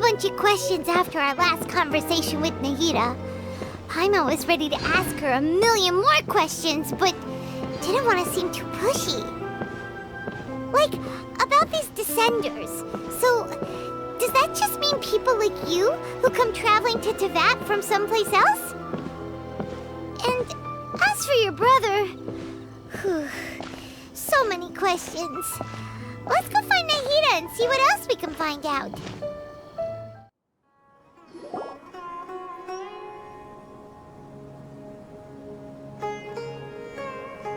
bunch of questions after our last conversation with Nahida. Paimon was ready to ask her a million more questions, but didn't want to seem too pushy. Like, about these descenders. So, does that just mean people like you who come traveling to Teyvat from someplace else? And as for your brother... Whew, so many questions. Let's go find Nahida and see what else we can find out.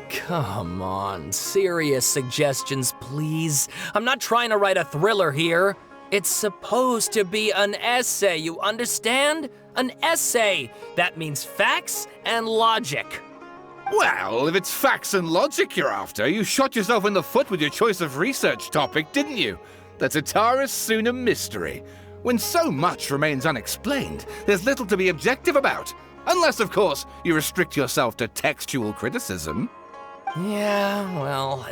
Come on, serious suggestions, please. I'm not trying to write a thriller here. It's supposed to be an essay, you understand? An essay! That means facts and logic. Well, if it's facts and logic you're after, you shot yourself in the foot with your choice of research topic, didn't you? The Tatarasune mystery. When so much remains unexplained, there's little to be objective about. Unless, of course, you restrict yourself to textual criticism. Yeah, well,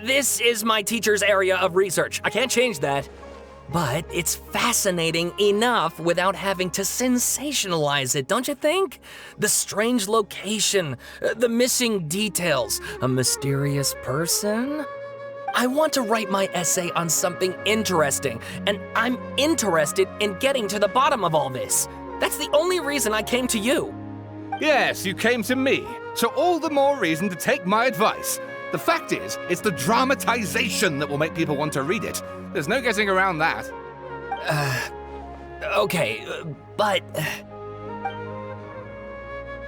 this is my teacher's area of research. I can't change that. But it's fascinating enough without having to sensationalize it, don't you think? The strange location, the missing details, a mysterious person. I want to write my essay on something interesting, and I'm interested in getting to the bottom of all this. That's the only reason I came to you. Yes, you came to me, so all the more reason to take my advice. The fact is, it's the dramatization that will make people want to read it. There's no getting around that. Okay, but...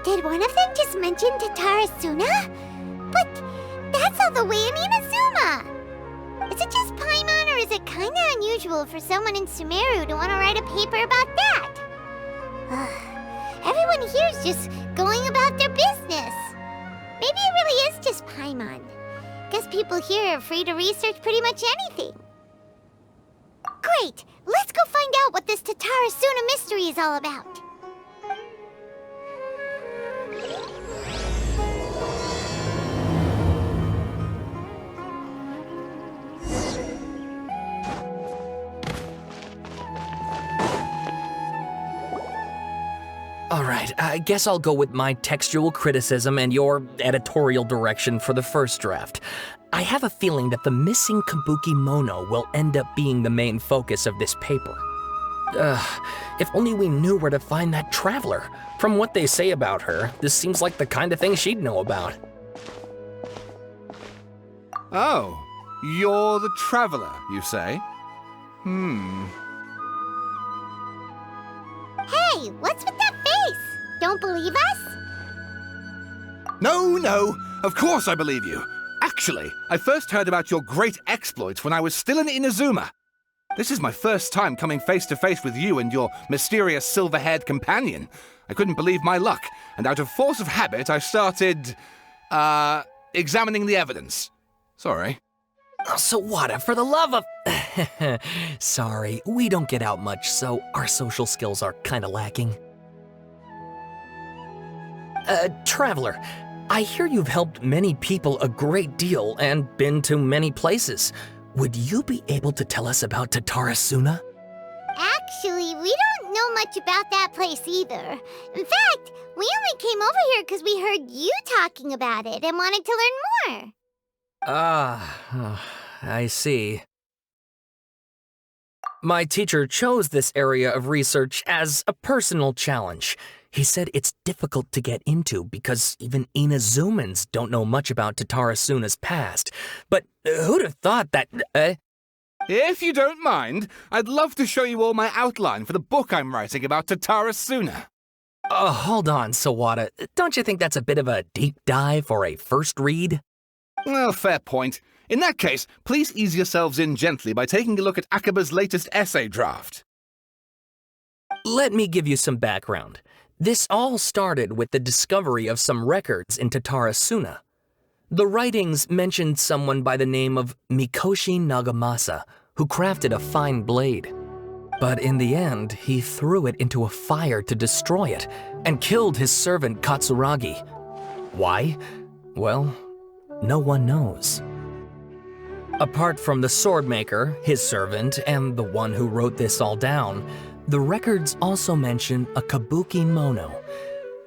Did one of them just mention Tatarasune? But that's all the way in Inazuma! Is it just Paimon, or is it kinda unusual for someone in Sumeru to want to write a paper about that? Everyone here's just going about their business. Maybe it really is just Paimon. Guess people here are free to research pretty much anything. Great! Let's go find out what this Tatarasune mystery is all about. All right, I guess I'll go with my textual criticism and your editorial direction for the first draft. I have a feeling that the missing Kabukimono will end up being the main focus of this paper. If only we knew where to find that traveler. From what they say about her, this seems like the kind of thing she'd know about. Oh, you're the traveler, you say? Hey, what's with that face? Don't believe us? No, of course I believe you. Actually, I first heard about your great exploits when I was still in Inazuma. This is my first time coming face to face with you and your mysterious silver-haired companion. I couldn't believe my luck, and out of force of habit, I started, examining the evidence. Sorry. Oh, Sawada, for the love of... Sorry, we don't get out much, so our social skills are kinda lacking. Traveler, I hear you've helped many people a great deal and been to many places. Would you be able to tell us about Tatarasune? Actually, we don't know much about that place either. In fact, we only came over here because we heard you talking about it and wanted to learn more. I see. My teacher chose this area of research as a personal challenge. He said it's difficult to get into because even Inazumans don't know much about Tatarasune's past. But who'd have thought that... If you don't mind, I'd love to show you all my outline for the book I'm writing about Tatarasune. Hold on, Sawada. Don't you think that's a bit of a deep dive for a first read? Well, fair point. In that case, please ease yourselves in gently by taking a look at Akaba's latest essay draft. Let me give you some background. This all started with the discovery of some records in Tatarasune. The writings mentioned someone by the name of Mikoshi Nagamasa, who crafted a fine blade. But in the end, he threw it into a fire to destroy it, and killed his servant Katsuragi. Why? Well, no one knows. Apart from the swordmaker, his servant, and the one who wrote this all down, The records also mention a Kabukimono.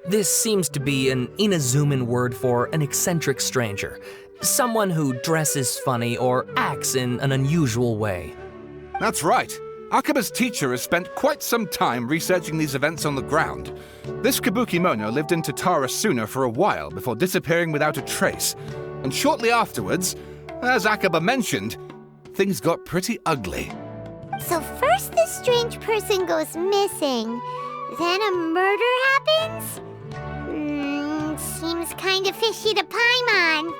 This seems to be an Inazuman word for an eccentric stranger, someone who dresses funny or acts in an unusual way. That's right. Akaba's teacher has spent quite some time researching these events on the ground. This Kabukimono lived in Tatarasune for a while before disappearing without a trace. And shortly afterwards, as Akaba mentioned, things got pretty ugly. So first this strange person goes missing, then a murder happens? Seems kind of fishy to Paimon.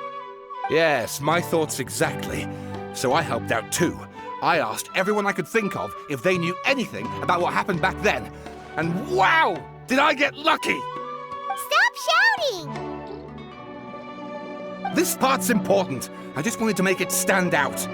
Yes, my thoughts exactly. So I helped out too. I asked everyone I could think of if they knew anything about what happened back then. And wow, did I get lucky! Stop shouting! This part's important. I just wanted to make it stand out.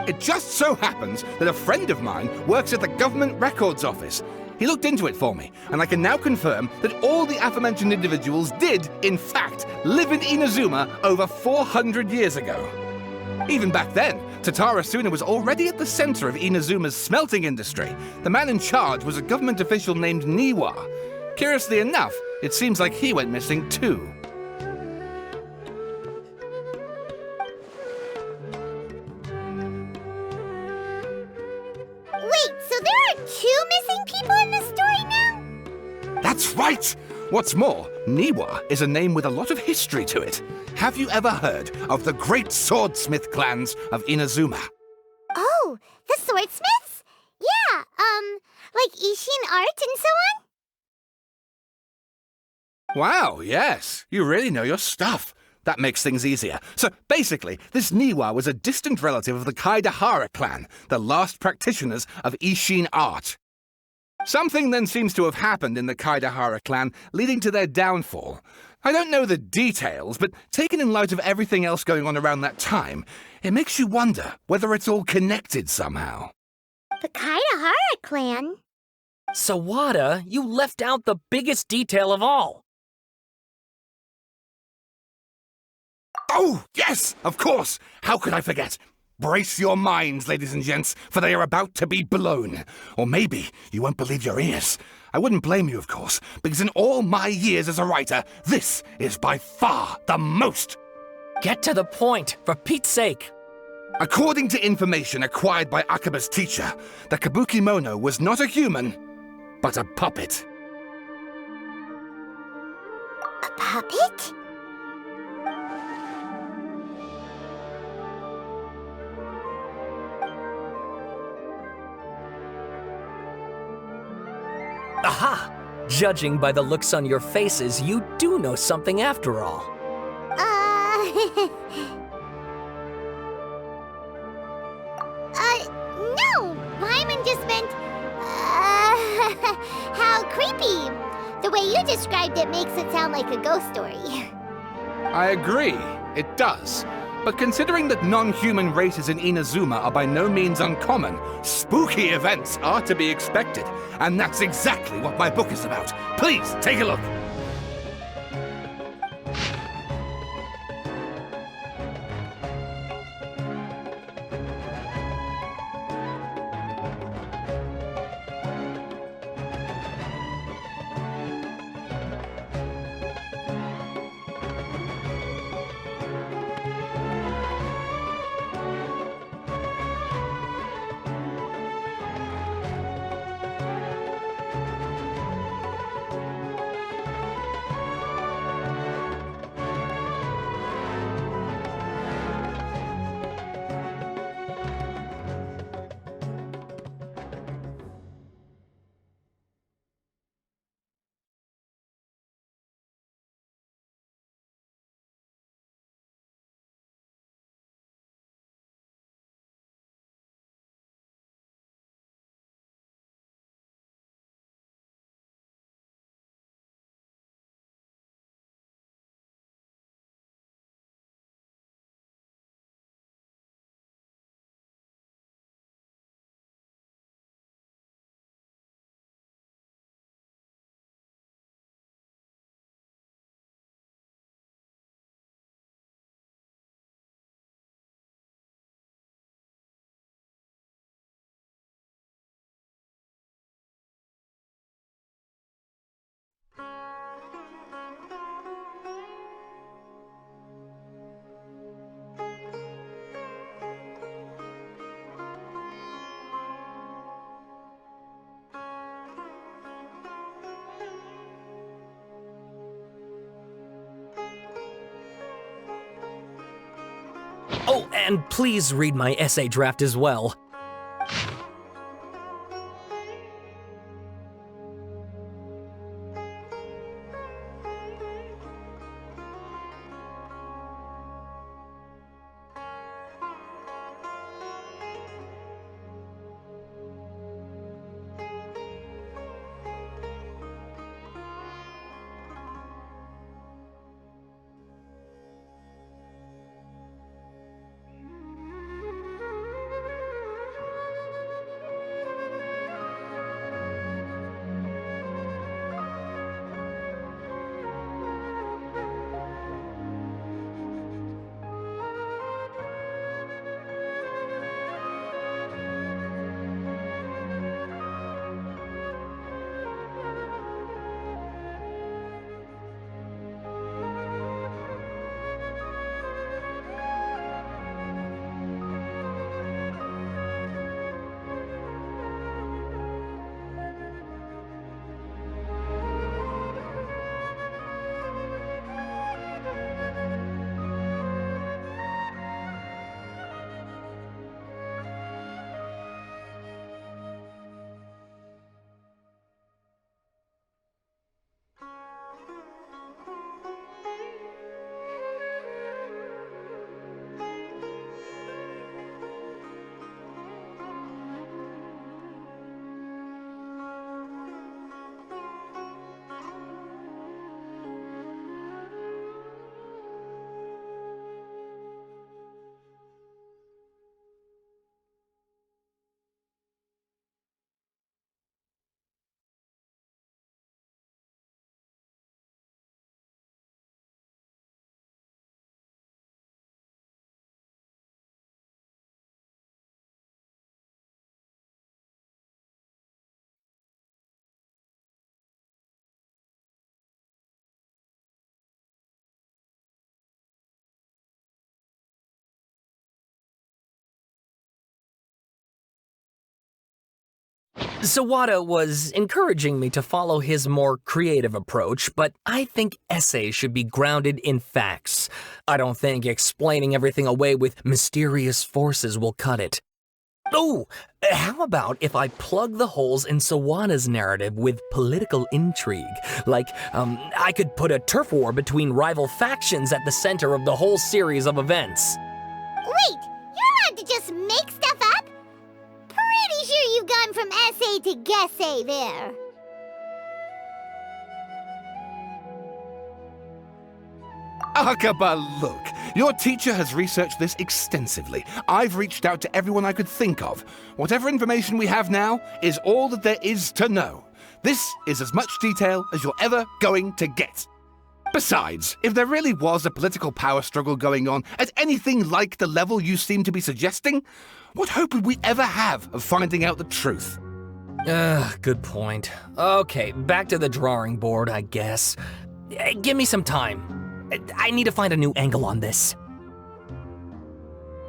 It just so happens that a friend of mine works at the government records office. He looked into it for me, and I can now confirm that all the aforementioned individuals did, in fact, live in Inazuma over 400 years ago. Even back then, Tatarasune was already at the center of Inazuma's smelting industry. The man in charge was a government official named Niwa. Curiously enough, it seems like he went missing too. Wait, so there are two missing people in the story now? That's right! What's more, Niwa is a name with a lot of history to it. Have you ever heard of the great swordsmith clans of Inazuma? Oh, the swordsmiths? Yeah, like Ishin art and so on? Wow, yes. You really know your stuff. That makes things easier. So basically, this Niwa was a distant relative of the Kaidahara clan, the last practitioners of Ishin art. Something then seems to have happened in the Kaidahara clan, leading to their downfall. I don't know the details, but taken in light of everything else going on around that time, it makes you wonder whether it's all connected somehow. The Kaidahara clan? Sawada, you left out the biggest detail of all. Oh, yes, of course. How could I forget? Brace your minds, ladies and gents, for they are about to be blown. Or maybe you won't believe your ears. I wouldn't blame you, of course, because in all my years as a writer, this is by far the most. Get to the point, for Pete's sake. According to information acquired by Akaba's teacher, the Kabukimono was not a human, but a puppet. A puppet? Aha! Judging by the looks on your faces, you do know something after all. No! Paimon just meant, how creepy! The way you described it makes it sound like a ghost story. I agree, it does. But considering that non-human races in Inazuma are by no means uncommon, spooky events are to be expected. And that's exactly what my book is about. Please, take a look. Oh, and please read my essay draft as well. Sawada was encouraging me to follow his more creative approach, but I think essays should be grounded in facts. I don't think explaining everything away with mysterious forces will cut it. Oh, how about if I plug the holes in Sawada's narrative with political intrigue? Like, I could put a turf war between rival factions at the center of the whole series of events. Wait, you're allowed to just make stuff up? Pretty sure you've gone from essay to guessay there. Akaba, look. Your teacher has researched this extensively. I've reached out to everyone I could think of. Whatever information we have now is all that there is to know. This is as much detail as you're ever going to get. Besides, if there really was a political power struggle going on at anything like the level you seem to be suggesting, what hope would we ever have of finding out the truth? Good point. Okay, back to the drawing board, I guess. Give me some time. I need to find a new angle on this.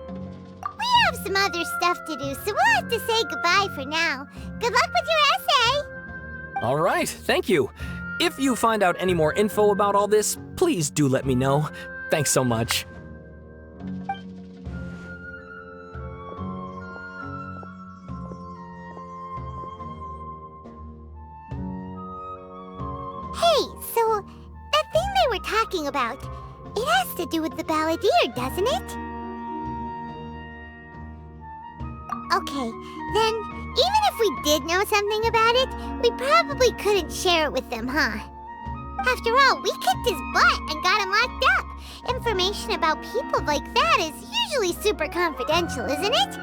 We have some other stuff to do, so we'll have to say goodbye for now. Good luck with your essay! All right, thank you. If you find out any more info about all this, please do let me know. Thanks so much. Hey, so that thing they were talking about, it has to do with the balladeer, doesn't it? Okay, then even if we did know something about it, we probably couldn't share it with them, huh? After all, we kicked his butt and got him locked up. Information about people like that is usually super confidential, isn't it?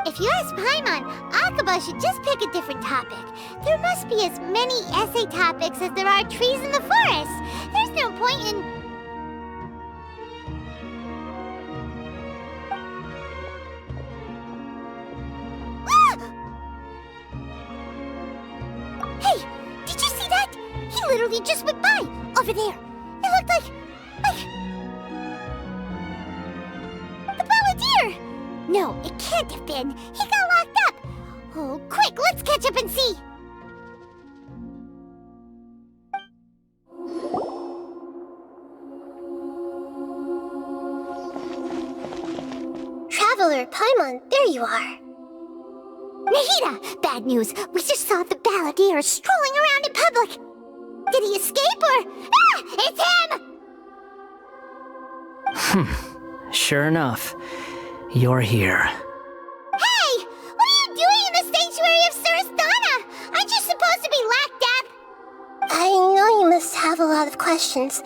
If you ask Paimon, Akaba should just pick a different topic. There must be as many essay topics as there are trees in the forest. There's no point in... Ah! Hey, did you see that? He literally just went by, over there. It looked like... the balladeer! No, it can't have been. He got locked up. Oh, quick, let's catch up and see. traveler, Paimon, there you are. Nahida, bad news. We just saw the balladeer strolling around in public. Did he escape or... Ah! It's him! Sure enough, you're here. Hey! What are you doing in the sanctuary of Surastana? Aren't you supposed to be locked up? I know you must have a lot of questions.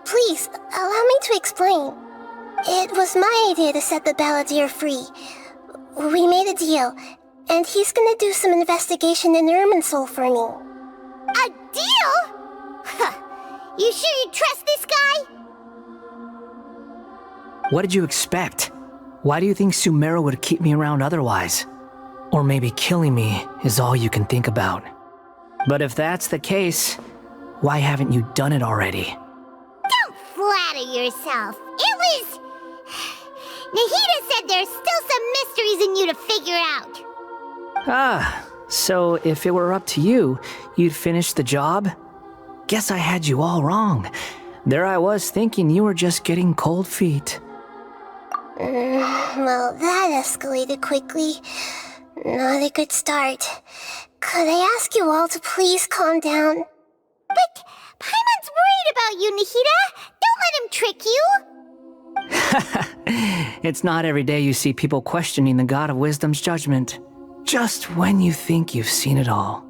Please, allow me to explain. It was my idea to set the balladeer free. We made a deal, and he's gonna do some investigation in Irmинсуль for me. A deal? Huh. You sure you trust this guy? What did you expect? Why do you think Sumeru would keep me around otherwise? Or maybe killing me is all you can think about. But if that's the case, why haven't you done it already? Don't flatter yourself. It was... Nahida said there's still some mysteries in you to figure out. Ah, so if it were up to you, you'd finish the job? Guess I had you all wrong. There I was thinking you were just getting cold feet. Well, that escalated quickly. Not a good start. Could I ask you all to please calm down? But Paimon's worried about you, Nahida. Don't let him trick you. It's not every day you see people questioning the God of Wisdom's judgment. Just when you think you've seen it all.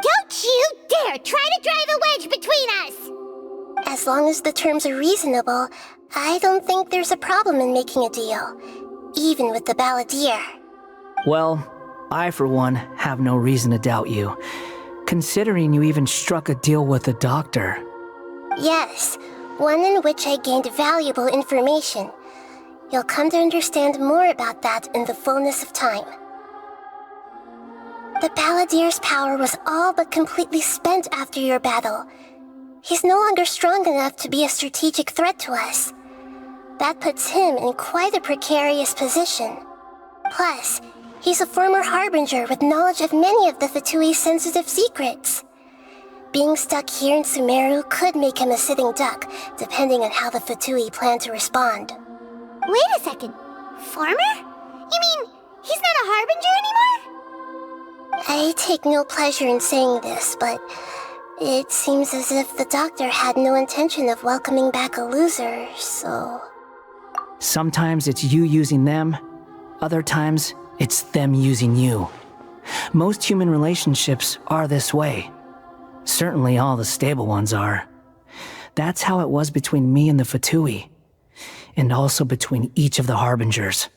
Don't you dare try to drive a wedge between us! As long as the terms are reasonable, I don't think there's a problem in making a deal. Even with the balladeer. Well, I for one have no reason to doubt you, considering you even struck a deal with the doctor. Yes, one in which I gained valuable information. You'll come to understand more about that in the fullness of time. The balladeer's power was all but completely spent after your battle. He's no longer strong enough to be a strategic threat to us. That puts him in quite a precarious position. Plus, he's a former harbinger with knowledge of many of the Fatui's sensitive secrets. Being stuck here in Sumeru could make him a sitting duck, depending on how the Fatui plan to respond. Wait a second. Farmer? You mean he's not a harbinger anymore? I take no pleasure in saying this, but it seems as if the doctor had no intention of welcoming back a loser, so... Sometimes it's you using them, other times it's them using you. Most human relationships are this way. Certainly all the stable ones are. That's how it was between me and the Fatui, and also between each of the harbingers.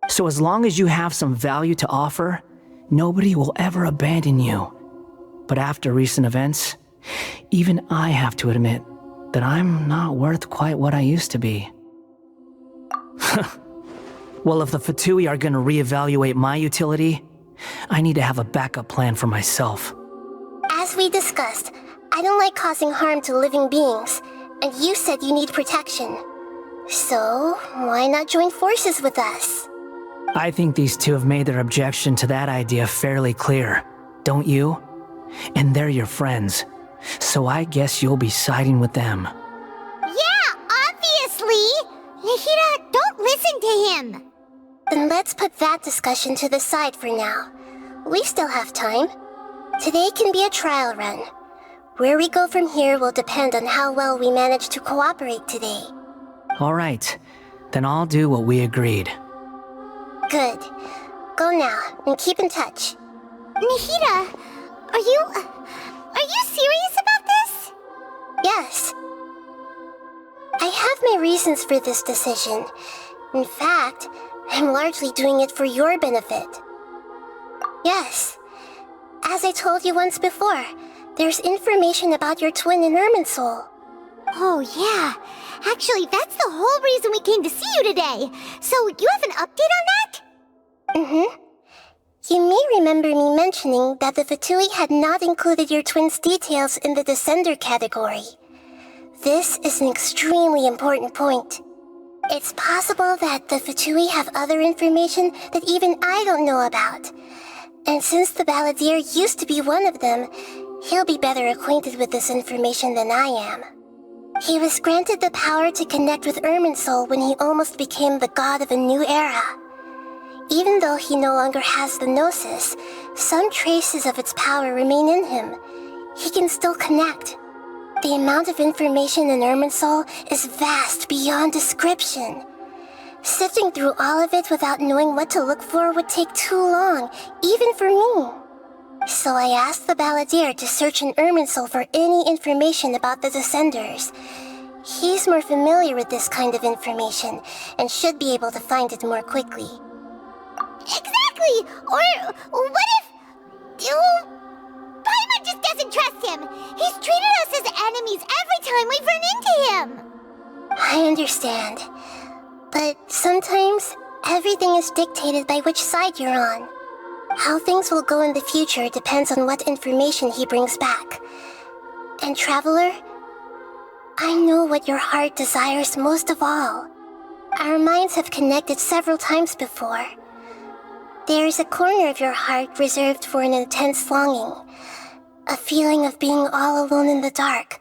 So as long as you have some value to offer, nobody will ever abandon you. But after recent events, even I have to admit that I'm not worth quite what I used to be. Well, if the Fatui are gonna reevaluate my utility, I need to have a backup plan for myself. As we discussed, I don't like causing harm to living beings, and you said you need protection. So, why not join forces with us? I think these two have made their objection to that idea fairly clear, don't you? And they're your friends, so I guess you'll be siding with them. Yeah, obviously! Nahida, don't listen to him! Then let's put that discussion to the side for now. We still have time. Today can be a trial run. Where we go from here will depend on how well we manage to cooperate today. All right, then I'll do what we agreed. Good. Go now, and keep in touch. Nahida, are you serious about this? Yes. I have my reasons for this decision. In fact, I'm largely doing it for your benefit. Yes. As I told you once before, there's information about your twin in Irmинсуль. Oh, yeah. Actually, that's the whole reason we came to see you today. So, you have an update on that? Mm-hmm. You may remember me mentioning that the Fatui had not included your twin's details in the Descender category. This is an extremely important point. It's possible that the Fatui have other information that even I don't know about. And since the balladeer used to be one of them, he'll be better acquainted with this information than I am. He was granted the power to connect with Irmинсуль when he almost became the god of a new era. Even though he no longer has the gnosis, some traces of its power remain in him. He can still connect. The amount of information in Irminsul is vast beyond description. Sifting through all of it without knowing what to look for would take too long, even for me. So I asked the balladeer to search in Irminsul for any information about the Descenders. He's more familiar with this kind of information, and should be able to find it more quickly. Exactly! Or what if... Paimon just doesn't trust him! He's treated us as enemies every time we've run into him! I understand. But sometimes, everything is dictated by which side you're on. How things will go in the future depends on what information he brings back. And Traveler, I know what your heart desires most of all. Our minds have connected several times before. There is a corner of your heart reserved for an intense longing. A feeling of being all alone in the dark,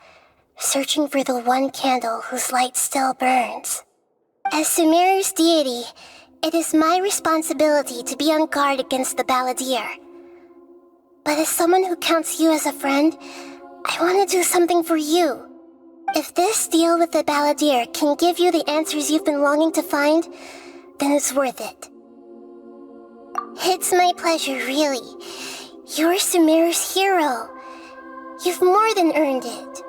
searching for the one candle whose light still burns. As Sumeru's deity, it is my responsibility to be on guard against the balladeer. But as someone who counts you as a friend, I want to do something for you. If this deal with the balladeer can give you the answers you've been longing to find, then it's worth it. It's my pleasure, really. You're Sumeru's hero. You've more than earned it.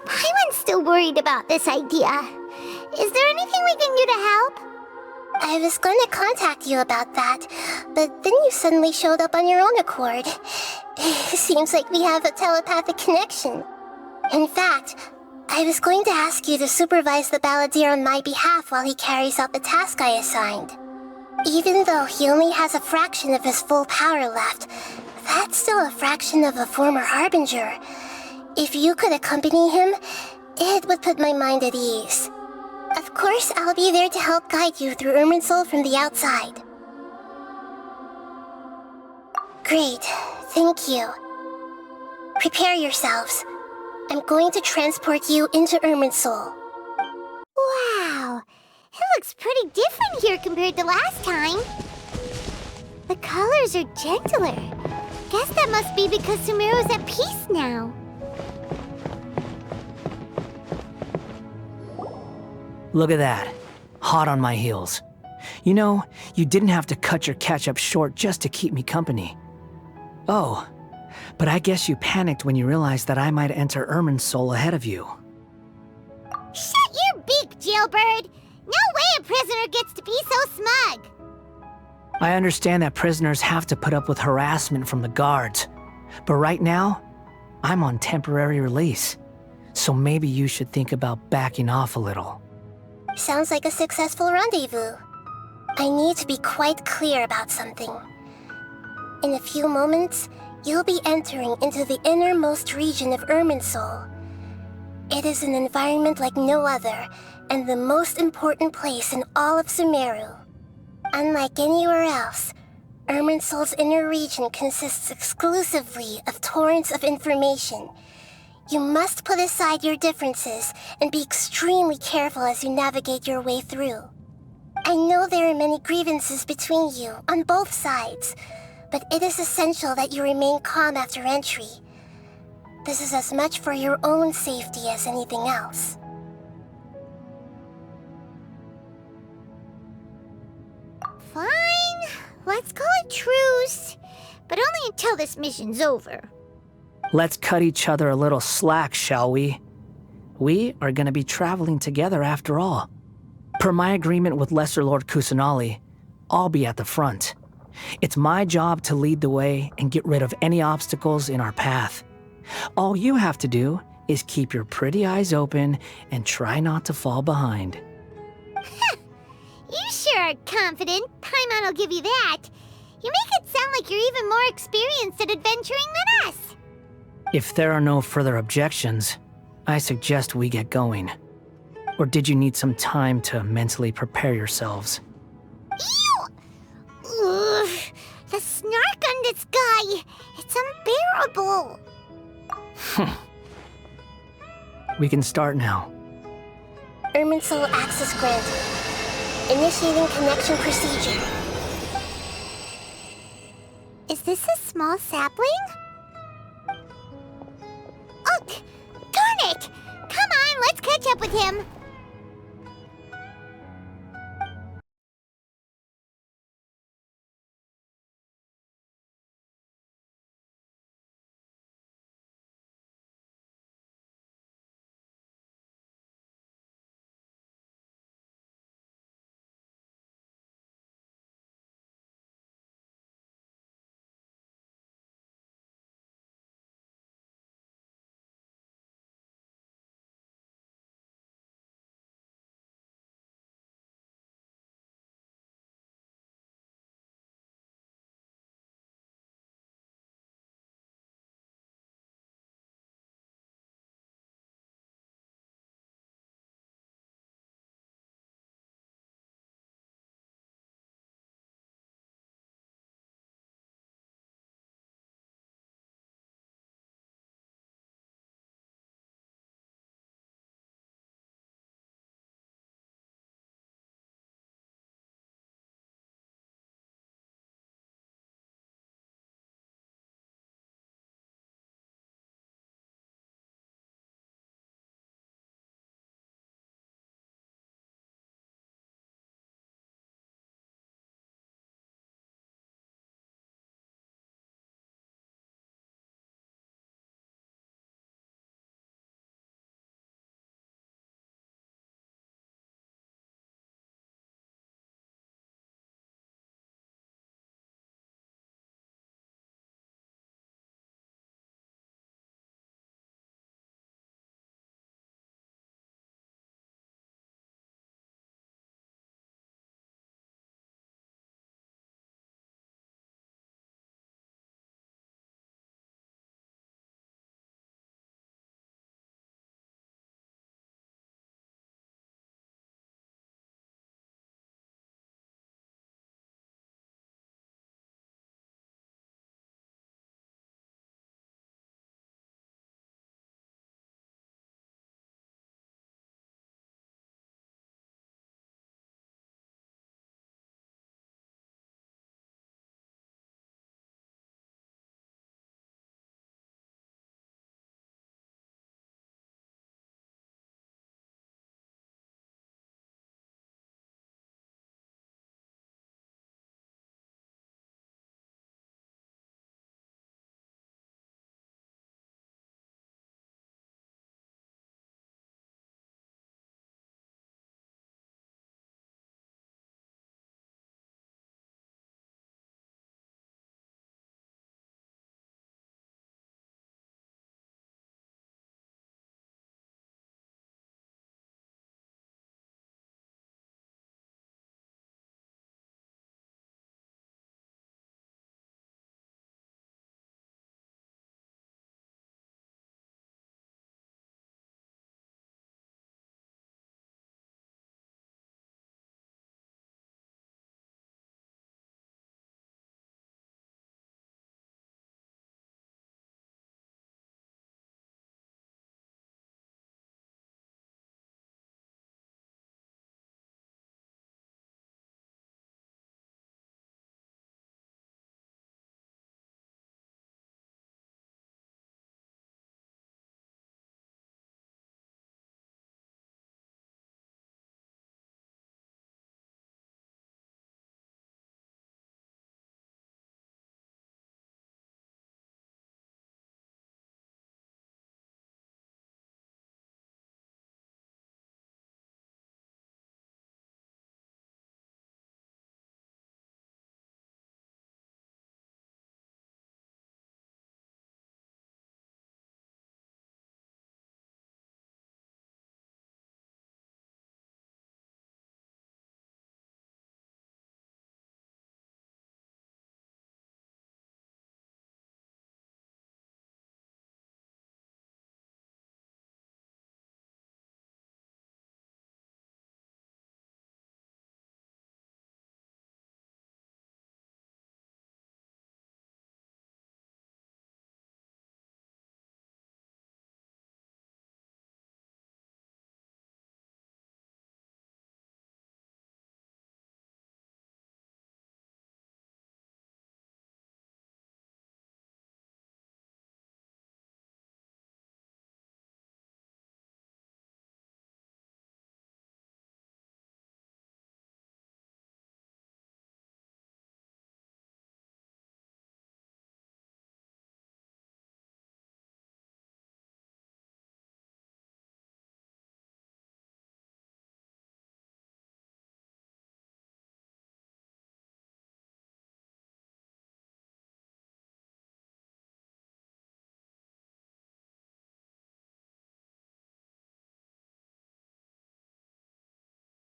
Paimon's still worried about this idea. Is there anything we can do to help? I was going to contact you about that, but then you suddenly showed up on your own accord. Seems like we have a telepathic connection. In fact, I was going to ask you to supervise the balladeer on my behalf while he carries out the task I assigned. Even though he only has a fraction of his full power left, that's still a fraction of a former harbinger. If you could accompany him, it would put my mind at ease. Of course, I'll be there to help guide you through Irminsul from the outside. Great, thank you. Prepare yourselves. I'm going to transport you into Irminsul. Wow, it looks pretty different here compared to last time. The colors are gentler. Guess that must be because Sumeru's at peace now. Look at that. Hot on my heels. You know, you didn't have to cut your catch-up short just to keep me company. Oh, but I guess you panicked when you realized that I might enter Irminsul ahead of you. Shut your beak, jailbird! No way a prisoner gets to be so smug! I understand that prisoners have to put up with harassment from the guards, but right now, I'm on temporary release, so maybe you should think about backing off a little. Sounds like a successful rendezvous. I need to be quite clear about something. In a few moments, you'll be entering into the innermost region of Irminsul. It is an environment like no other, and the most important place in all of Sumeru. Unlike anywhere else, Irminsul's inner region consists exclusively of torrents of information. You must put aside your differences and be extremely careful as you navigate your way through. I know there are many grievances between you, on both sides, but it is essential that you remain calm after entry. This is as much for your own safety as anything else. Fine, let's call it truce, but only until this mission's over. Let's cut each other a little slack, shall we? We are going to be traveling together after all. Per my agreement with Lesser Lord Kusanali, I'll be at the front. It's my job to lead the way and get rid of any obstacles in our path. All you have to do is keep your pretty eyes open and try not to fall behind. You sure are confident. Paimon will give you that. You make it sound like you're even more experienced at adventuring than us. If there are no further objections, I suggest we get going. Or did you need some time to mentally prepare yourselves? Ew! Ugh, the snark on this guy, it's unbearable. We can start now. Irminsul access granted. Initiating connection procedure. Is this a small sapling? Oh, darn it! Come on, let's catch up with him.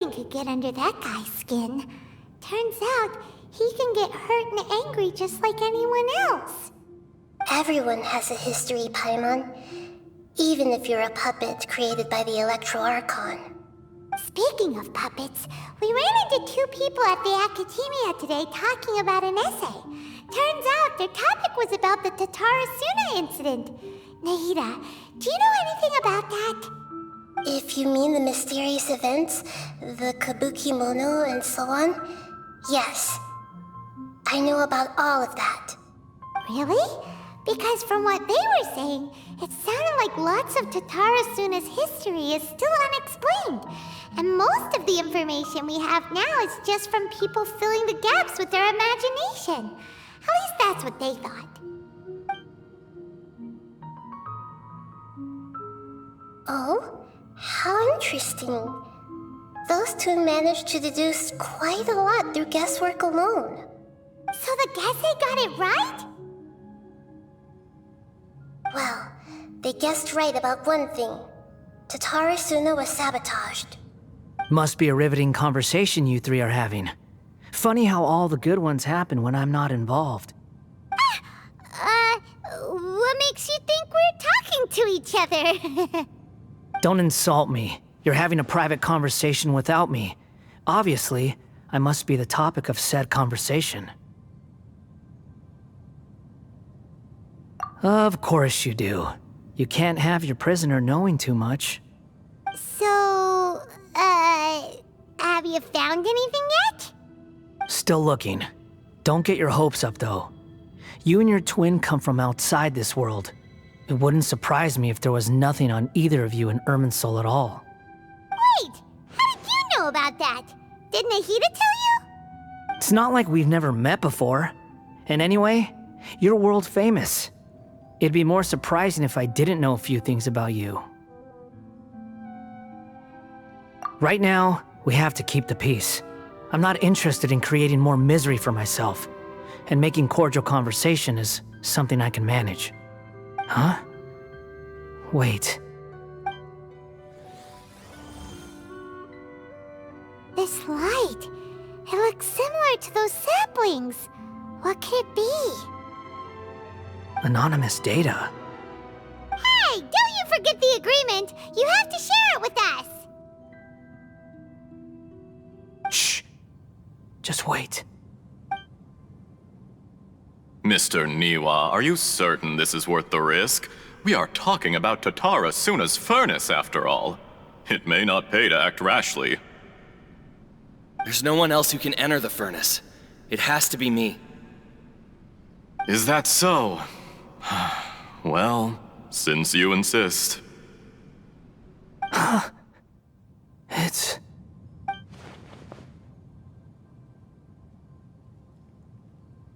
could get under that guy's skin. Turns out, he can get hurt and angry just like anyone else. Everyone has a history, Paimon. Even if you're a puppet created by the Electro Archon. Speaking of puppets, we ran into two people at the Academia today talking about an essay. Turns out their topic was about the Tatarasune incident. Nahida, do you know anything about that? If you mean the mysterious events, the Kabukimono and so on, yes. I know about all of that. Really? Because from what they were saying, it sounded like lots of Tatarasune's history is still unexplained. And most of the information we have now is just from people filling the gaps with their imagination. At least that's what they thought. Oh? How interesting. Those two managed to deduce quite a lot through guesswork alone. So the Gesse got it right? Well, they guessed right about one thing. Tatarasune was sabotaged. Must be a riveting conversation you three are having. Funny how all the good ones happen when I'm not involved. What makes you think we're talking to each other? Don't insult me. You're having a private conversation without me. Obviously, I must be the topic of said conversation. Of course you do. You can't have your prisoner knowing too much. So, have you found anything yet? Still looking. Don't get your hopes up, though. You and your twin come from outside this world. It wouldn't surprise me if there was nothing on either of you in Irmинсуль at all. Wait! How did you know about that? Did Nahide tell you? It's not like we've never met before. And anyway, you're world famous. It'd be more surprising if I didn't know a few things about you. Right now, we have to keep the peace. I'm not interested in creating more misery for myself. And making cordial conversation is something I can manage. Huh? Wait. This light. It looks similar to those saplings. What could it be? Anonymous data. Hey, don't you forget the agreement! You have to share it with us! Shh. Just wait. Mr. Niwa, are you certain this is worth the risk? We are talking about Tatarasune's furnace, after all. It may not pay to act rashly. There's no one else who can enter the furnace. It has to be me. Is that so? Well, since you insist. It's...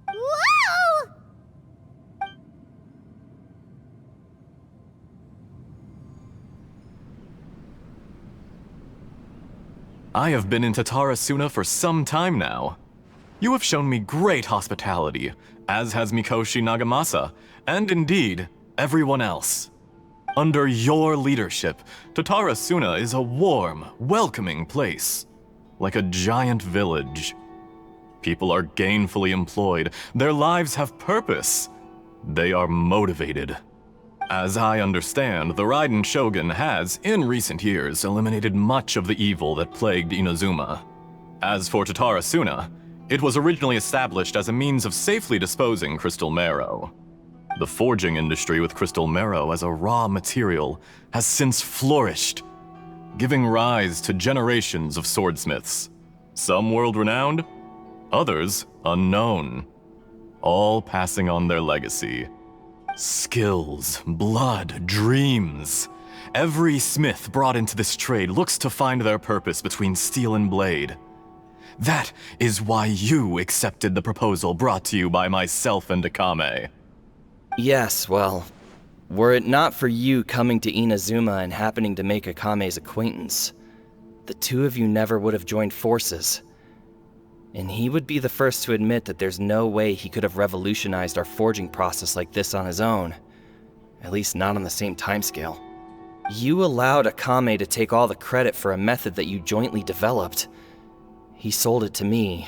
Whoa! I have been in Tatarasune for some time now. You have shown me great hospitality, as has Mikoshi Nagamasa, and indeed, everyone else. Under your leadership, Tatarasune is a warm, welcoming place, like a giant village. People are gainfully employed, their lives have purpose. They are motivated. As I understand, the Raiden Shogun has, in recent years, eliminated much of the evil that plagued Inazuma. As for Tatarasune, it was originally established as a means of safely disposing crystal marrow. The forging industry with crystal marrow as a raw material has since flourished, giving rise to generations of swordsmiths. Some world-renowned, others unknown, all passing on their legacy. Skills, blood, dreams. Every smith brought into this trade looks to find their purpose between steel and blade. That is why you accepted the proposal brought to you by myself and Akame. Yes, well, were it not for you coming to Inazuma and happening to make Akame's acquaintance, the two of you never would have joined forces. And he would be the first to admit that there's no way he could have revolutionized our forging process like this on his own. At least not on the same timescale. You allowed Akame to take all the credit for a method that you jointly developed. He sold it to me,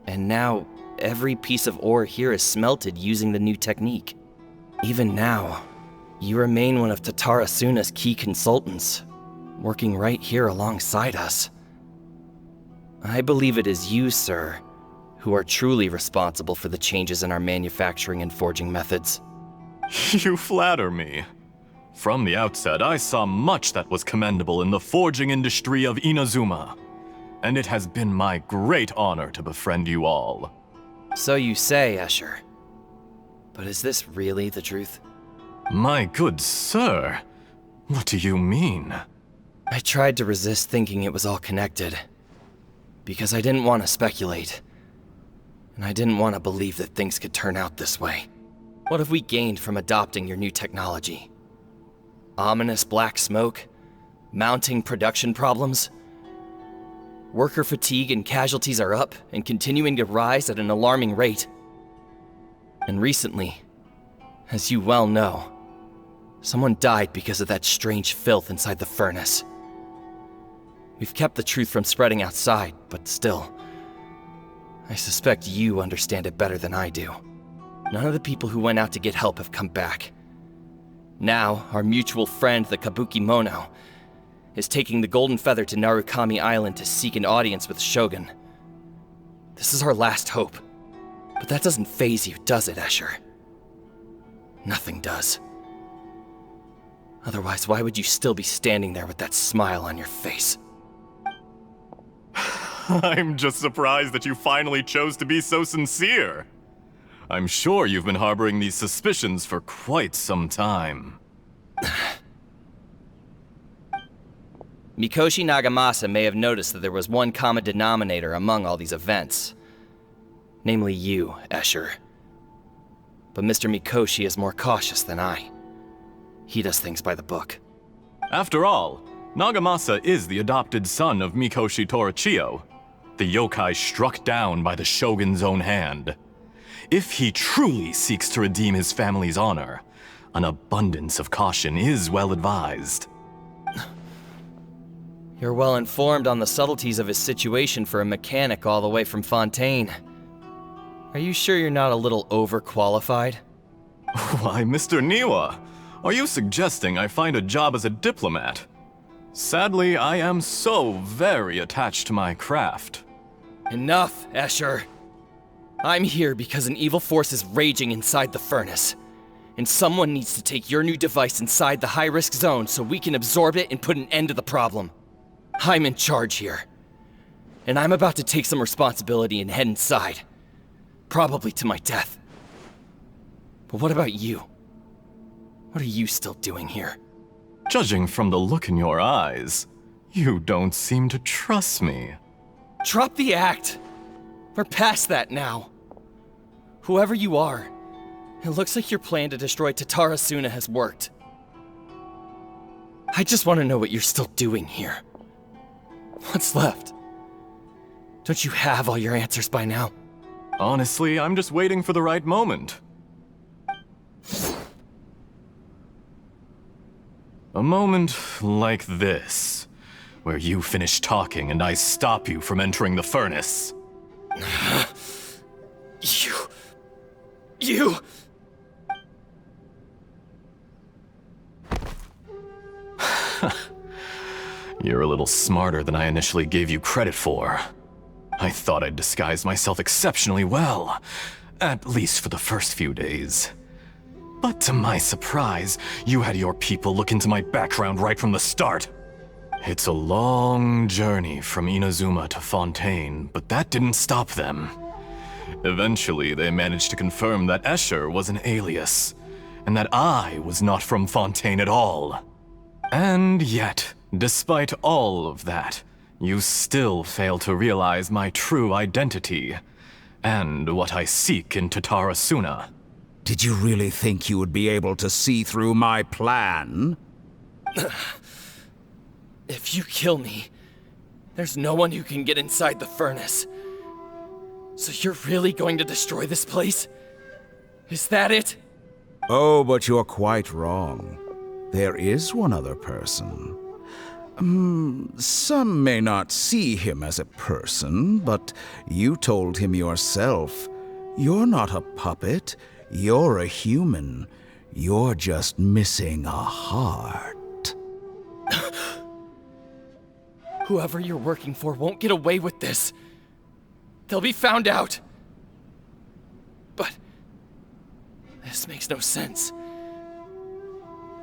and now every piece of ore here is smelted using the new technique. Even now, you remain one of Tatarasune's key consultants, working right here alongside us. I believe it is you, sir, who are truly responsible for the changes in our manufacturing and forging methods. You flatter me. From the outset, I saw much that was commendable in the forging industry of Inazuma, and it has been my great honor to befriend you all. So you say, Escher. But is this really the truth? My good sir, what do you mean? I tried to resist thinking it was all connected, because I didn't want to speculate, and I didn't want to believe that things could turn out this way. What have we gained from adopting your new technology? Ominous black smoke? Mounting production problems? Worker fatigue and casualties are up and continuing to rise at an alarming rate. And recently, as you well know, someone died because of that strange filth inside the furnace. We've kept the truth from spreading outside, but still, I suspect you understand it better than I do. None of the people who went out to get help have come back. Now, our mutual friend, the Kabukimono, is taking the Golden Feather to Narukami Island to seek an audience with the Shogun. This is our last hope. But that doesn't faze you, does it, Escher? Nothing does. Otherwise, why would you still be standing there with that smile on your face? I'm just surprised that you finally chose to be so sincere. I'm sure you've been harboring these suspicions for quite some time. Mikoshi Nagamasa may have noticed that there was one common denominator among all these events. Namely you, Escher. But Mr. Mikoshi is more cautious than I. He does things by the book. After all, Nagamasa is the adopted son of Mikoshi Torichio, the yokai struck down by the Shogun's own hand. If he truly seeks to redeem his family's honor, an abundance of caution is well advised. You're well informed on the subtleties of his situation for a mechanic all the way from Fontaine. Are you sure you're not a little overqualified? Why, Mr. Niwa, are you suggesting I find a job as a diplomat? Sadly, I am so very attached to my craft. Enough, Escher. I'm here because an evil force is raging inside the furnace. And someone needs to take your new device inside the high-risk zone so we can absorb it and put an end to the problem. I'm in charge here. And I'm about to take some responsibility and head inside. Probably to my death. But what about you? What are you still doing here? Judging from the look in your eyes, you don't seem to trust me. Drop the act! We're past that now. Whoever you are, it looks like your plan to destroy Tatarasune has worked. I just want to know what you're still doing here. What's left? Don't you have all your answers by now? Honestly, I'm just waiting for the right moment. A moment like this, where you finish talking and I stop you from entering the furnace. You... You're a little smarter than I initially gave you credit for. I thought I'd disguised myself exceptionally well, at least for the first few days. But to my surprise, you had your people look into my background right from the start. It's a long journey from Inazuma to Fontaine, but that didn't stop them. Eventually, they managed to confirm that Escher was an alias, and that I was not from Fontaine at all. And yet, despite all of that, you still fail to realize my true identity, and what I seek in Tatarasune. Did you really think you would be able to see through my plan? If you kill me, there's no one who can get inside the furnace. So you're really going to destroy this place? Is that it? Oh, but you're quite wrong. There is one other person. Some may not see him as a person, but you told him yourself. You're not a puppet. You're a human. You're just missing a heart. Whoever you're working for won't get away with this. They'll be found out. But this makes no sense.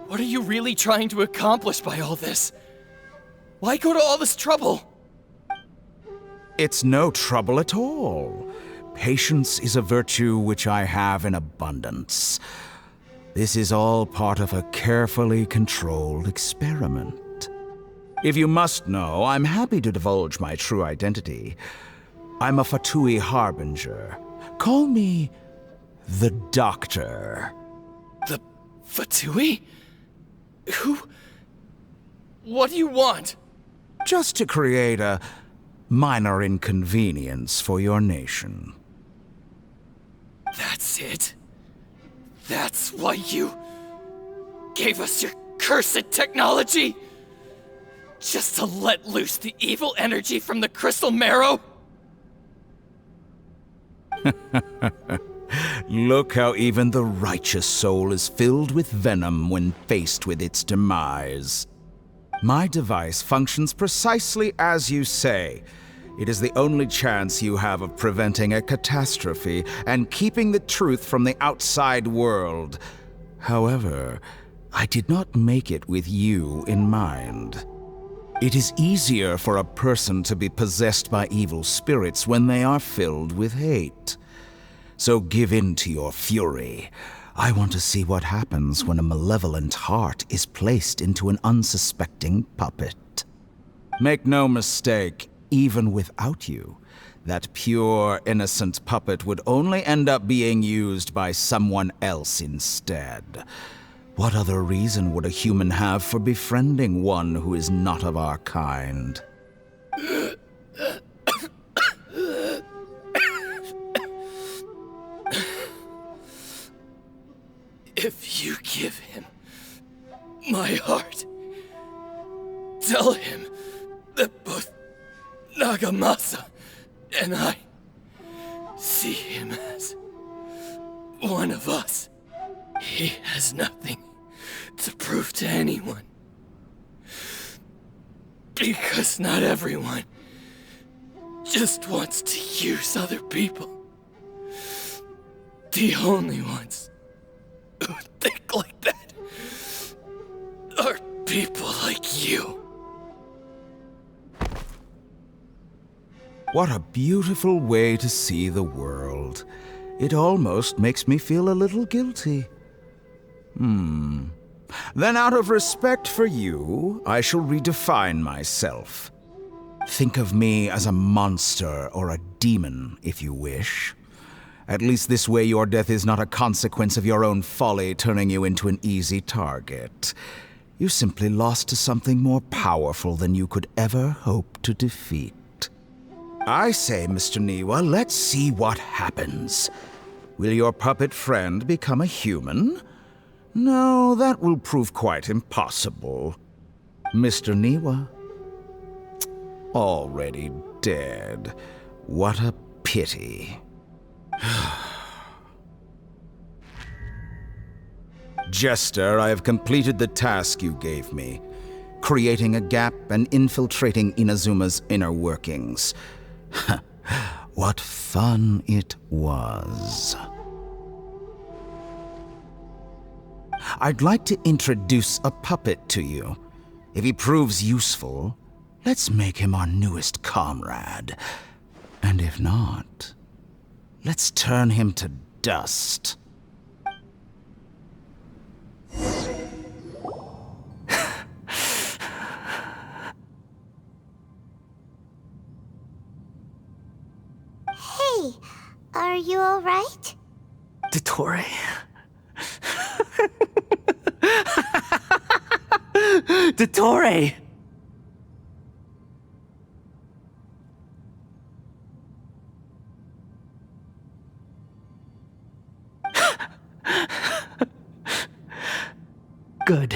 What are you really trying to accomplish by all this? Why go to all this trouble? It's no trouble at all. Patience is a virtue which I have in abundance. This is all part of a carefully controlled experiment. If you must know, I'm happy to divulge my true identity. I'm a Fatui harbinger. Call me the Doctor. The Fatui? Who? What do you want? Just to create a minor inconvenience for your nation. That's it? That's why you gave us your cursed technology? Just to let loose the evil energy from the crystal marrow? Look how even the righteous soul is filled with venom when faced with its demise. My device functions precisely as you say. It is the only chance you have of preventing a catastrophe and keeping the truth from the outside world. However, I did not make it with you in mind. It is easier for a person to be possessed by evil spirits when they are filled with hate. So give in to your fury. I want to see what happens when a malevolent heart is placed into an unsuspecting puppet. Make no mistake, even without you, that pure, innocent puppet would only end up being used by someone else instead. What other reason would a human have for befriending one who is not of our kind? If you give him my heart, tell him that both Nagamasa and I see him as one of us. He has nothing to prove to anyone. Because not everyone just wants to use other people. The only ones who think like that are people like you. What a beautiful way to see the world. It almost makes me feel a little guilty. Then out of respect for you, I shall redefine myself. Think of me as a monster or a demon, if you wish. At least this way your death is not a consequence of your own folly turning you into an easy target. You simply lost to something more powerful than you could ever hope to defeat. I say, Mr. Niwa, let's see what happens. Will your puppet friend become a human? No, that will prove quite impossible. Mr. Niwa? Already dead. What a pity. Jester, I have completed the task you gave me, creating a gap and infiltrating Inazuma's inner workings. What fun it was. I'd like to introduce a puppet to you. If he proves useful, let's make him our newest comrade. And if not, let's turn him to dust. Hey, are you alright? Dottore. Dottore! Good.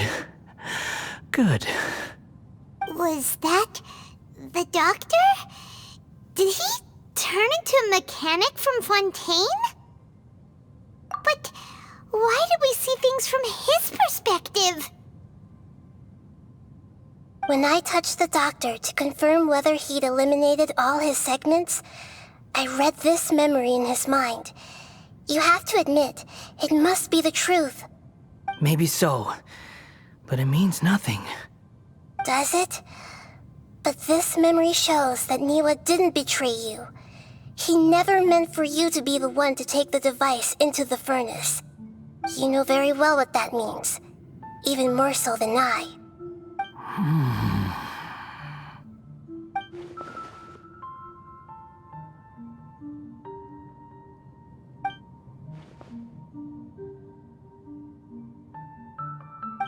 Good. Was that the doctor? Did he turn into a mechanic from Fontaine? But why did we see things from his perspective? When I touched the doctor to confirm whether he'd eliminated all his segments, I read this memory in his mind. You have to admit, it must be the truth. Maybe so, but it means nothing. Does it? But this memory shows that Niwa didn't betray you. He never meant for you to be the one to take the device into the furnace. You know very well what that means. Even more so than I.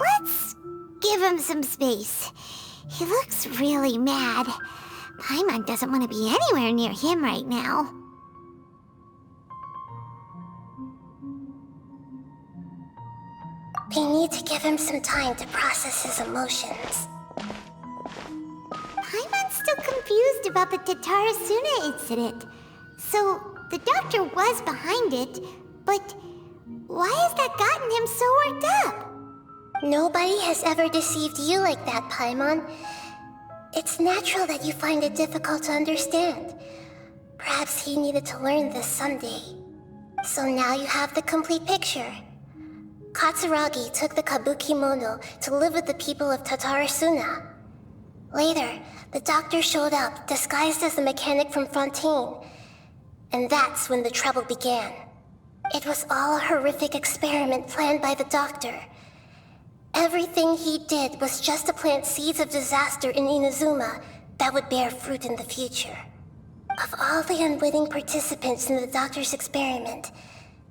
Let's give him some space. He looks really mad. Paimon doesn't want to be anywhere near him right now. We need to give him some time to process his emotions. Paimon's still confused about the Tatarasune incident. So, the doctor was behind it, but why has that gotten him so worked up? Nobody has ever deceived you like that, Paimon. It's natural that you find it difficult to understand. Perhaps he needed to learn this someday. So now you have the complete picture. Katsuragi took the Kabukimono to live with the people of Tatarasune. Later, the doctor showed up, disguised as the mechanic from Fontaine. And that's when the trouble began. It was all a horrific experiment planned by the doctor. Everything he did was just to plant seeds of disaster in Inazuma that would bear fruit in the future. Of all the unwitting participants in the doctor's experiment,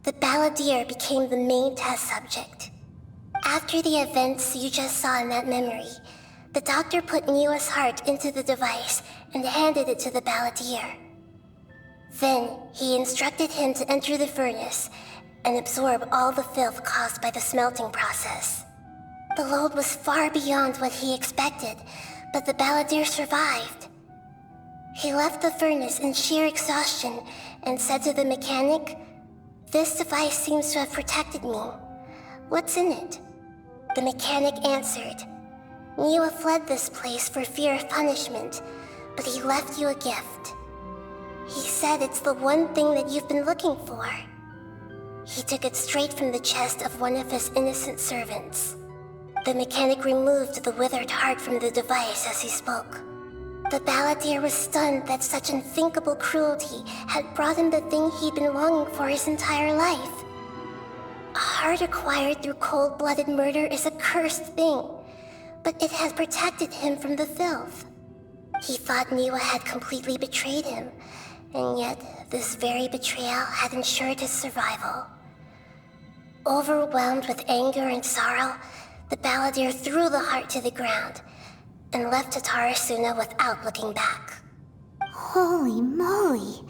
the balladeer became the main test subject. After the events you just saw in that memory, the doctor put Niwa's heart into the device and handed it to the balladeer. Then, he instructed him to enter the furnace and absorb all the filth caused by the smelting process. The load was far beyond what he expected, but the balladeer survived. He left the furnace in sheer exhaustion and said to the mechanic, "This device seems to have protected me. What's in it?" The mechanic answered, "Niwa fled this place for fear of punishment, but he left you a gift. He said it's the one thing that you've been looking for." He took it straight from the chest of one of his innocent servants. The mechanic removed the withered heart from the device as he spoke. The balladeer was stunned that such unthinkable cruelty had brought him the thing he'd been longing for his entire life. A heart acquired through cold-blooded murder is a cursed thing, but it has protected him from the filth. He thought Niwa had completely betrayed him, and yet this very betrayal had ensured his survival. Overwhelmed with anger and sorrow, the balladeer threw the heart to the ground and left Tatarasune without looking back. Holy moly!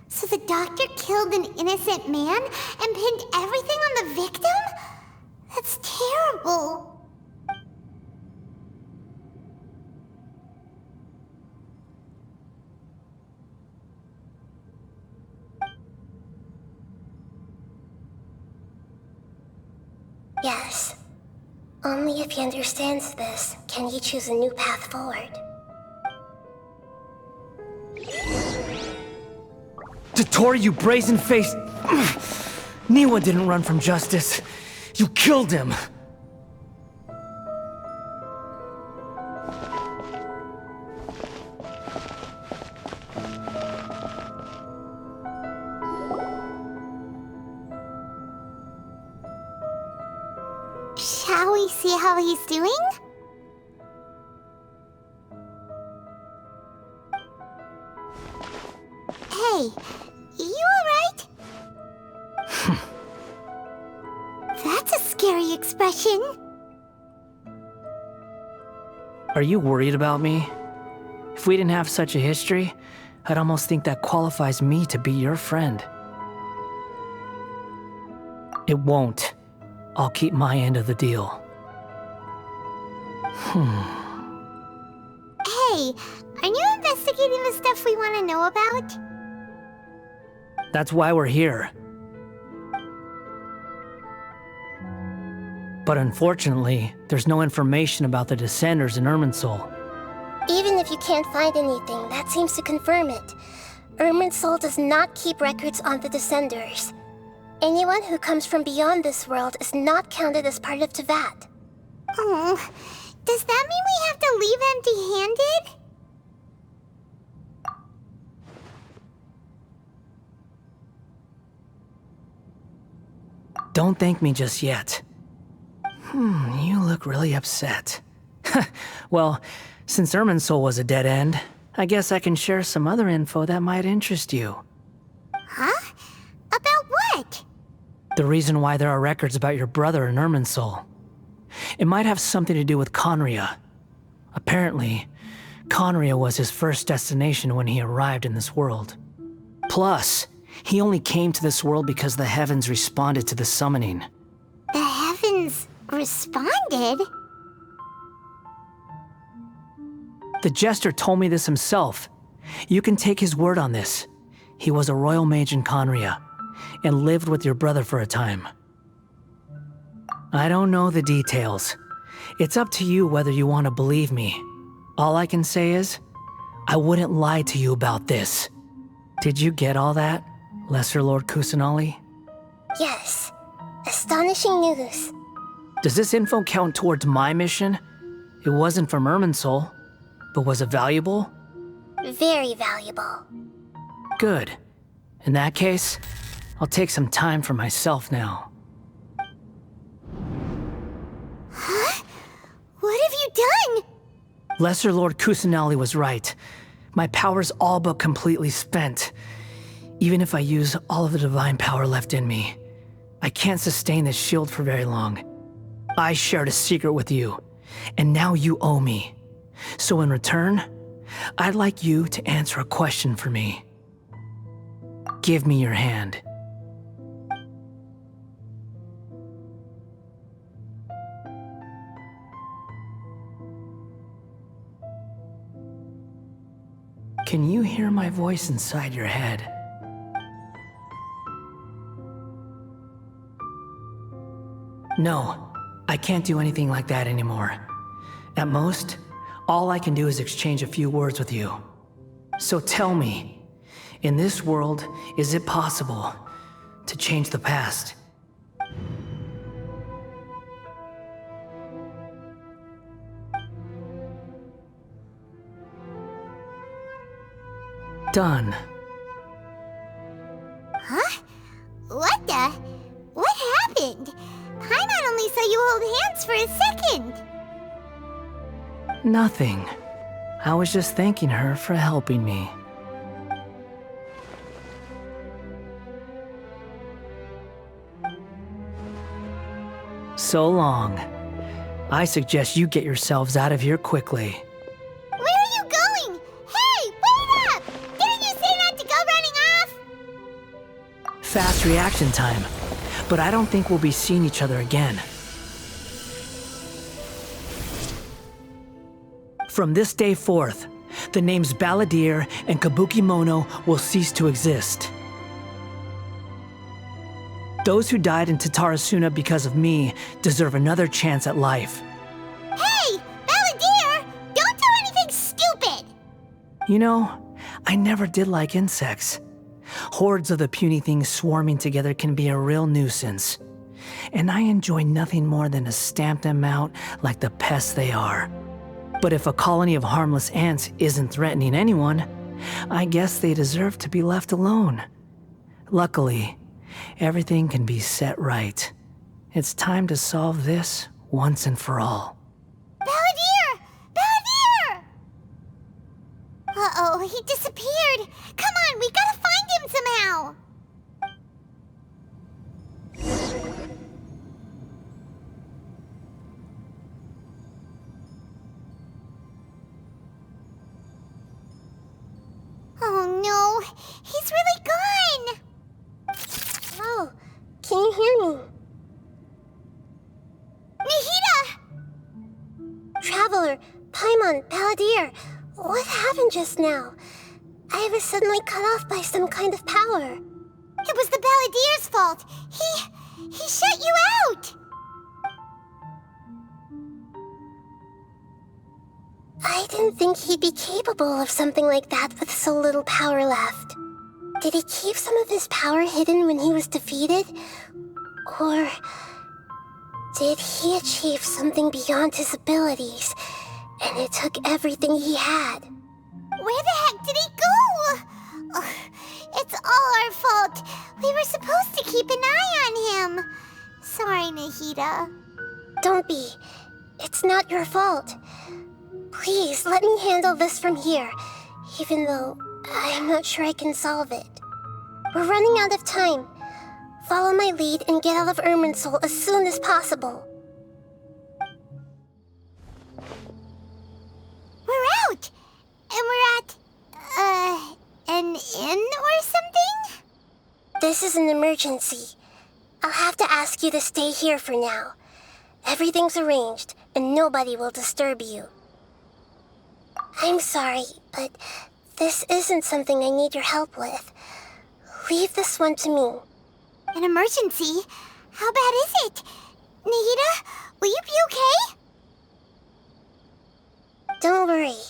So the doctor killed an innocent man and pinned everything on the victim? That's terrible! Yes. Only if he understands this can he choose a new path forward. Tottori, you brazen-faced... Niwa didn't run from justice. You killed him. Shall we see how he's doing? Hey, you alright? That's a scary expression. Are you worried about me? If we didn't have such a history, I'd almost think that qualifies me to be your friend. It won't. I'll keep my end of the deal. Hey, are you investigating the stuff we want to know about? That's why we're here. But unfortunately, there's no information about the Descenders in Irminsul. Even if you can't find anything, that seems to confirm it. Irminsul does not keep records on the Descenders. Anyone who comes from beyond this world is not counted as part of Tevat. Oh, does that mean we have to leave empty-handed? Don't thank me just yet. You look really upset. Well, since Irminsul was a dead end, I guess I can share some other info that might interest you. Huh? About what? The reason why there are records about your brother in Irminsul. It might have something to do with Conria. Apparently, Conria was his first destination when he arrived in this world. Plus, he only came to this world because the heavens responded to the summoning. The heavens responded? The jester told me this himself. You can take his word on this. He was a royal mage in Conria, and lived with your brother for a time. I don't know the details. It's up to you whether you want to believe me. All I can say is, I wouldn't lie to you about this. Did you get all that, Lesser Lord Kusanali? Yes. Astonishing news. Does this info count towards my mission? It wasn't from Irminsul, but was it valuable? Very valuable. Good. In that case, I'll take some time for myself now. Huh? What have you done? Lesser Lord Kusanali was right. My power's all but completely spent. Even if I use all of the divine power left in me, I can't sustain this shield for very long. I shared a secret with you, and now you owe me. So in return, I'd like you to answer a question for me. Give me your hand. Can you hear my voice inside your head? No, I can't do anything like that anymore. At most, all I can do is exchange a few words with you. So tell me, in this world, is it possible to change the past? Done. Huh? What the? What happened? Paimon only saw you hold hands for a second. Nothing. I was just thanking her for helping me. So long. I suggest you get yourselves out of here quickly. Where are you going? Hey, wait up! Didn't you say not to go running off? Fast reaction time. But I don't think we'll be seeing each other again. From this day forth, the names Balladeer and Kabukimono will cease to exist. Those who died in Tatarasune because of me deserve another chance at life. Hey, Balladeer! Don't do anything stupid! You know, I never did like insects. Hordes of the puny things swarming together can be a real nuisance. And I enjoy nothing more than to stamp them out like the pests they are. But if a colony of harmless ants isn't threatening anyone, I guess they deserve to be left alone. Luckily, everything can be set right. It's time to solve this once and for all. Balladeer! Balladeer! Uh-oh, he disappeared. Come on, we gotta find him somehow. Oh no, he's really gone. Oh, can you hear me? Nahida! just now. I was suddenly cut off by some kind of power. It was the Balladier's fault. He shut you out. I didn't think he'd be capable of something like that with so little power left. Did he keep some of his power hidden when he was defeated? Or did he achieve something beyond his abilities, and it took everything he had? Where the heck did he go? Ugh, it's all our fault. We were supposed to keep an eye on him. Sorry, Nahida. Don't be. It's not your fault. Please, let me handle this from here, even though I'm not sure I can solve it. We're running out of time. Follow my lead and get out of Irminsul as soon as possible. We're out! And we're at, an inn or something? This is an emergency. I'll have to ask you to stay here for now. Everything's arranged, and nobody will disturb you. I'm sorry, but this isn't something I need your help with. Leave this one to me. An emergency? How bad is it? Nahida, will you be okay? Don't worry.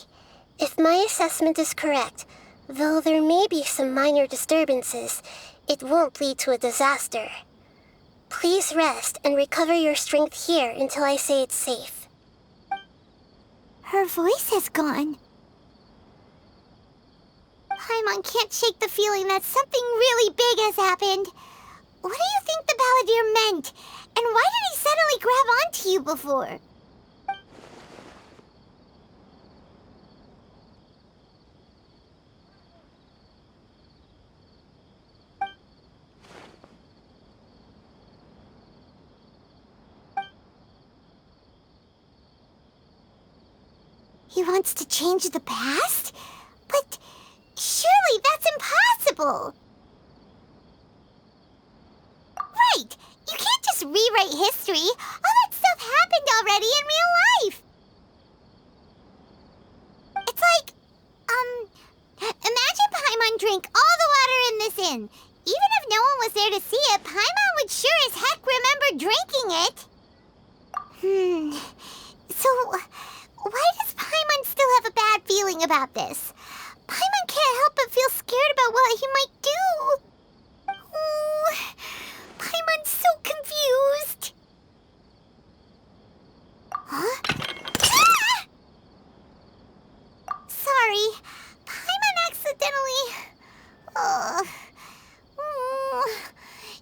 If my assessment is correct, though there may be some minor disturbances, it won't lead to a disaster. Please rest and recover your strength here until I say it's safe. Her voice has gone. Paimon can't shake the feeling that something really big has happened. What do you think the Balladeer meant? And why did he suddenly grab onto you before? He wants to change the past? But surely that's impossible! Right! You can't just rewrite history! All that stuff happened already in real life! It's like, imagine Paimon drank all the water in this inn. Even if no one was there to see it, Paimon would sure as heck remember drinking it! So, why does Paimon still have a bad feeling about this? Paimon can't help but feel scared about what he might do. Oh, Paimon's so confused. Huh? Ah! Sorry, Paimon accidentally...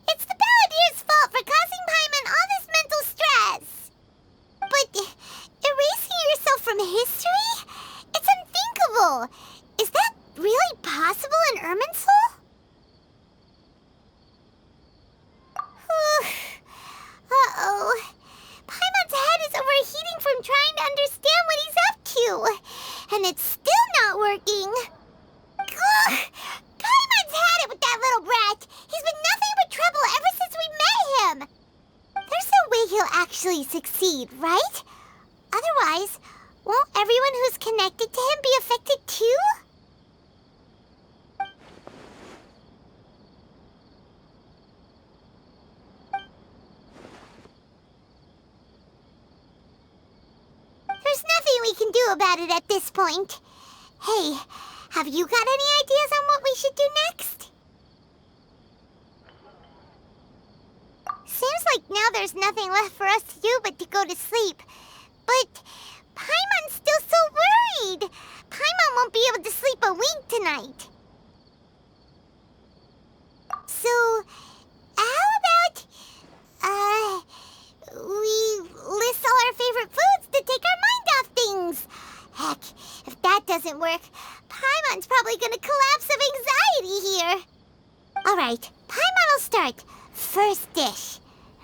It's the Balladier's fault for causing Paimon all this mental stress. But erasing yourself from history? It's unthinkable. Is that really possible in Irminsul? Uh-oh. Paimon's head is overheating from trying to understand what he's up to. And it's still not working. Ugh. Paimon's had it with that little brat. He's been nothing but trouble ever since we met him. There's no way he'll actually succeed, right? Otherwise, won't everyone who's connected to him be affected too? There's nothing we can do about it at this point. Hey, have you got any ideas on what we should do next? Seems like now there's nothing left for us to do but to go to sleep. But Paimon's still so worried. Paimon won't be able to sleep a wink tonight. So, how about, we list all our favorite foods to take our mind off things? Heck, if that doesn't work, Paimon's probably gonna collapse of anxiety here. Alright, Paimon will start. First dish.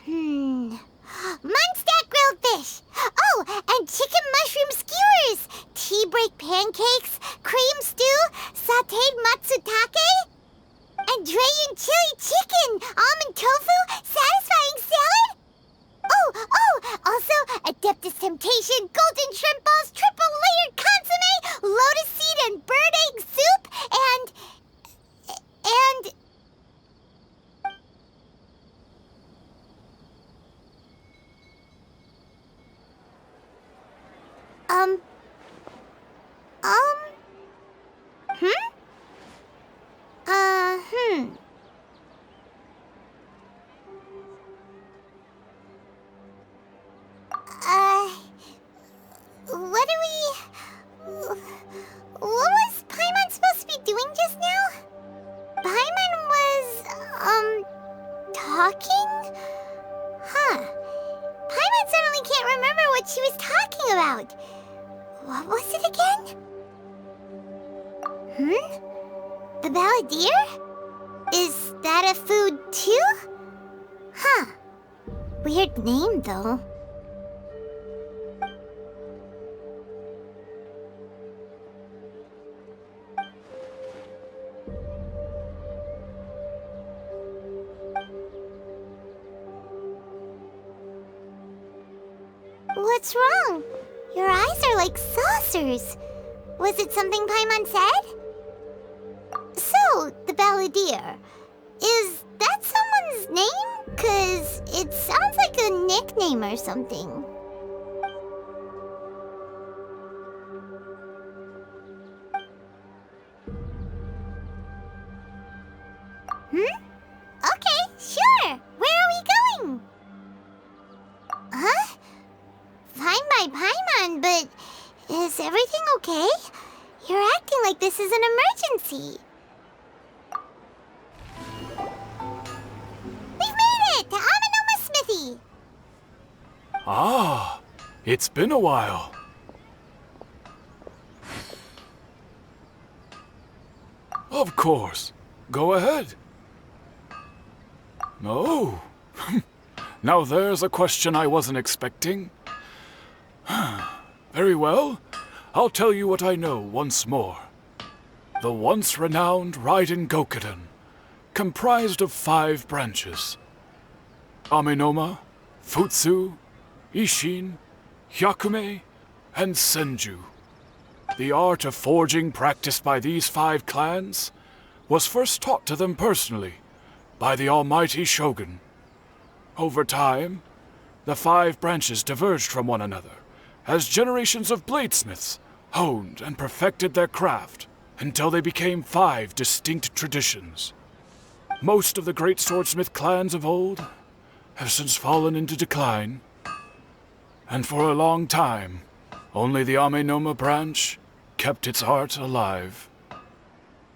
Munstack grilled fish. Oh, and chicken mushroom skewers. Tea break pancakes, cream stew, sauteed matsutake, and Dragon chili chicken, almond tofu, satisfying salad. Oh, also Adeptus Temptation, golden shrimp balls, triple layered consomme, lotus seed and bird egg soup and... What was Paimon supposed to be doing just now? Paimon was, talking? Huh. Paimon suddenly can't remember what she was talking about. What was it again? The balladeer? Is that a food too? Huh. Weird name, though. What's wrong? Your eyes are like saucers. Was it something Paimon said? So, the balladeer. Is that someone's name? 'Cause it sounds like a nickname or something. Okay, sure. Where are we going? Huh? Fine by Paimon, but is everything okay? You're acting like this is an emergency. We've made it to Amэнomы Smithy. Ah, it's been a while. Of course. Go ahead. Oh. Now there's a question I wasn't expecting. Very well. I'll tell you what I know once more. The once renowned Raiden Gokuden, comprised of 5 branches. Amэнoma, Futsu, Ishin, Hyakume, and Senju. The art of forging practiced by these 5 clans was first taught to them personally by the almighty Shogun. Over time, the 5 branches diverged from one another as generations of bladesmiths honed and perfected their craft until they became 5 distinct traditions. Most of the great swordsmith clans of old have since fallen into decline, and for a long time, only the Amэнoma branch kept its art alive.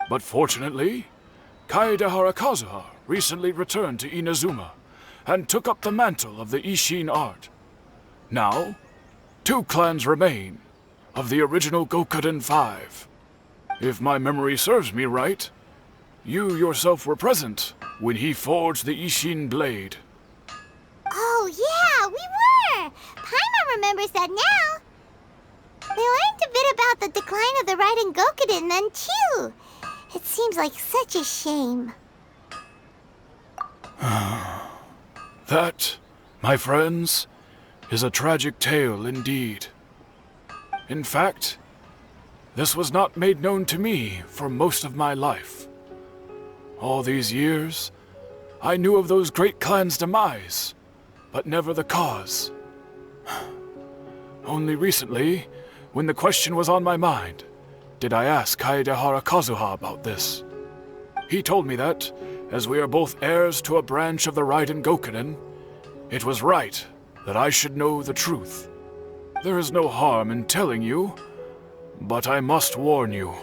But fortunately, Kaedehara Kazuha recently returned to Inazuma and took up the mantle of the Ishin art. Now, 2 clans remain of the original Gokuden 5. If my memory serves me right, you yourself were present when he forged the Ishin blade. Oh yeah, we were! Paimon remembers that now. We learned a bit about the decline of the Raiden Gokuden then too. It seems like such a shame. That, my friends, is a tragic tale indeed. In fact, this was not made known to me for most of my life. All these years, I knew of those great clans' demise, but never the cause. Only recently, when the question was on my mind, did I ask Kaedehara Kazuha about this. He told me that, as we are both heirs to a branch of the Raiden Gokuden, it was right that I should know the truth. There is no harm in telling you, but I must warn you.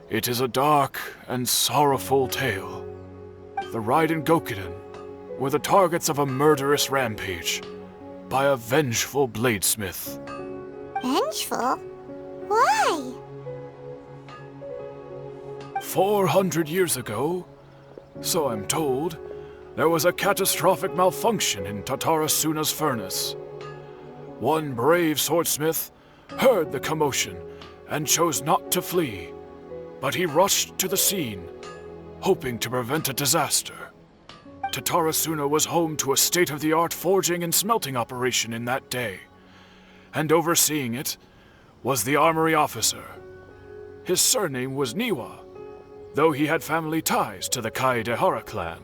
It is a dark and sorrowful tale. The Raiden Gokuden were the targets of a murderous rampage by a vengeful bladesmith. Vengeful? Why? 400 years ago, so I'm told, there was a catastrophic malfunction in Tatarasune's furnace. One brave swordsmith heard the commotion and chose not to flee, but he rushed to the scene, hoping to prevent a disaster. Tatarasune was home to a state-of-the-art forging and smelting operation in that day, and overseeing it was the armory officer, His surname was Niwa, though he had family ties to the Kaedehara clan.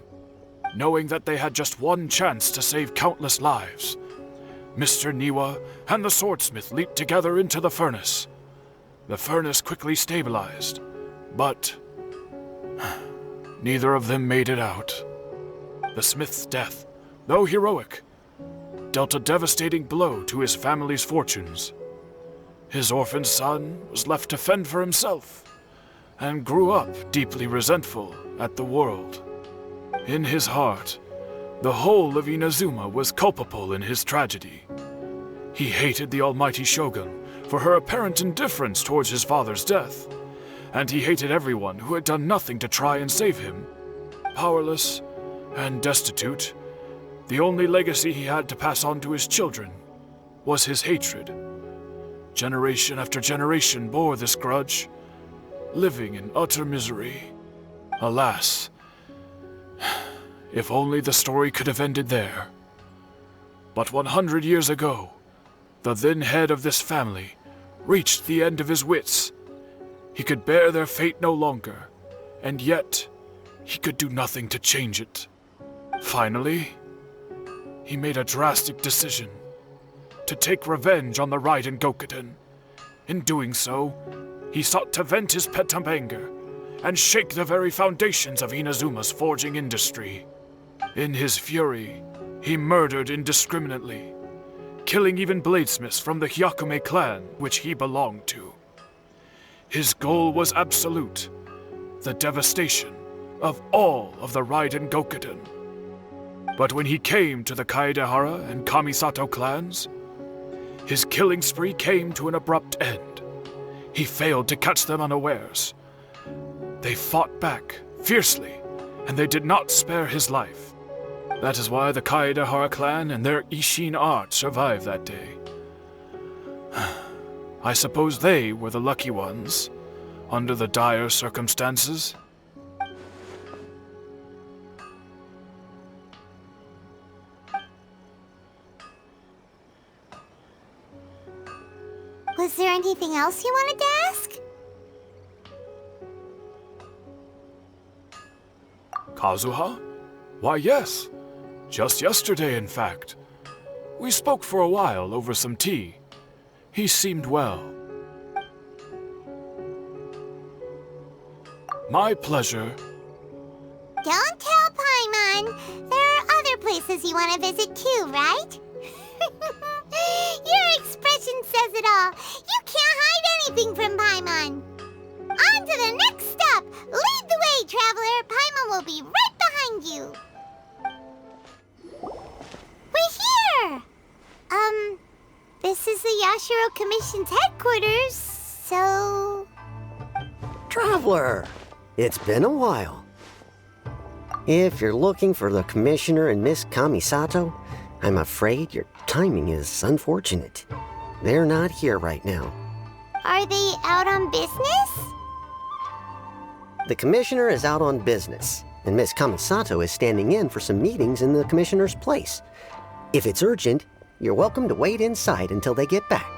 Knowing that they had just one chance to save countless lives, Mr. Niwa and the swordsmith leaped together into the furnace. The furnace quickly stabilized, but neither of them made it out. The smith's death, though heroic, dealt a devastating blow to his family's fortunes. His orphaned son was left to fend for himself, and grew up deeply resentful at the world. In his heart, the whole of Inazuma was culpable in his tragedy. He hated the almighty shogun for her apparent indifference towards his father's death, and he hated everyone who had done nothing to try and save him. Powerless and destitute, the only legacy he had to pass on to his children was his hatred. Generation after generation bore this grudge, living in utter misery. Alas, if only the story could have ended there. But 100 years ago, the then head of this family reached the end of his wits. He could bear their fate no longer, and yet he could do nothing to change it. Finally, he made a drastic decision to take revenge on the Raiden Gokuden. In doing so, he sought to vent his pent up anger and shake the very foundations of Inazuma's forging industry. In his fury, he murdered indiscriminately, killing even bladesmiths from the Hyakume clan which he belonged to. His goal was absolute, the devastation of all of the Raiden Gokuden. But when he came to the Kaedehara and Kamisato clans, his killing spree came to an abrupt end. He failed to catch them unawares. They fought back fiercely, and they did not spare his life. That is why the Kaedehara clan and their Ishin art survived that day. I suppose they were the lucky ones, under the dire circumstances. Was there anything else you wanted to ask? Kazuha? Why, yes. Just yesterday, in fact. We spoke for a while over some tea. He seemed well. My pleasure. Don't tell Paimon. There are other places you want to visit too, right? Your expression says it all. You can't hide anything from Paimon. On to the next stop. Lead the way, traveler. Paimon will be right behind you. We're here. This is the Yassiro Commission's headquarters, so... Traveler, it's been a while. If you're looking for the Commissioner and Miss Kamisato, I'm afraid your timing is unfortunate. They're not here right now. Are they out on business? The Commissioner is out on business, and Miss Kamisato is standing in for some meetings in the Commissioner's place. If it's urgent, you're welcome to wait inside until they get back.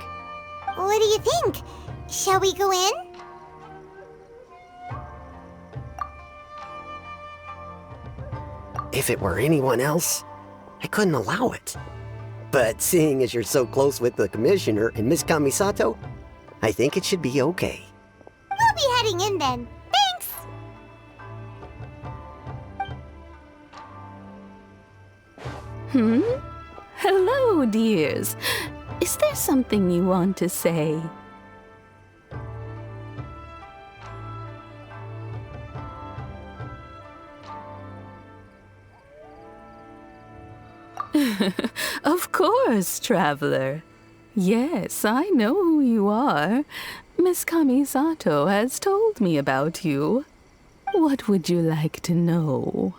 What do you think? Shall we go in? If it were anyone else, I couldn't allow it. But seeing as you're so close with the Commissioner and Miss Kamisato, I think it should be okay. We'll be heading in then. Thanks! Hello, dears. Is there something you want to say? Of course, traveler. Yes, I know who you are. Miss Kamisato has told me about you. What would you like to know?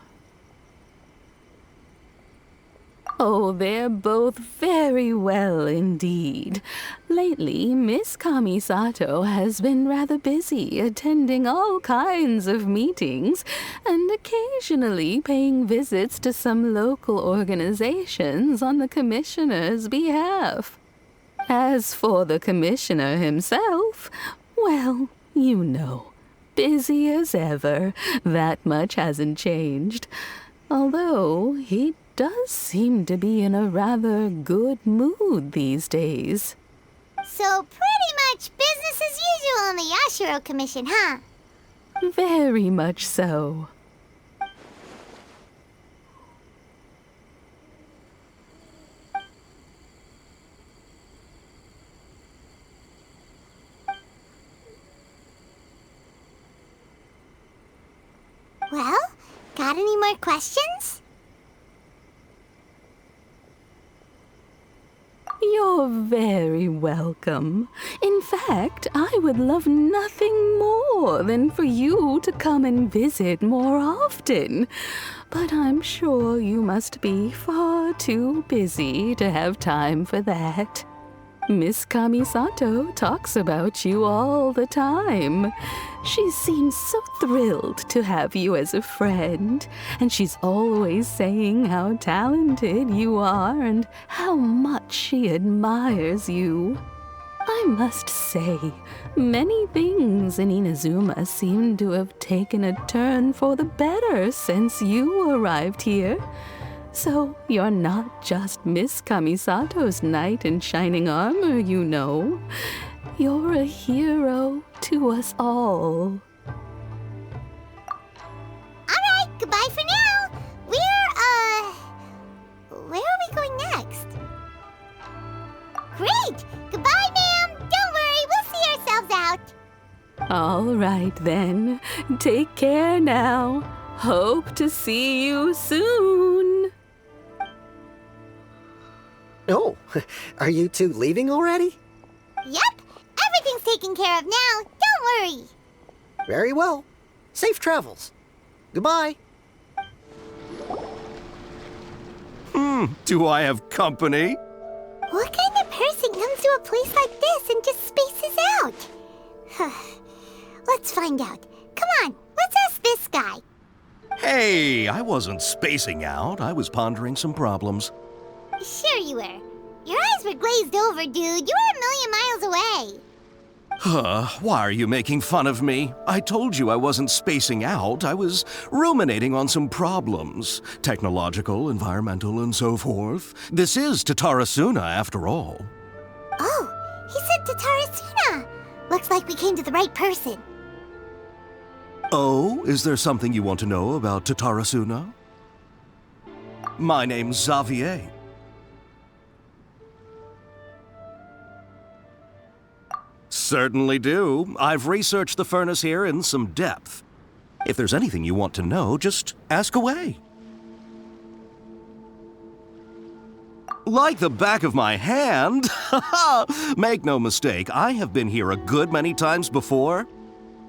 Oh, they're both very well indeed. Lately, Miss Kamisato has been rather busy attending all kinds of meetings and occasionally paying visits to some local organizations on the Commissioner's behalf. As for the Commissioner himself, well, You know, busy as ever. That much hasn't changed. Although he does seem to be in a rather good mood these days. So pretty much business as usual in the Yassiro Commission, huh? Very much so. Well, got any more questions? You're very welcome. In fact, I would love nothing more than for you to come and visit more often. But I'm sure you must be far too busy to have time for that. Miss Kamisato talks about you all the time. She seems so thrilled to have you as a friend, and she's always saying how talented you are and how much she admires you. I must say, many things in Inazuma seem to have taken a turn for the better since you arrived here. So you're not just Miss Kamisato's knight in shining armor, you know. You're a hero to us all. Alright, goodbye for now. Where are we going next? Great! Goodbye, ma'am! Don't worry, we'll see ourselves out. All right then. Take care now. Hope to see you soon. Oh, are you two leaving already? Yep, everything's taken care of now. Don't worry. Very well. Safe travels. Goodbye. Do I have company? What kind of person comes to a place like this and just spaces out? Let's find out. Come on, let's ask this guy. Hey, I wasn't spacing out. I was pondering some problems. Sure you were. Your eyes were glazed over, dude. You were a million miles away. Why are you making fun of me? I told you I wasn't spacing out. I was ruminating on some problems. Technological, environmental, and so forth. This is Tatarasune, after all. Oh, he said Tatarasune. Looks like we came to the right person. Oh, is there something you want to know about Tatarasune? My name's Xavier. Certainly do. I've researched the furnace here in some depth. If there's anything you want to know, just ask away. Like the back of my hand? Make no mistake, I have been here a good many times before.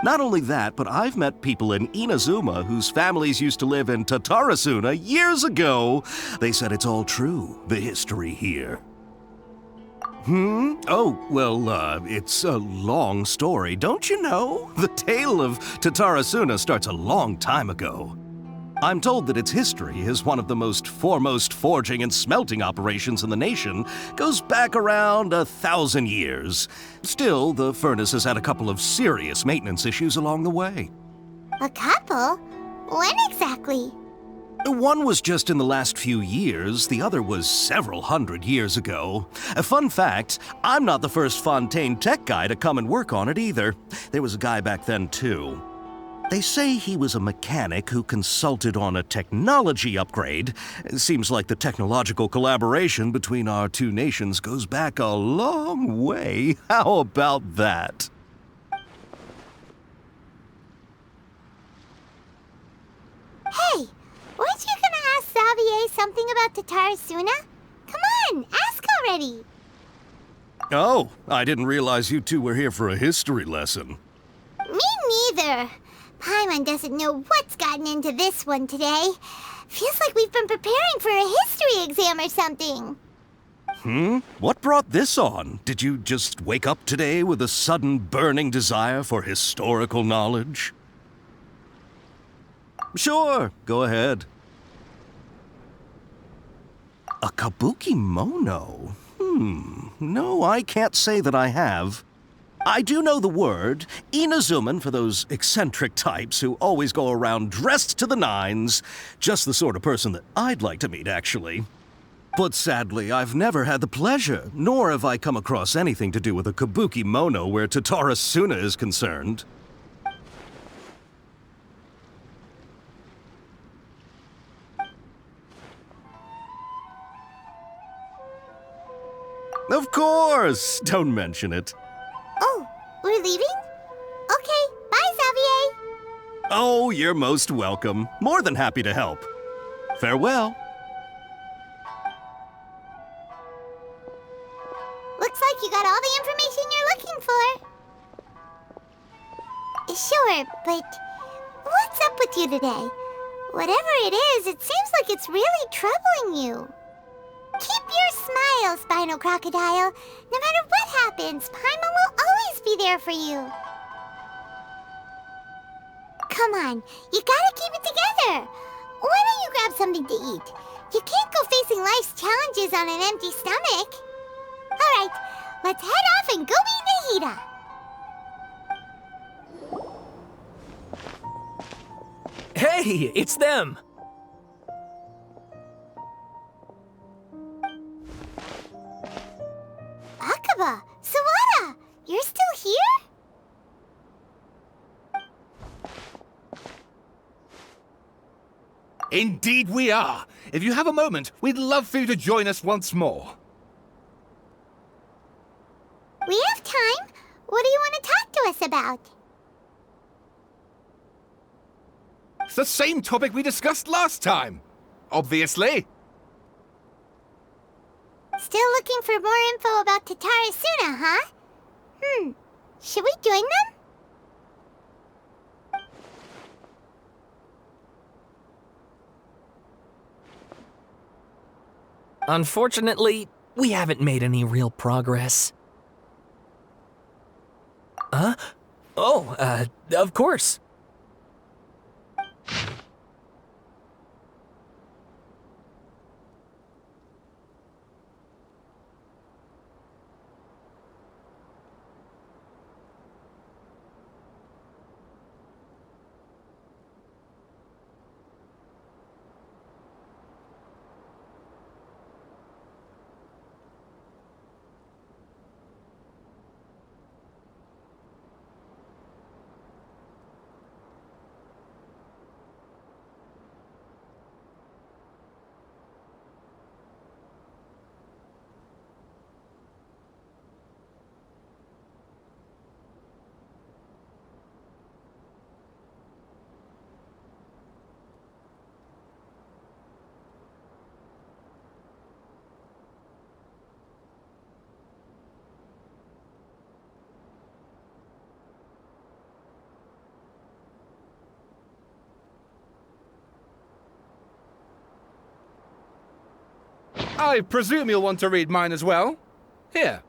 Not only that, but I've met people in Inazuma whose families used to live in Tatarasune years ago. They said it's all true, the history here. Oh, well, it's a long story, don't you know? The tale of Tatarasune starts a long time ago. I'm told that its history is one of the most foremost forging and smelting operations in the nation, goes back around 1,000 years. Still, the furnace has had a couple of serious maintenance issues along the way. A couple? When exactly? One was just in the last few years, the other was several hundred years ago. A fun fact, I'm not the first Fontaine tech guy to come and work on it either. There was a guy back then too. They say he was a mechanic who consulted on a technology upgrade. It seems like the technological collaboration between our two nations goes back a long way. How about that? Hey! Weren't you gonna ask Xavier something about Tatarasune? Come on, ask already! Oh, I didn't realize you two were here for a history lesson. Me neither. Paimon doesn't know what's gotten into this one today. Feels like we've been preparing for a history exam or something. What brought this on? Did you just wake up today with a sudden burning desire for historical knowledge? Sure, go ahead. A kabukimono? No, I can't say that I have. I do know the word, Inazuman for those eccentric types who always go around dressed to the nines. Just the sort of person that I'd like to meet, actually. But sadly, I've never had the pleasure, nor have I come across anything to do with a Kabukimono where Tatarasune is concerned. Of course! Don't mention it. Oh, we're leaving? Okay, bye, Xavier. Oh, you're most welcome. More than happy to help. Farewell. Looks like you got all the information you're looking for. Sure, but what's up with you today? Whatever it is, it seems like it's really troubling you. Keep your smile, Spinal Crocodile. No matter what happens, Paimon will always be there for you. Come on, you gotta keep it together. Why don't you grab something to eat? You can't go facing life's challenges on an empty stomach. All right, let's head off and go meet Nahida. Hey, it's them! Akaba, Sawada, you're still here? Indeed we are. If you have a moment, we'd love for you to join us once more. We have time. What do you want to talk to us about? It's the same topic we discussed last time. Obviously. Still looking for more info about Tatarasune, huh? Should we join them? Unfortunately, we haven't made any real progress. Huh? Oh, of course. I presume you'll want to read mine as well. Here.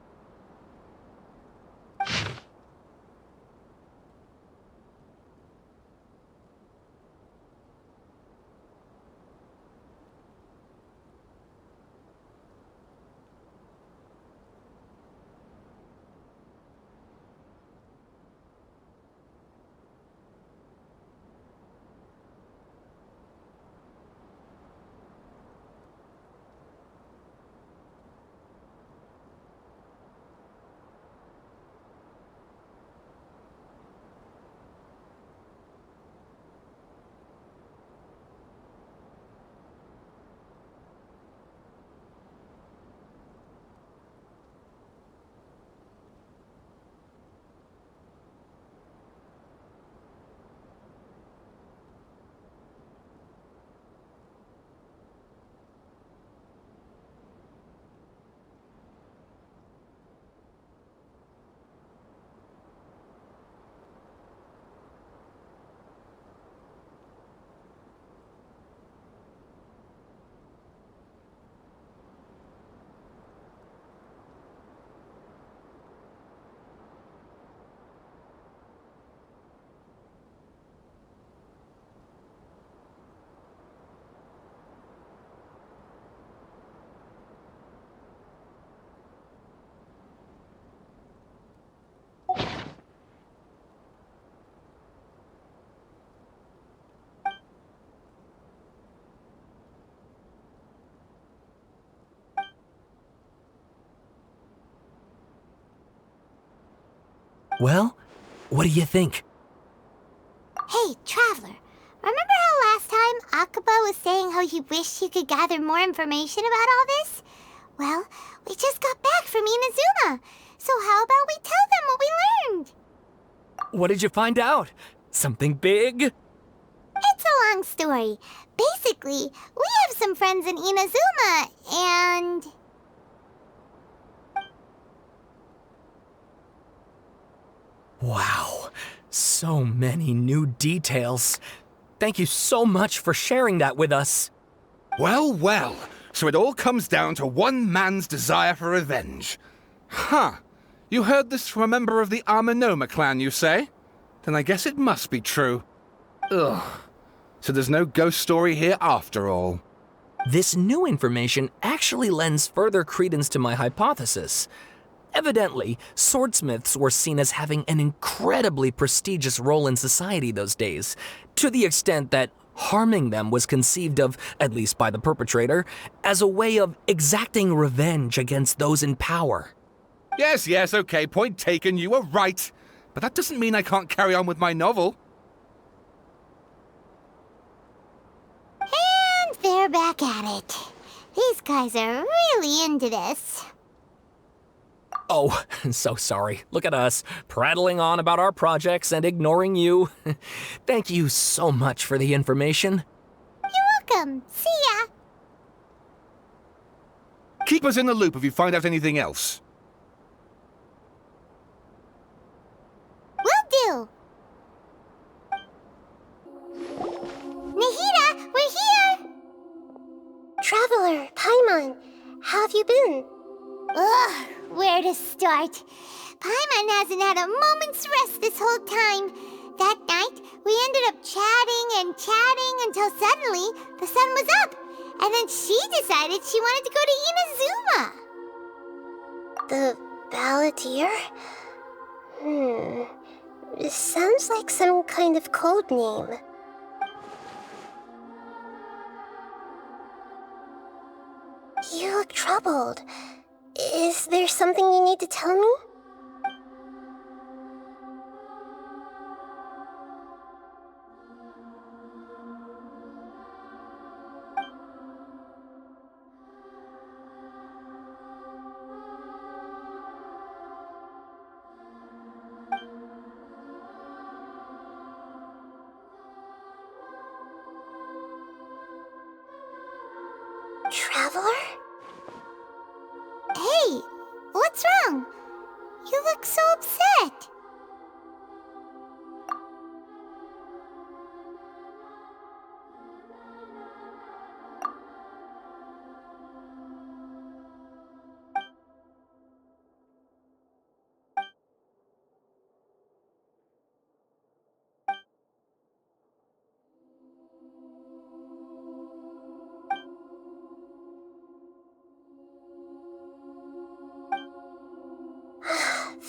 Well, what do you think? Hey, Traveler, remember how last time Akaba was saying how he wished he could gather more information about all this? Well, we just got back from Inazuma, so how about we tell them what we learned? What did you find out? Something big? It's a long story. Basically, we have some friends in Inazuma, and... Wow, so many new details. Thank you so much for sharing that with us. Well, well. So it all comes down to one man's desire for revenge. Huh. You heard this from a member of the Amэнomы clan, you say? Then I guess it must be true. Ugh. So there's no ghost story here after all. This new information actually lends further credence to my hypothesis. Evidently, swordsmiths were seen as having an incredibly prestigious role in society those days, to the extent that harming them was conceived of, at least by the perpetrator, as a way of exacting revenge against those in power. Yes, okay, point taken, you were right. But that doesn't mean I can't carry on with my novel. And they're back at it. These guys are really into this. Oh, so sorry. Look at us, prattling on about our projects and ignoring you. Thank you so much for the information. You're welcome. See ya. Keep us in the loop if you find out anything else. Will do. Nahida, we're here! Traveler, Paimon, how have you been? Ugh, where to start? Paimon hasn't had a moment's rest this whole time. That night, we ended up chatting and chatting until suddenly the sun was up. And then she decided she wanted to go to Inazuma. The balladeer? It sounds like some kind of code name. You look troubled. Is there something you need to tell me? Traveler? Hey, what's wrong? You look so upset.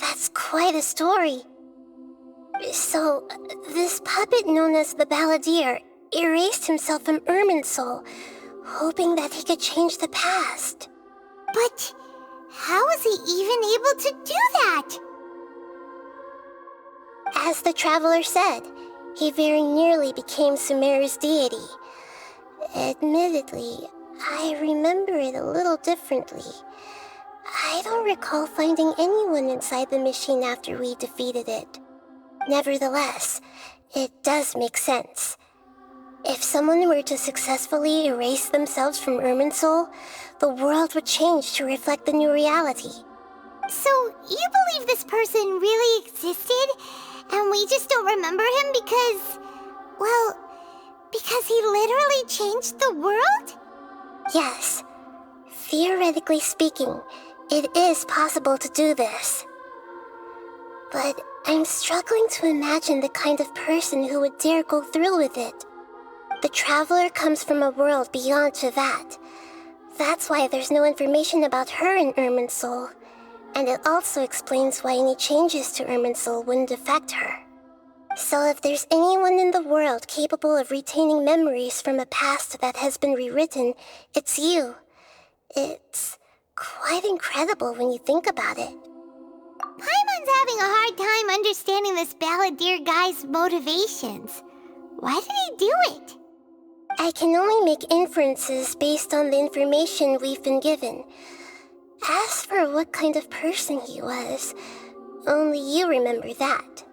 That's quite a story. So, this puppet known as the balladeer erased himself from Irmинсуль, hoping that he could change the past. But how was he even able to do that? As the traveler said, he very nearly became Sumeru's deity. Admittedly, I remember it a little differently. I don't recall finding anyone inside the machine after we defeated it. Nevertheless, it does make sense. If someone were to successfully erase themselves from Irmинсуль, the world would change to reflect the new reality. So, you believe this person really existed, and we just don't remember him because... well, because he literally changed the world? Yes. Theoretically speaking, it is possible to do this. But I'm struggling to imagine the kind of person who would dare go through with it. The traveler comes from a world beyond to that. That's why there's no information about her in Irmинсуль. And it also explains why any changes to Irmинсуль wouldn't affect her. So if there's anyone in the world capable of retaining memories from a past that has been rewritten, it's you. It's quite incredible when you think about it. Paimon's having a hard time understanding this balladeer guy's motivations. Why did he do it? I can only make inferences based on the information we've been given. As for what kind of person he was, only you remember that.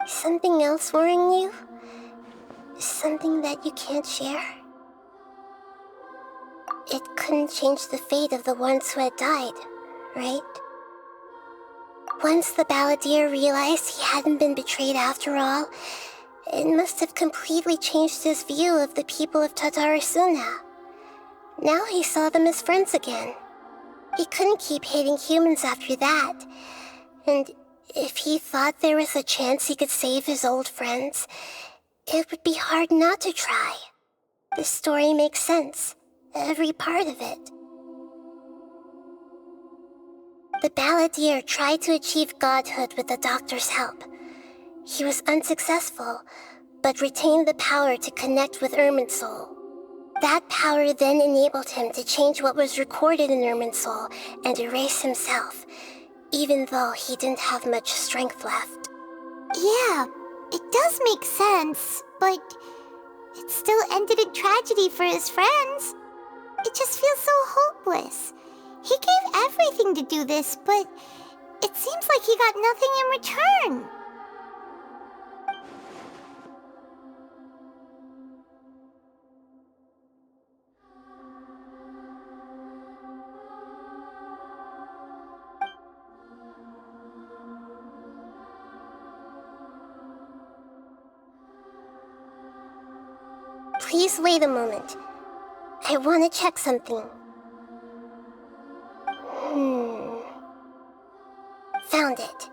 Something else worrying you? Something that you can't share? It couldn't change the fate of the ones who had died, right? Once the balladeer realized he hadn't been betrayed after all, it must have completely changed his view of the people of Tatarasune. Now he saw them as friends again. He couldn't keep hating humans after that, and if he thought there was a chance he could save his old friends, it would be hard not to try. The story makes sense, every part of it. The balladeer tried to achieve godhood with the doctor's help. He was unsuccessful, but retained the power to connect with Irmинсуль. That power then enabled him to change what was recorded in Irmинсуль and erase himself, even though he didn't have much strength left. Yeah, it does make sense, but it still ended in tragedy for his friends. It just feels so hopeless. He gave everything to do this, but it seems like he got nothing in return. Please wait a moment. I want to check something. Found it.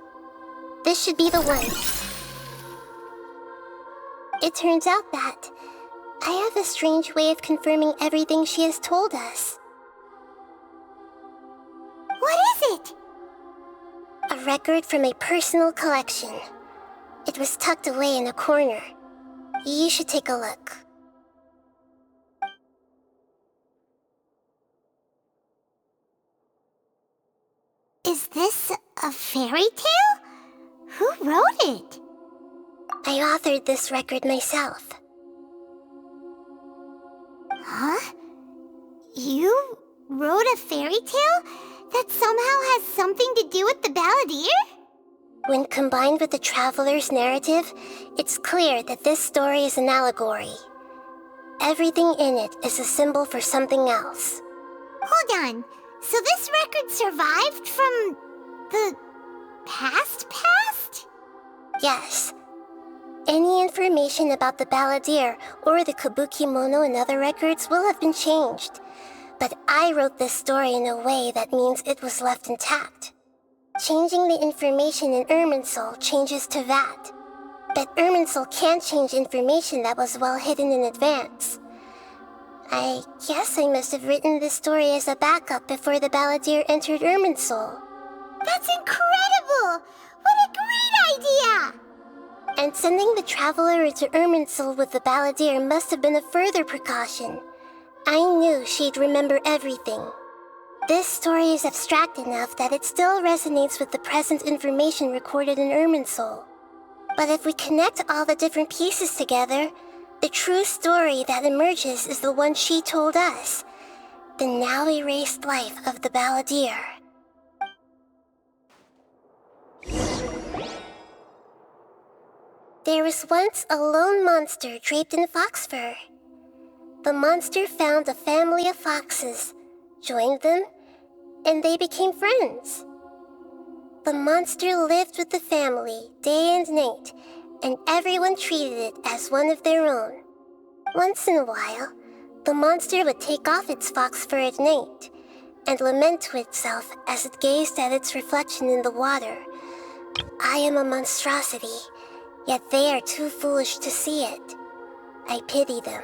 This should be the one. It turns out that I have a strange way of confirming everything she has told us. What is it? A record from a personal collection. It was tucked away in a corner. You should take a look. Is this a fairy tale? Who wrote it? I authored this record myself. Huh? You wrote a fairy tale that somehow has something to do with the balladeer? When combined with the traveler's narrative, it's clear that this story is an allegory. Everything in it is a symbol for something else. Hold on. So this record survived from the past? Yes. Any information about the balladeer or the Kabukimono and other records will have been changed. But I wrote this story in a way that means it was left intact. Changing the information in Irmинсуль changes to that. But Irmинсуль can't change information that was well hidden in advance. I guess I must have written this story as a backup before the balladeer entered Irmинсуль. That's incredible! What a great idea! And sending the traveler into Irmинсуль with the balladeer must have been a further precaution. I knew she'd remember everything. This story is abstract enough that it still resonates with the present information recorded in Irmинсуль. But if we connect all the different pieces together, the true story that emerges is the one she told us, the now erased life of the balladeer. There was once a lone monster draped in fox fur. The monster found a family of foxes, joined them, and they became friends. The monster lived with the family day and night, and everyone treated it as one of their own. Once in a while, the monster would take off its fox fur at night and lament to itself as it gazed at its reflection in the water. I am a monstrosity, yet they are too foolish to see it. I pity them.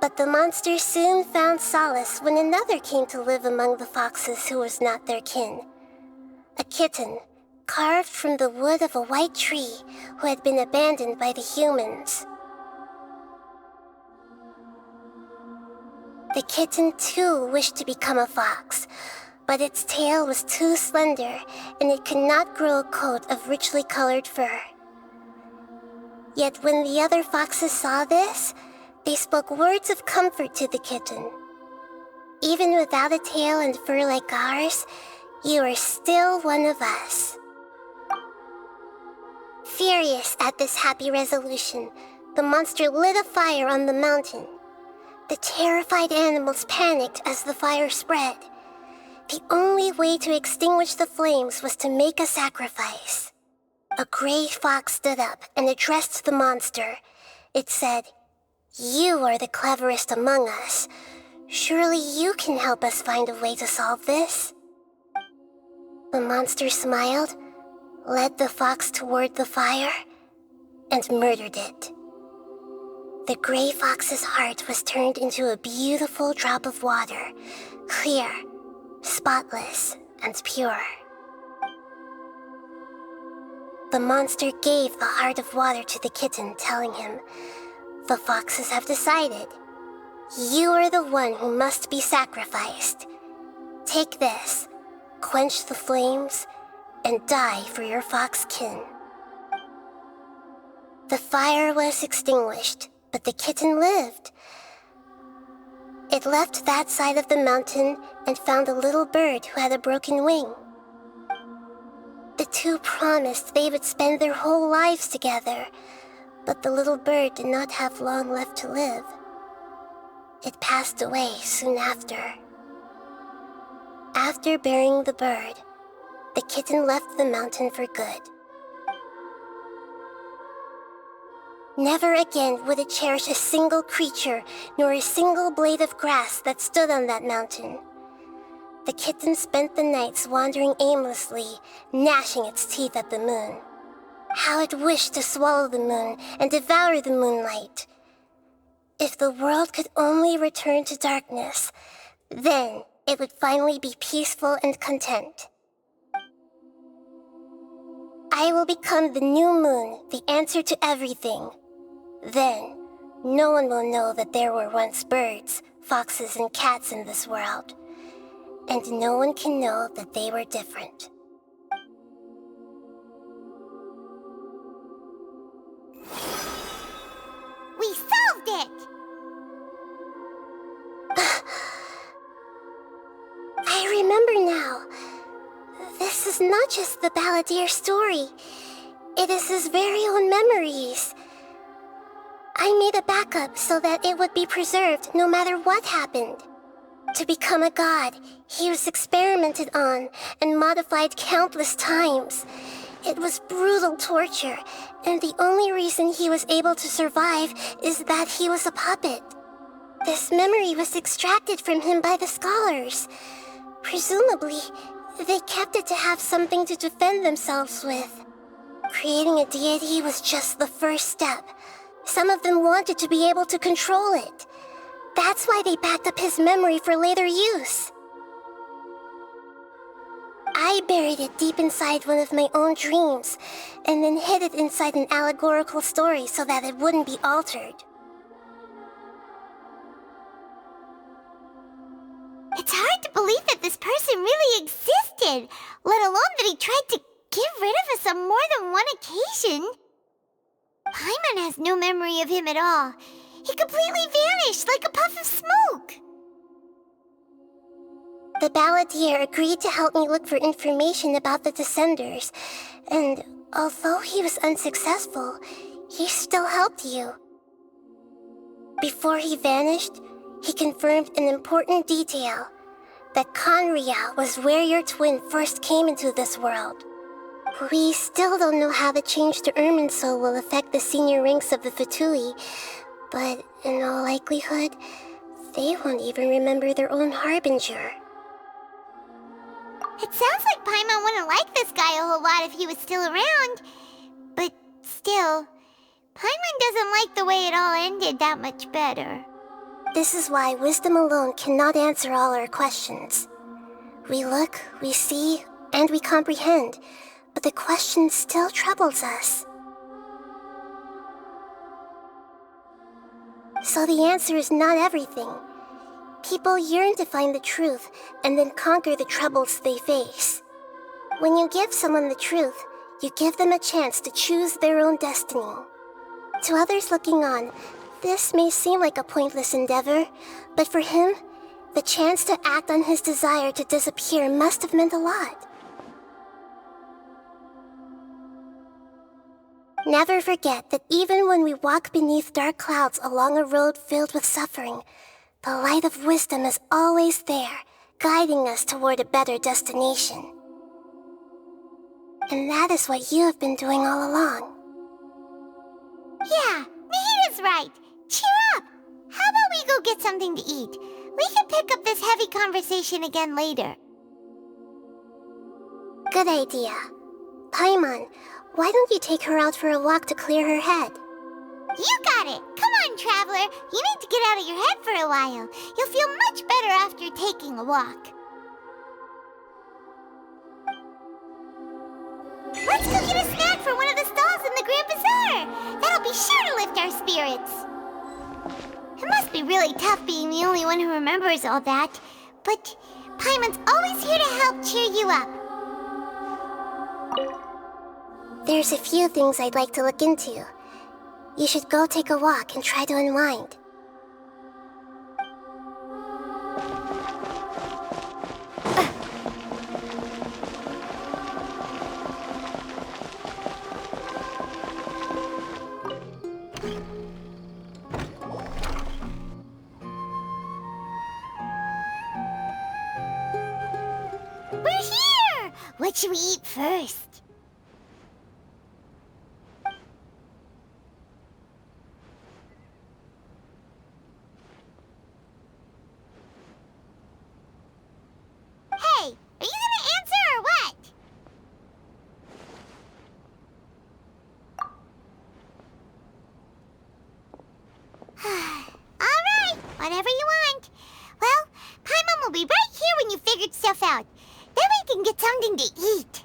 But the monster soon found solace when another came to live among the foxes who was not their kin. A kitten, carved from the wood of a white tree who had been abandoned by the humans. The kitten too wished to become a fox, but its tail was too slender and it could not grow a coat of richly colored fur. Yet when the other foxes saw this, they spoke words of comfort to the kitten. Even without a tail and fur like ours, you are still one of us. Furious at this happy resolution, the monster lit a fire on the mountain. The terrified animals panicked as the fire spread. The only way to extinguish the flames was to make a sacrifice. A gray fox stood up and addressed the monster. It said, "You are the cleverest among us. Surely you can help us find a way to solve this." The monster smiled, led the fox toward the fire, and murdered it. The gray fox's heart was turned into a beautiful drop of water, clear, spotless, and pure. The monster gave the heart of water to the kitten, telling him, "The foxes have decided. You are the one who must be sacrificed. Take this, quench the flames, and die for your fox kin." The fire was extinguished, but the kitten lived. It left that side of the mountain and found a little bird who had a broken wing. The two promised they would spend their whole lives together, but the little bird did not have long left to live. It passed away soon after. After burying the bird, the kitten left the mountain for good. Never again would it cherish a single creature nor a single blade of grass that stood on that mountain. The kitten spent the nights wandering aimlessly, gnashing its teeth at the moon. How it wished to swallow the moon and devour the moonlight. If the world could only return to darkness, then it would finally be peaceful and content. I will become the new moon, the answer to everything. Then, no one will know that there were once birds, foxes, and cats in this world. And no one can know that they were different. We solved it! I remember now. This is not just the balladeer's story. It is his very own memories. I made a backup so that it would be preserved no matter what happened. To become a god, he was experimented on and modified countless times. It was brutal torture, and the only reason he was able to survive is that he was a puppet. This memory was extracted from him by the scholars. Presumably, they kept it to have something to defend themselves with. Creating a deity was just the first step. Some of them wanted to be able to control it. That's why they backed up his memory for later use. I buried it deep inside one of my own dreams, and then hid it inside an allegorical story so that it wouldn't be altered. It's hard to believe that this person really existed, let alone that he tried to get rid of us on more than one occasion. Paimon has no memory of him at all. He completely vanished like a puff of smoke. The balladeer agreed to help me look for information about the Descenders, and although he was unsuccessful, he still helped you. Before he vanished, he confirmed an important detail, that Conria was where your twin first came into this world. We still don't know how the change to Irmинсуль will affect the senior ranks of the Fatui, but in all likelihood, they won't even remember their own harbinger. It sounds like Paimon wouldn't like this guy a whole lot if he was still around. But still, Paimon doesn't like the way it all ended that much better. This is why wisdom alone cannot answer all our questions. We look, we see, and we comprehend, but the question still troubles us. So the answer is not everything. People yearn to find the truth and then conquer the troubles they face. When you give someone the truth, you give them a chance to choose their own destiny. To others looking on, this may seem like a pointless endeavor, but for him, the chance to act on his desire to disappear must have meant a lot. Never forget that even when we walk beneath dark clouds along a road filled with suffering, the light of wisdom is always there, guiding us toward a better destination. And that is what you have been doing all along. Yeah, Nahida's right. Cheer up! How about we go get something to eat? We can pick up this heavy conversation again later. Good idea. Paimon, why don't you take her out for a walk to clear her head? You got it! Come on, Traveler! You need to get out of your head for a while. You'll feel much better after taking a walk. Let's go get a snack from one of the stalls in the Grand Bazaar! That'll be sure to lift our spirits. It must be really tough being the only one who remembers all that, but Paimon's always here to help cheer you up. There's a few things I'd like to look into. You should go take a walk and try to unwind. We're here! What should we eat first? Hey, are you gonna answer or what? Alright, whatever you want. Well, Paimon will be right here when you figured stuff out. Then we can get something to eat.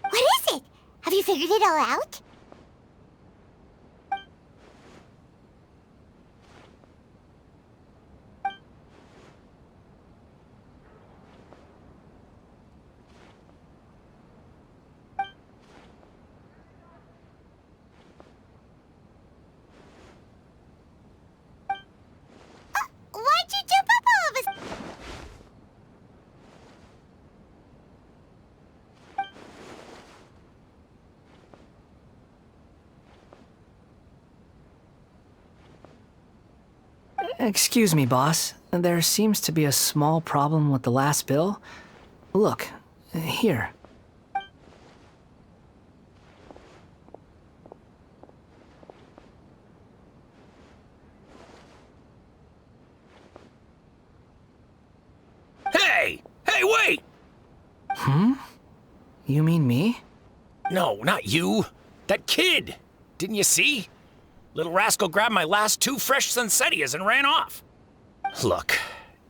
What is it? Have you figured it all out? Why'd you jump up all of a sudden? Excuse me, boss. There seems to be a small problem with the last bill. Look, here. Hey! Hey, wait! You mean me? No, not you. That kid! Didn't you see? Little rascal grabbed my last 2 fresh Sunsettias and ran off. Look,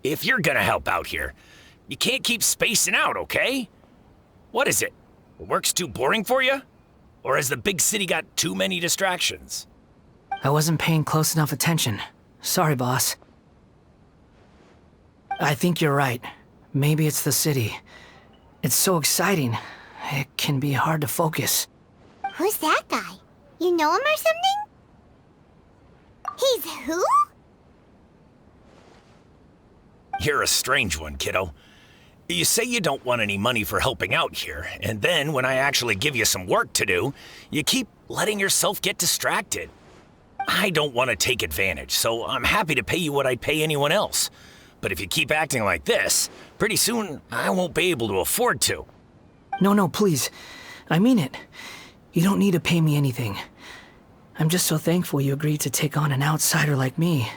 if you're gonna help out here, you can't keep spacing out, okay? What is it? Work's too boring for you? Or has the big city got too many distractions? I wasn't paying close enough attention. Sorry, boss. I think you're right. Maybe it's the city. It's so exciting. It can be hard to focus. Who's that guy? You know him or something? He's who? You're a strange one, kiddo. You say you don't want any money for helping out here, and then when I actually give you some work to do, you keep letting yourself get distracted. I don't want to take advantage, so I'm happy to pay you what I'd pay anyone else. But if you keep acting like this, pretty soon I won't be able to afford to. No, please. I mean it. You don't need to pay me anything. I'm just so thankful you agreed to take on an outsider like me.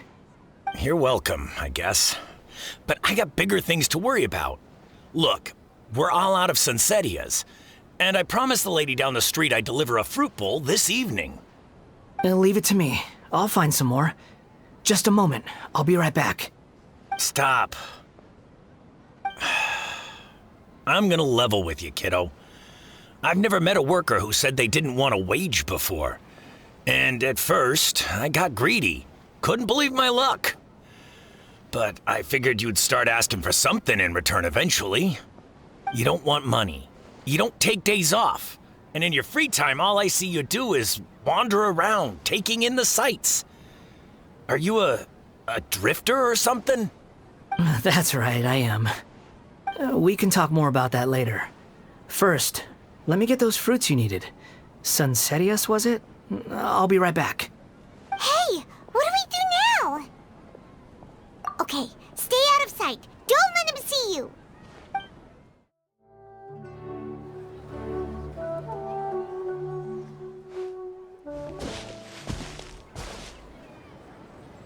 You're welcome, I guess. But I got bigger things to worry about. Look, we're all out of sunsettias, and I promised the lady down the street I'd deliver a fruit bowl this evening. Leave it to me. I'll find some more. Just a moment. I'll be right back. Stop. I'm gonna level with you, kiddo. I've never met a worker who said they didn't want a wage before. And at first, I got greedy. Couldn't believe my luck. But I figured you'd start asking for something in return eventually. You don't want money. You don't take days off. And in your free time, all I see you do is wander around, taking in the sights. Are you a drifter or something? That's right, I am. We can talk more about that later. First, let me get those fruits you needed. Sunsettias, was it? I'll be right back. Hey, what do we do now? Okay, stay out of sight. Don't let him see you.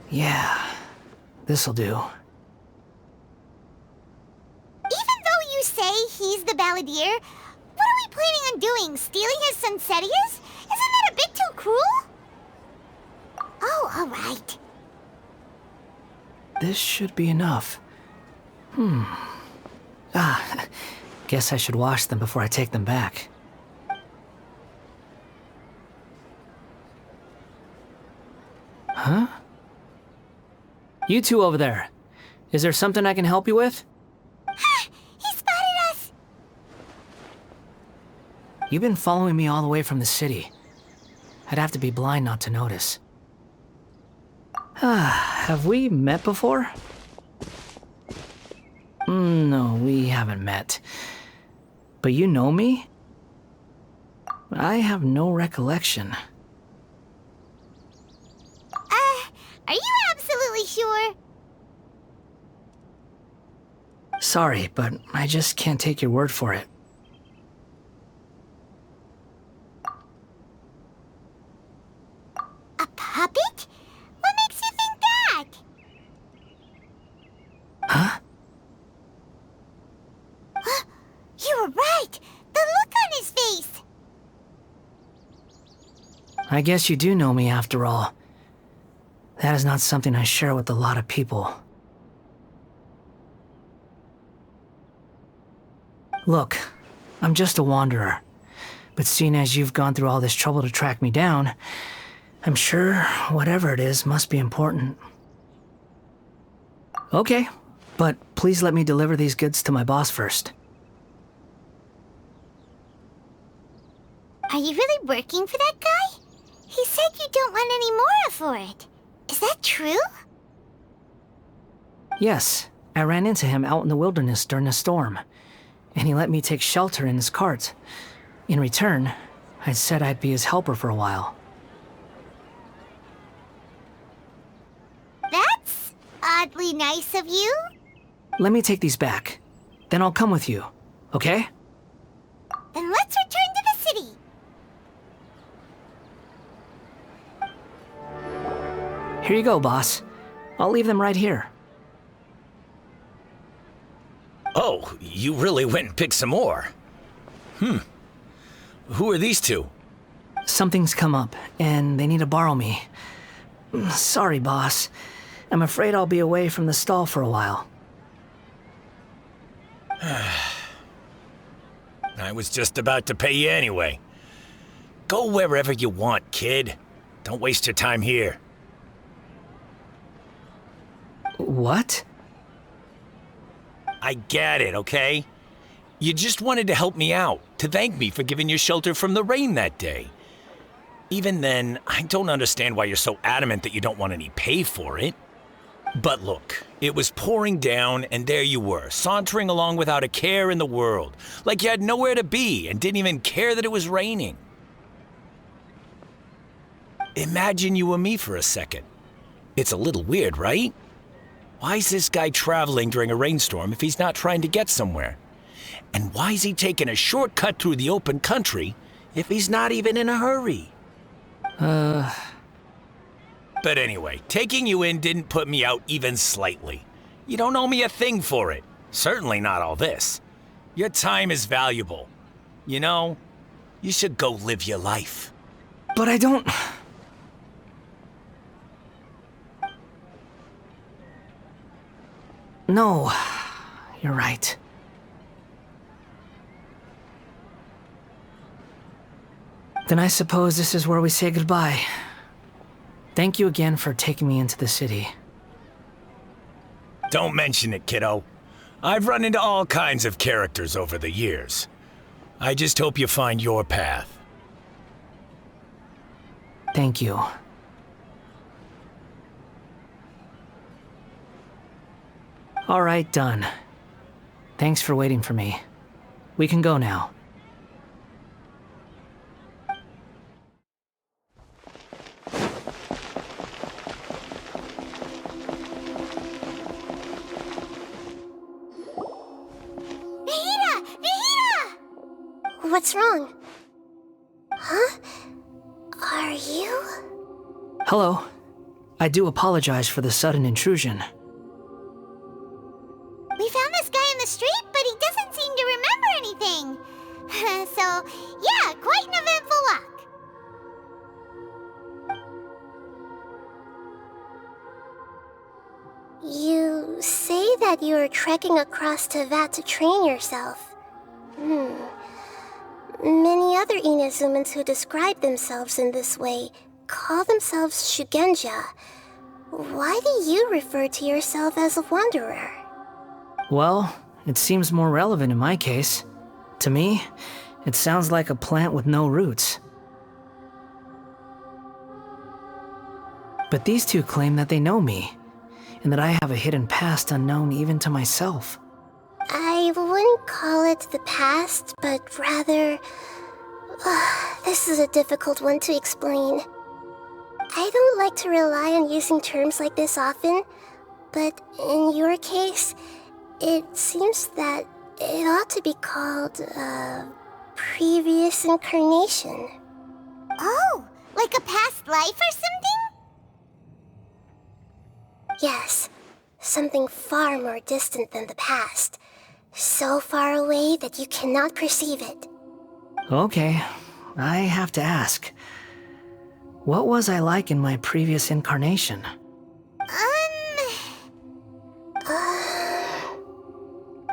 Yeah, this'll do. Even though you say he's the balladeer, what are we planning on doing? Stealing his sunsettias? Isn't that a bit too cruel? Oh, all right. This should be enough. Guess I should wash them before I take them back. Huh? You two over there. Is there something I can help you with? He spotted us! You've been following me all the way from the city. I'd have to be blind not to notice. Have we met before? No, we haven't met. But you know me? I have no recollection. Are you absolutely sure? Sorry, but I just can't take your word for it. A puppet? What makes you think that? Huh? You were right! The look on his face! I guess you do know me after all. That is not something I share with a lot of people. Look, I'm just a wanderer. But seeing as you've gone through all this trouble to track me down, I'm sure whatever it is must be important. Okay, but please let me deliver these goods to my boss first. Are you really working for that guy? He said you don't want any more for it. Is that true? Yes, I ran into him out in the wilderness during a storm, and he let me take shelter in his cart. In return, I said I'd be his helper for a while. That's oddly nice of you. Let me take these back. Then I'll come with you, okay? Then let's return to the city. Here you go, boss. I'll leave them right here. Oh, you really went and picked some more. Who are these two? Something's come up, and they need to borrow me. Sorry, boss. I'm afraid I'll be away from the stall for a while. I was just about to pay you anyway. Go wherever you want, kid. Don't waste your time here. What? I get it, okay? You just wanted to help me out, to thank me for giving you shelter from the rain that day. Even then, I don't understand why you're so adamant that you don't want any pay for it. But look, it was pouring down, and there you were, sauntering along without a care in the world, like you had nowhere to be and didn't even care that it was raining. Imagine you and me for a second. It's a little weird, right? Why is this guy traveling during a rainstorm if he's not trying to get somewhere? And why is he taking a shortcut through the open country if he's not even in a hurry? But anyway, taking you in didn't put me out even slightly. You don't owe me a thing for it. Certainly not all this. Your time is valuable. You know, you should go live your life. But I don't... No, you're right. Then I suppose this is where we say goodbye. Thank you again for taking me into the city. Don't mention it, kiddo. I've run into all kinds of characters over the years. I just hope you find your path. Thank you. All right, done. Thanks for waiting for me. We can go now. What's wrong? Huh? Are you? Hello. I do apologize for the sudden intrusion. We found this guy in the street, but he doesn't seem to remember anything. So, yeah, quite an eventful walk. You say that you are trekking across Teyvat to train yourself. Many other Inazumans who describe themselves in this way call themselves Shugenja. Why do you refer to yourself as a wanderer? Well, it seems more relevant in my case. To me, it sounds like a plant with no roots. But these two claim that they know me, and that I have a hidden past unknown even to myself. I wouldn't call it the past, but rather... this is a difficult one to explain. I don't like to rely on using terms like this often, but in your case, it seems that it ought to be called previous incarnation. Oh, like a past life or something? Yes, something far more distant than the past. So far away that you cannot perceive it. Okay, I have to ask. What was I like in my previous incarnation?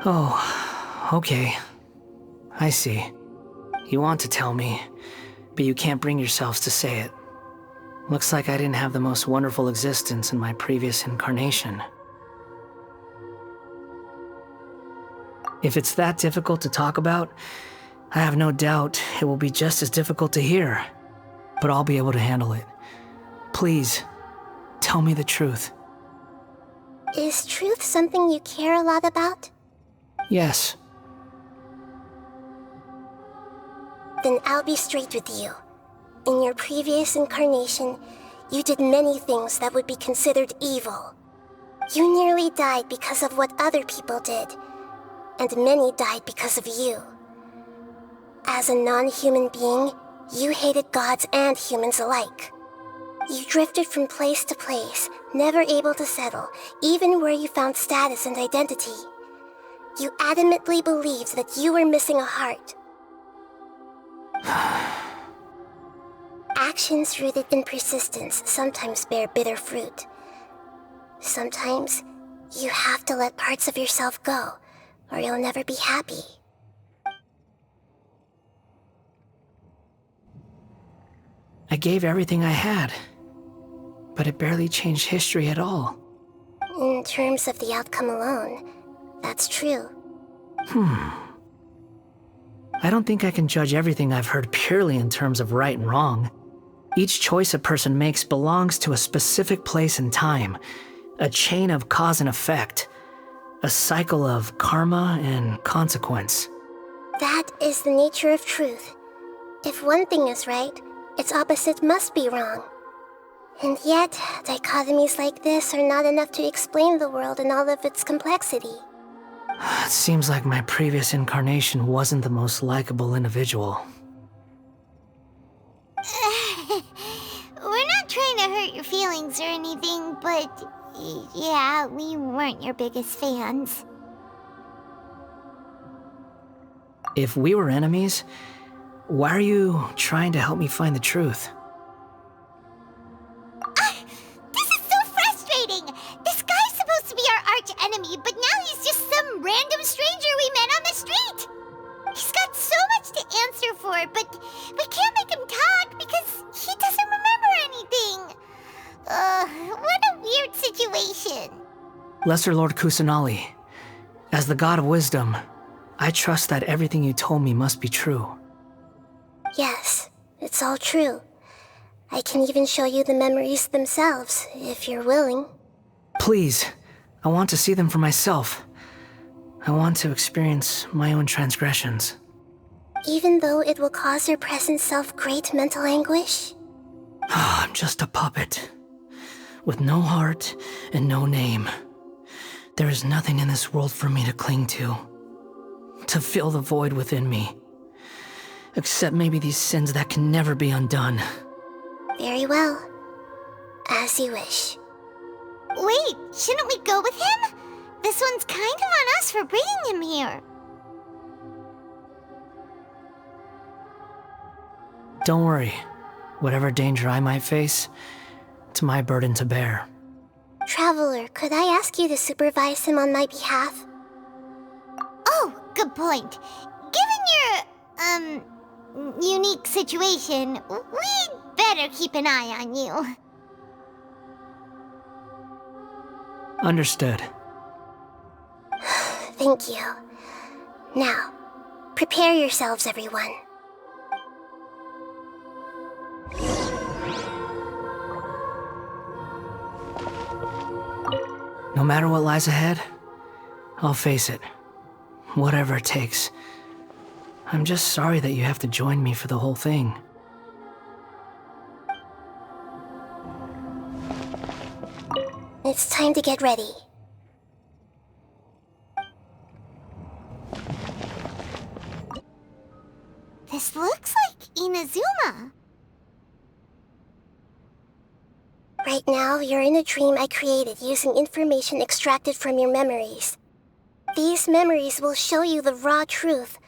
Oh, okay. I see. You want to tell me, but you can't bring yourselves to say it. Looks like I didn't have the most wonderful existence in my previous incarnation. If it's that difficult to talk about, I have no doubt it will be just as difficult to hear. But I'll be able to handle it. Please, tell me the truth. Is truth something you care a lot about? Yes. Then I'll be straight with you. In your previous incarnation, you did many things that would be considered evil. You nearly died because of what other people did, and many died because of you. As a non-human being, you hated gods and humans alike. You drifted from place to place, never able to settle, even where you found status and identity. You adamantly believed that you were missing a heart. Actions rooted in persistence sometimes bear bitter fruit. Sometimes, you have to let parts of yourself go, or you'll never be happy. I gave everything I had, but it barely changed history at all. In terms of the outcome alone, that's true. I don't think I can judge everything I've heard purely in terms of right and wrong. Each choice a person makes belongs to a specific place and time, A chain of cause and effect. A cycle of karma and consequence. That is the nature of truth. If one thing is right, its opposite must be wrong. And yet, dichotomies like this are not enough to explain the world in all of its complexity. It seems like my previous incarnation wasn't the most likable individual. We're not trying to hurt your feelings or anything, but yeah, we weren't your biggest fans. If we were enemies, why are you trying to help me find the truth? This is so frustrating! This guy's supposed to be our arch enemy, but now he's just some random stranger we met on the street! He's got so much to answer for, but we can't make him talk because he doesn't remember anything! What a weird situation. Lesser Lord Kusanali, as the god of wisdom, I trust that everything you told me must be true. Yes, it's all true. I can even show you the memories themselves, if you're willing. Please, I want to see them for myself. I want to experience my own transgressions. Even though it will cause your present self great mental anguish? I'm just a puppet, with no heart and no name. There is nothing in this world for me to cling to fill the void within me. Except maybe these sins that can never be undone. Very well. As you wish. Wait, shouldn't we go with him? This one's kind of on us for bringing him here. Don't worry. Whatever danger I might face, it's my burden to bear. Traveler, could I ask you to supervise him on my behalf? Oh, good point. Given your, unique situation, we'd better keep an eye on you. Understood. Thank you. Now, prepare yourselves, everyone. No matter what lies ahead, I'll face it. Whatever it takes. I'm just sorry that you have to join me for the whole thing. It's time to get ready. This looks like Inazuma. Right now, you're in a dream I created using information extracted from your memories. These memories will show you the raw truth,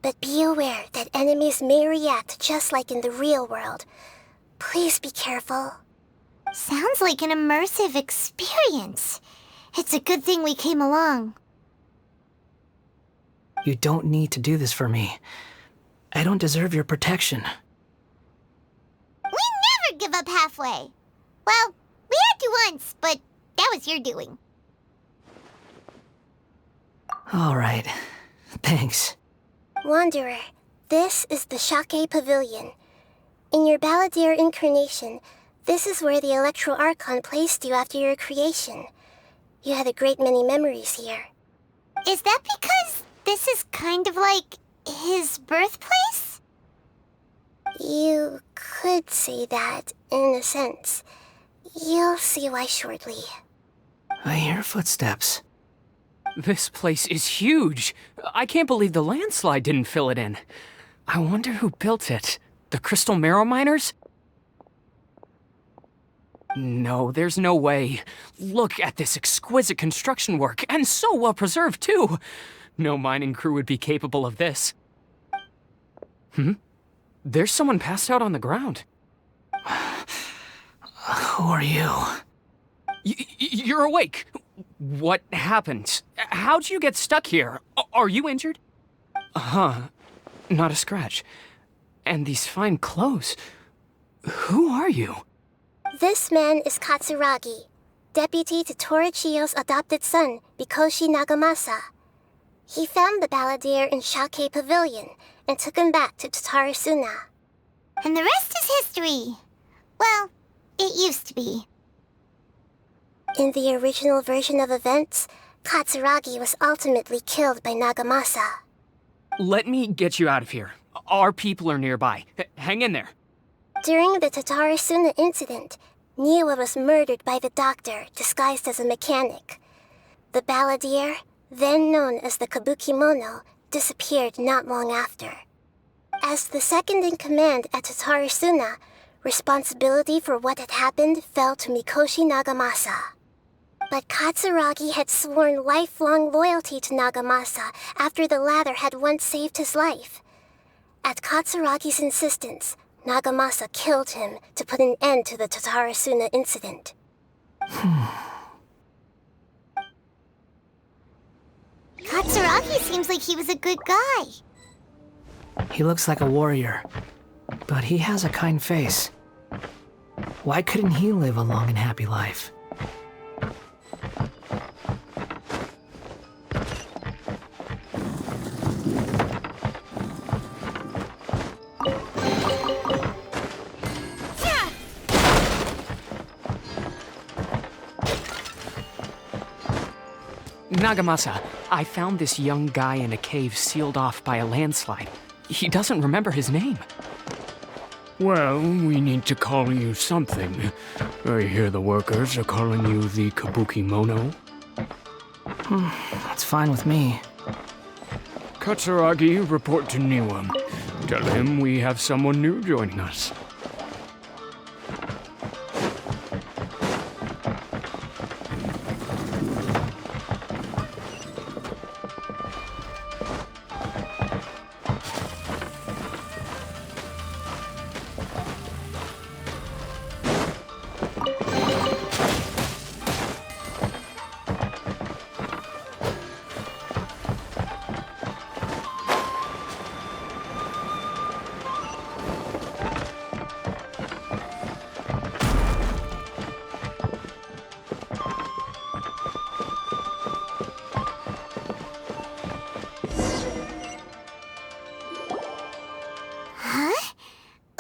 but be aware that enemies may react just like in the real world. Please be careful. Sounds like an immersive experience. It's a good thing we came along. You don't need to do this for me. I don't deserve your protection. We never give up halfway. Well, we had to once, but that was your doing. All right. Thanks. Wanderer, this is the Shake Pavilion. In your Balladeer incarnation, this is where the Electro Archon placed you after your creation. You had a great many memories here. Is that because this is kind of like his birthplace? You could say that, in a sense. You'll see why shortly. I hear footsteps. This place is huge. I can't believe the landslide didn't fill it in. I wonder who built it. The Crystal Marrow Miners? No, there's no way. Look at this exquisite construction work, and so well preserved, too. No mining crew would be capable of this. There's someone passed out on the ground. Who are you? You're awake. What happened? How'd you get stuck here? Are you injured? Not a scratch. And these fine clothes. Who are you? This man is Katsuragi, deputy to Torichiyo's adopted son, Mikoshi Nagamasa. He found the Balladeer in Shake Pavilion and took him back to Tatarasune. And the rest is history. Well, it used to be. In the original version of events, Katsuragi was ultimately killed by Nagamasa. Let me get you out of here. Our people are nearby. Hang in there. During the Tatarasune incident, Niwa was murdered by the doctor disguised as a mechanic. The balladeer, then known as the Kabukimono, disappeared not long after. As the second in command at Tatarasune, responsibility for what had happened fell to Mikoshi Nagamasa. But Katsuragi had sworn lifelong loyalty to Nagamasa after the latter had once saved his life. At Katsuragi's insistence, Nagamasa killed him to put an end to the Tatarasune incident. Katsuragi seems like he was a good guy. He looks like a warrior, but he has a kind face. Why couldn't he live a long and happy life? Nagamasa, I found this young guy in a cave sealed off by a landslide. He doesn't remember his name. Well, we need to call you something. I hear the workers are calling you the Kabukimono. That's fine with me. Katsuragi, report to Niwa. Tell him we have someone new joining us.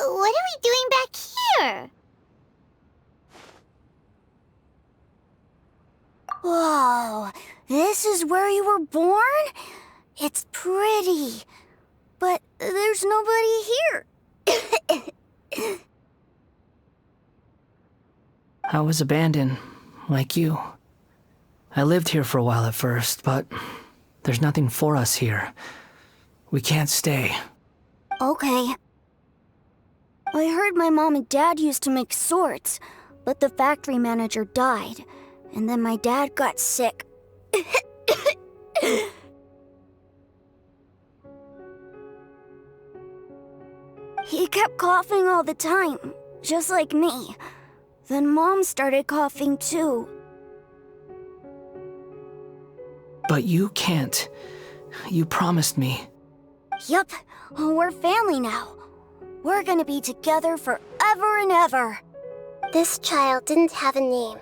What are we doing back here? Whoa, this is where you were born? It's pretty, but there's nobody here. I was abandoned, like you. I lived here for a while at first, but there's nothing for us here. We can't stay. Okay. I heard my mom and dad used to make swords, but the factory manager died, and then my dad got sick. He kept coughing all the time, just like me. Then Mom started coughing too. But you can't. You promised me. Yup, we're family now. We're gonna be together forever and ever. This child didn't have a name.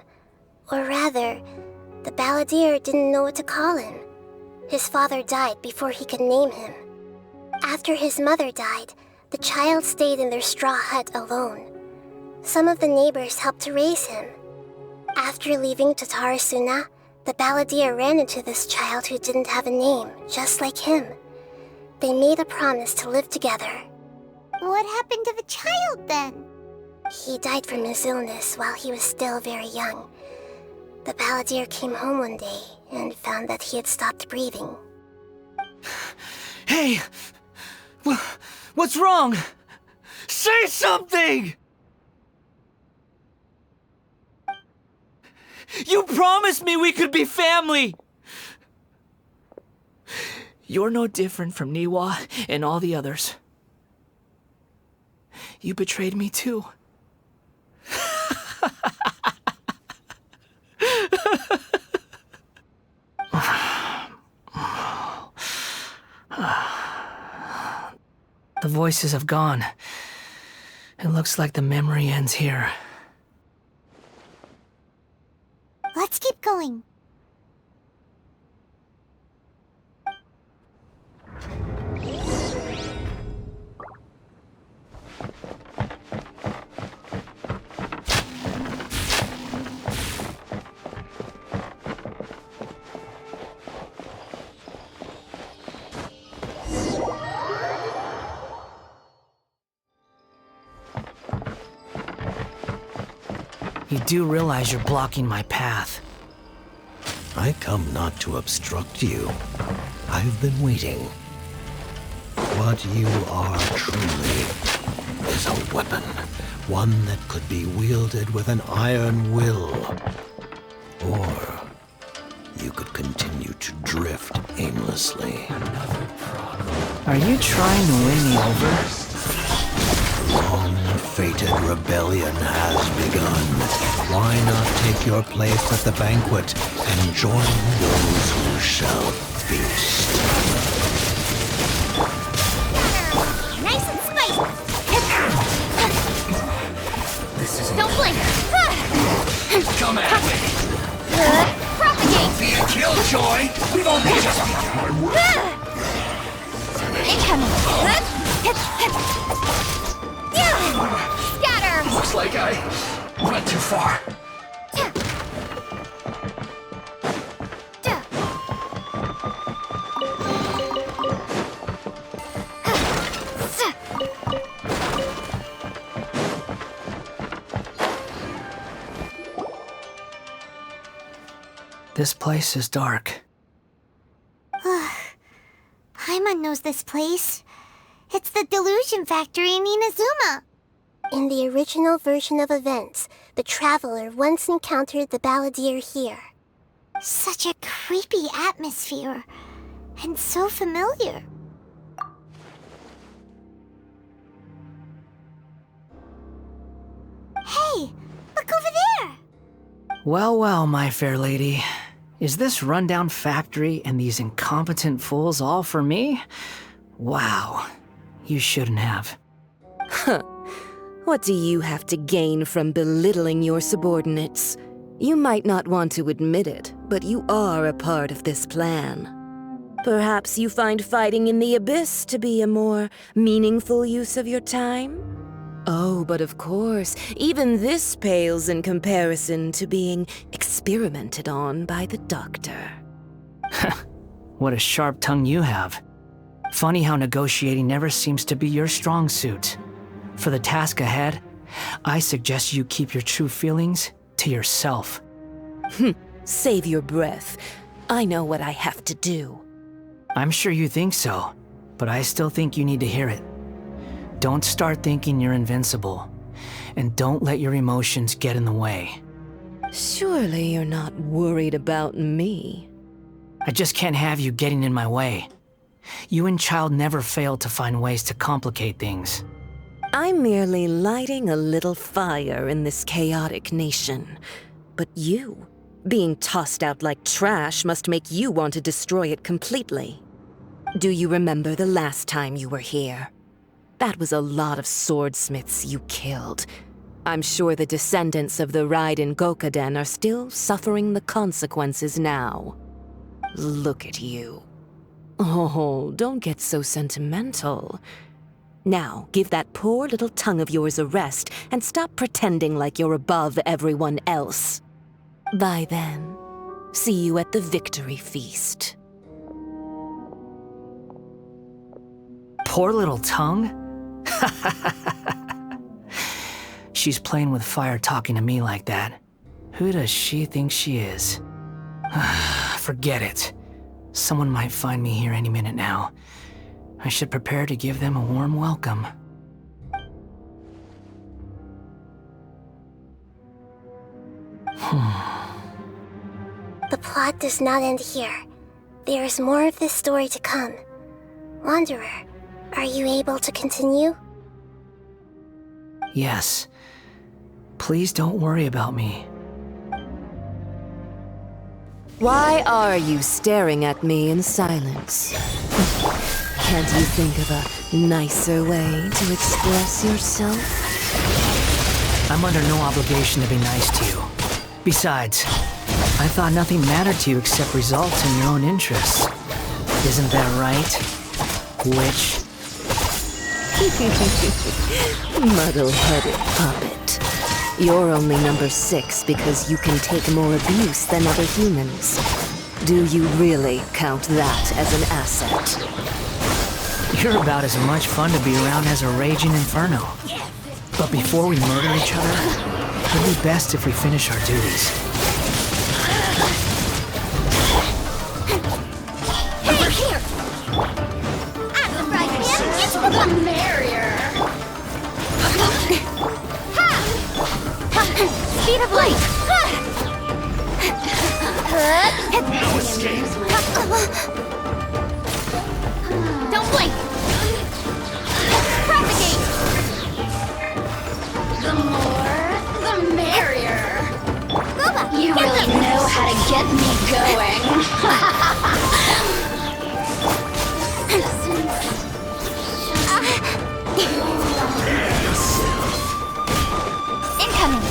Or rather, the balladeer didn't know what to call him. His father died before he could name him. After his mother died, the child stayed in their straw hut alone. Some of the neighbors helped to raise him. After leaving Tatarasune, the balladeer ran into this child who didn't have a name, just like him. They made a promise to live together. What happened to the child then? He died from his illness while he was still very young. The balladeer came home one day and found that he had stopped breathing. Hey! What's wrong? Say something! You promised me we could be family! You're no different from Niwa and all the others. You betrayed me too. The voices have gone. It looks like the memory ends here. Let's keep going. You do realize you're blocking my path. I come not to obstruct you. I've been waiting. What you are truly is a weapon. One that could be wielded with an iron will. Or you could continue to drift aimlessly. Are you trying to win me over? Long-fated rebellion has begun. Why not take your place at the banquet and join those who shall feast? Nice and spicy! Don't blink! Come at me! Propagate! Don't be a killjoy! We've only just begun! Incoming! Scatter! Looks like I went too far. This place is dark. Paimon knows this place. It's the delusion factory in Inazuma. In the original version of events, the traveler once encountered the balladeer here. Such a creepy atmosphere. And so familiar. Hey, look over there! Well, well, my fair lady. Is this rundown factory and these incompetent fools all for me? Wow. You shouldn't have. Huh. What do you have to gain from belittling your subordinates? You might not want to admit it, but you are a part of this plan. Perhaps you find fighting in the abyss to be a more meaningful use of your time? Oh, but of course, even this pales in comparison to being experimented on by the doctor. What a sharp tongue you have. Funny how negotiating never seems to be your strong suit. For the task ahead, I suggest you keep your true feelings to yourself. Save your breath. I know what I have to do. I'm sure you think so, but I still think you need to hear it. Don't start thinking you're invincible, and don't let your emotions get in the way. Surely you're not worried about me. I just can't have you getting in my way. You and Child never fail to find ways to complicate things. I'm merely lighting a little fire in this chaotic nation. But you, being tossed out like trash, must make you want to destroy it completely. Do you remember the last time you were here? That was a lot of swordsmiths you killed. I'm sure the descendants of the Raiden Gokaden are still suffering the consequences now. Look at you. Oh, don't get so sentimental. Now, give that poor little tongue of yours a rest and stop pretending like you're above everyone else. Bye then. See you at the victory feast. Poor little tongue? She's playing with fire talking to me like that. Who does she think she is? Forget it. Someone might find me here any minute now. I should prepare to give them a warm welcome. The plot does not end here. There is more of this story to come. Wanderer, are you able to continue? Yes. Please don't worry about me. Why are you staring at me in silence? Can't you think of a nicer way to express yourself? I'm under no obligation to be nice to you. Besides, I thought nothing mattered to you except results in your own interests. Isn't that right, witch? Muddle-headed puppet. You're only number 6 because you can take more abuse than other humans. Do you really count that as an asset? You're about as much fun to be around as a raging inferno. But before we murder each other, it'd be best if we finish our duties. Over here! Right here, it's the merrier! Speed of light! No escape! Don't blink! Propagate! The more, the merrier. Boba, You really know how to get me going. Incoming!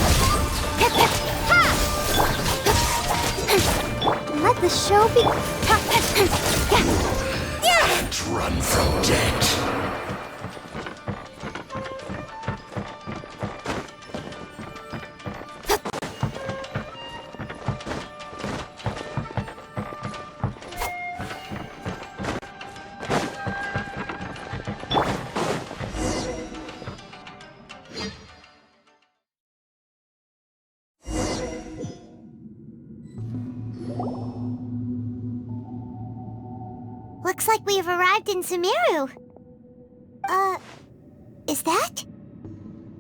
Let the show be... Can't run from death. Looks like we have arrived in Sumeru. Is that?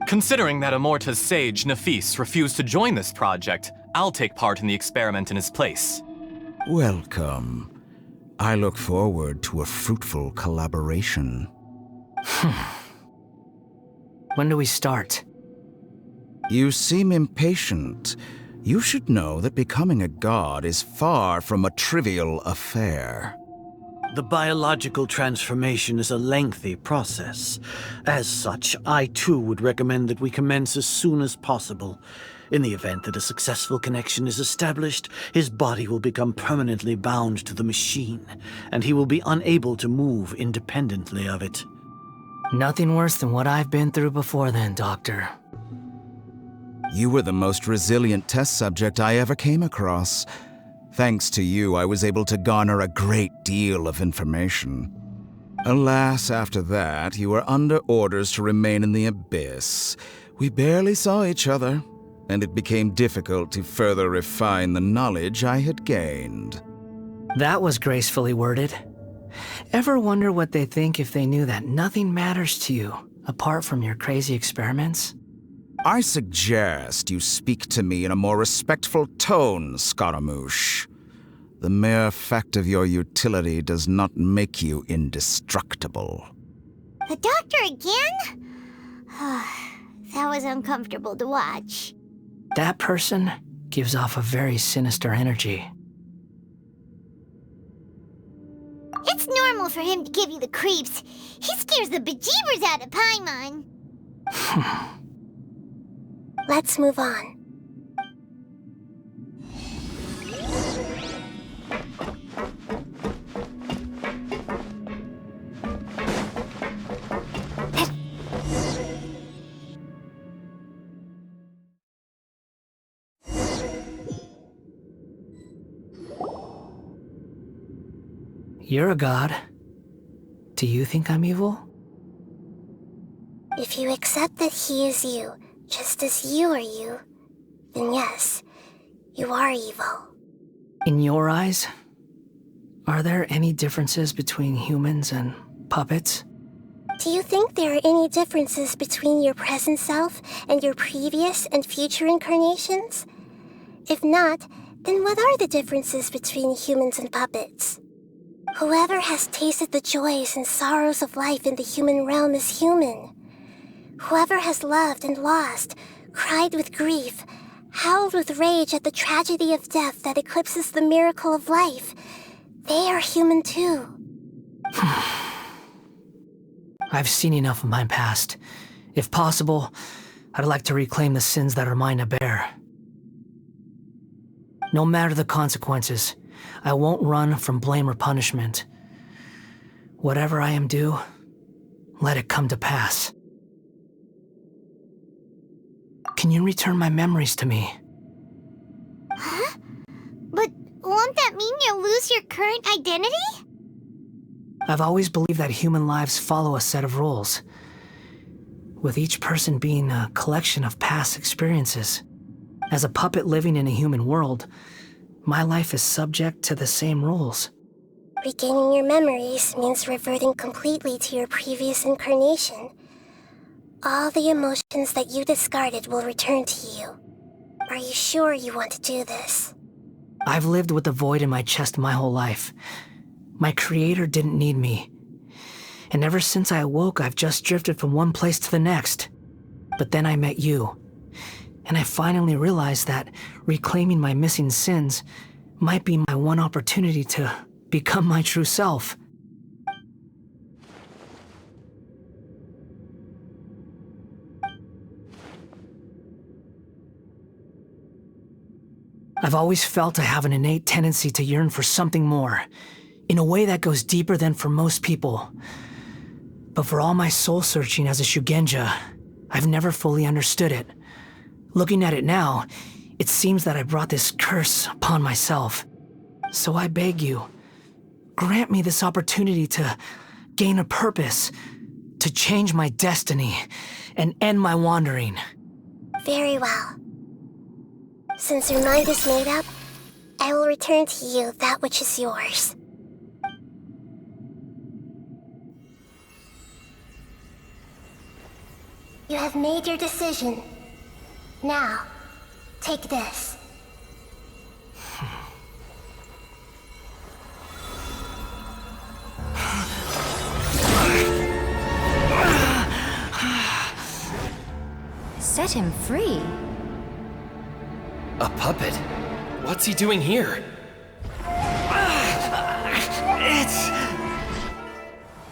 Considering that Amorta's sage, Nafis, refused to join this project, I'll take part in the experiment in his place. Welcome. I look forward to a fruitful collaboration. When do we start? You seem impatient. You should know that becoming a god is far from a trivial affair. The biological transformation is a lengthy process. As such, I too would recommend that we commence as soon as possible. In the event that a successful connection is established, his body will become permanently bound to the machine, and he will be unable to move independently of it. Nothing worse than what I've been through before then, Doctor. You were the most resilient test subject I ever came across. Thanks to you, I was able to garner a great deal of information. Alas, after that, you were under orders to remain in the abyss. We barely saw each other, and it became difficult to further refine the knowledge I had gained. That was gracefully worded. Ever wonder what they think if they knew that nothing matters to you, apart from your crazy experiments? I suggest you speak to me in a more respectful tone, Scaramouche. The mere fact of your utility does not make you indestructible. The doctor again? That was uncomfortable to watch. That person gives off a very sinister energy. It's normal for him to give you the creeps. He scares the bejeebers out of Paimon. Let's move on. You're a god. Do you think I'm evil? If you accept that he is you, just as you are you, then yes, you are evil. In your eyes, are there any differences between humans and puppets? Do you think there are any differences between your present self and your previous and future incarnations? If not, then what are the differences between humans and puppets? Whoever has tasted the joys and sorrows of life in the human realm is human. Whoever has loved and lost, cried with grief, howled with rage at the tragedy of death that eclipses the miracle of life, they are human too. I've seen enough of my past. If possible, I'd like to reclaim the sins that are mine to bear. No matter the consequences, I won't run from blame or punishment. Whatever I am due, let it come to pass. Can you return my memories to me? Huh? But won't that mean you'll lose your current identity? I've always believed that human lives follow a set of rules. with each person being a collection of past experiences. As a puppet living in a human world, my life is subject to the same rules. Regaining your memories means reverting completely to your previous incarnation. All the emotions that you discarded will return to you. Are you sure you want to do this? I've lived with a void in my chest my whole life. My creator didn't need me. And ever since I awoke, I've just drifted from one place to the next. But then I met you. And I finally realized that reclaiming my missing sins might be my one opportunity to become my true self. I've always felt I have an innate tendency to yearn for something more, in a way that goes deeper than for most people. But for all my soul-searching as a Shugenja, I've never fully understood it. Looking at it now, it seems that I brought this curse upon myself. So I beg you, grant me this opportunity to gain a purpose, to change my destiny, and end my wandering. Very well. Since your mind is made up, I will return to you that which is yours. You have made your decision. Now, take this. Set him free. A puppet? What's he doing here?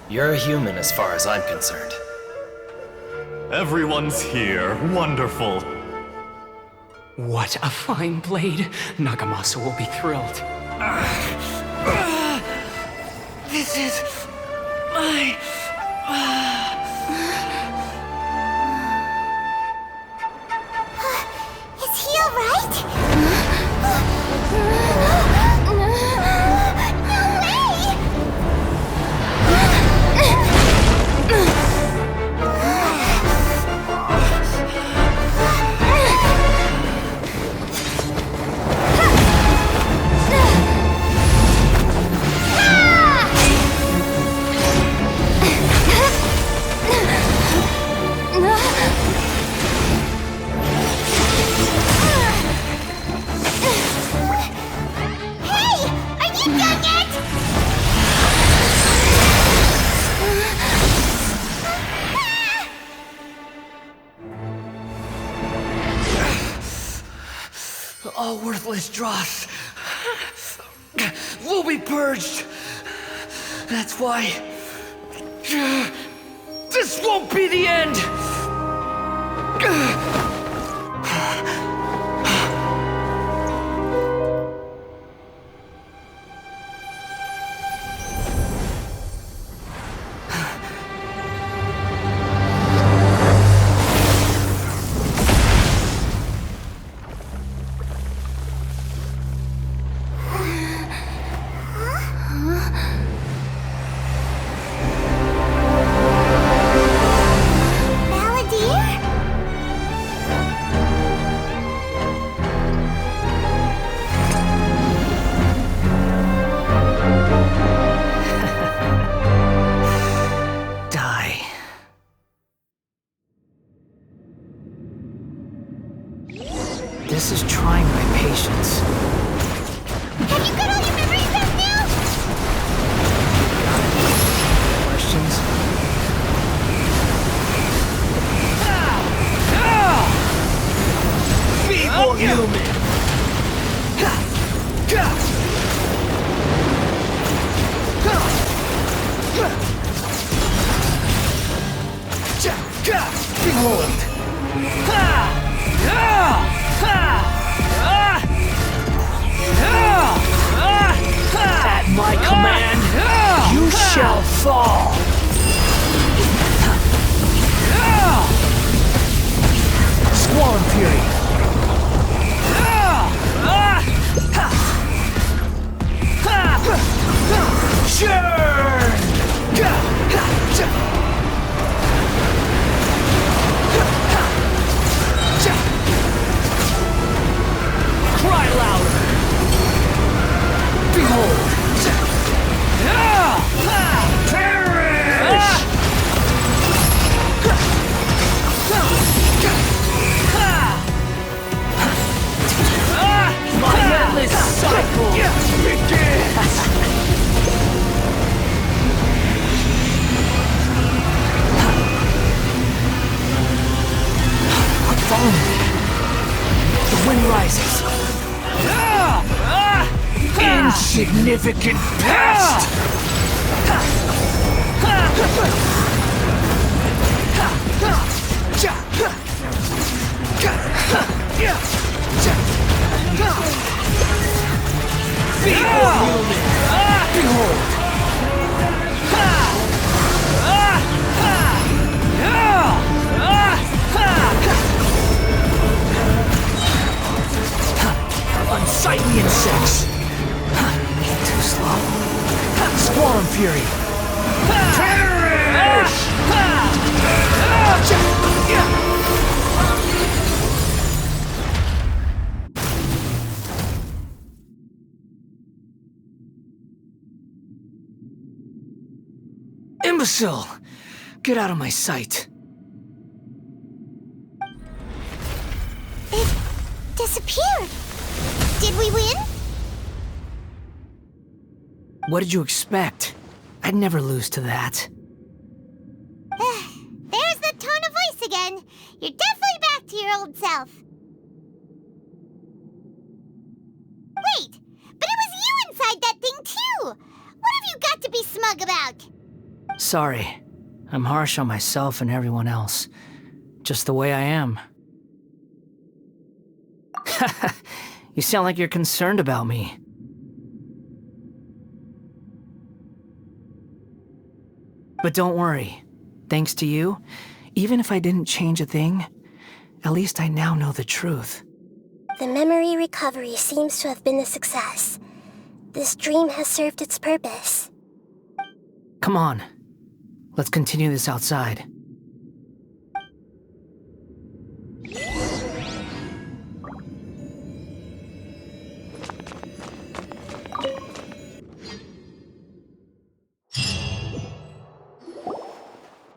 You're a human as far as I'm concerned. Everyone's here. Wonderful. What a fine blade. Nagamasa will be thrilled. This is my... Is he alright? All worthless dross will be purged. That's why this won't be the end. This is trying my patience. Have you got all your memories back now? Questions? Feeble human! Behold! At my command, you shall fall! Squall and Fury! Churn! significant past! Behold! Behold! Unsightly insects! Too slow. Squall fury! Perish! Imbecile! Get out of my sight. It disappeared. Did we win? What did you expect? I'd never lose to that. There's the tone of voice again. You're definitely back to your old self. Wait, but it was you inside that thing too! What have you got to be smug about? Sorry. I'm harsh on myself and everyone else. Just the way I am. You sound like you're concerned about me. But don't worry. Thanks to you, even if I didn't change a thing, at least I now know the truth. The memory recovery seems to have been a success. This dream has served its purpose. Come on. Let's continue this outside.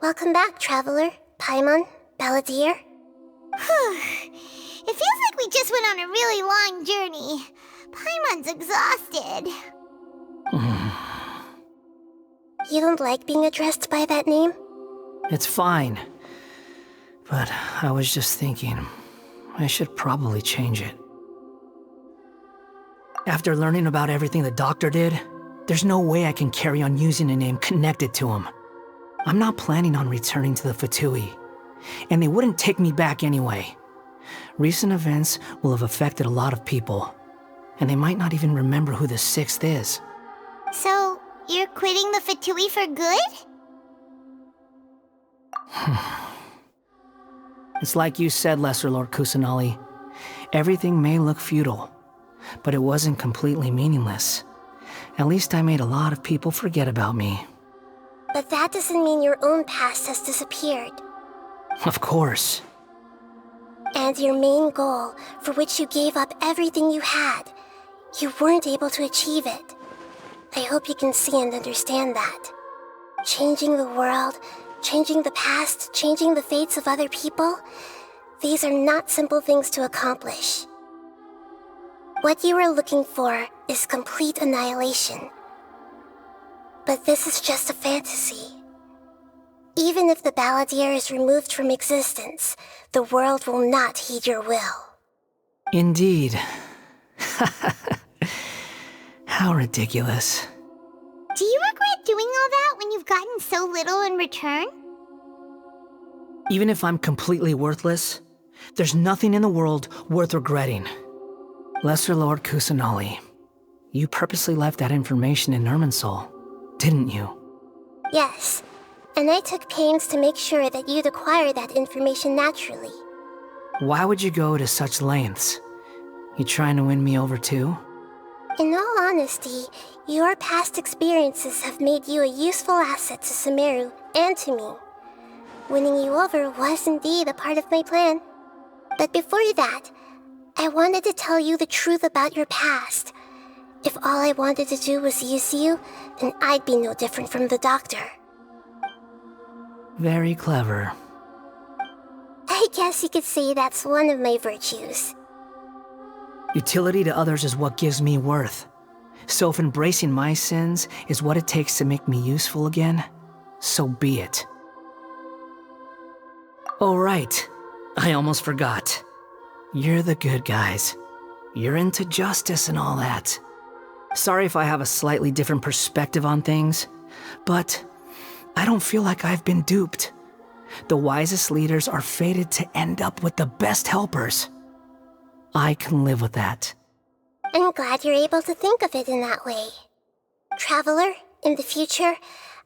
Welcome back, traveler, Paimon, Balladeer. It feels like we just went on a really long journey. Paimon's exhausted. You don't like being addressed by that name? It's fine. But I was just thinking, I should probably change it. After learning about everything the doctor did, there's no way I can carry on using a name connected to him. I'm not planning on returning to the Fatui, and they wouldn't take me back anyway. Recent events will have affected a lot of people, and they might not even remember who the sixth is. So, you're quitting the Fatui for good? It's like you said, Lesser Lord Kusanali. Everything may look futile, but it wasn't completely meaningless. At least I made a lot of people forget about me. But that doesn't mean your own past has disappeared. Of course. And your main goal, for which you gave up everything you had, you weren't able to achieve it. I hope you can see and understand that. Changing the world, changing the past, changing the fates of other people, these are not simple things to accomplish. What you are looking for is complete annihilation. But this is just a fantasy. Even if the Balladeer is removed from existence, the world will not heed your will. Indeed. How ridiculous. Do you regret doing all that when you've gotten so little in return? Even if I'm completely worthless, there's nothing in the world worth regretting. Lesser Lord Kusanali, you purposely left that information in Irmинсуль, didn't you? Yes, and I took pains to make sure that you'd acquire that information naturally. Why would you go to such lengths? You trying to win me over too? In all honesty, your past experiences have made you a useful asset to Sumeru and to me. Winning you over was indeed a part of my plan. But before that, I wanted to tell you the truth about your past. If all I wanted to do was use you, then I'd be no different from the doctor. Very clever. I guess you could say that's one of my virtues. Utility to others is what gives me worth. So if embracing my sins is what it takes to make me useful again, so be it. Oh right, I almost forgot. You're the good guys. You're into justice and all that. Sorry if I have a slightly different perspective on things, but I don't feel like I've been duped. The wisest leaders are fated to end up with the best helpers. I can live with that. I'm glad you're able to think of it in that way. Traveler, in the future,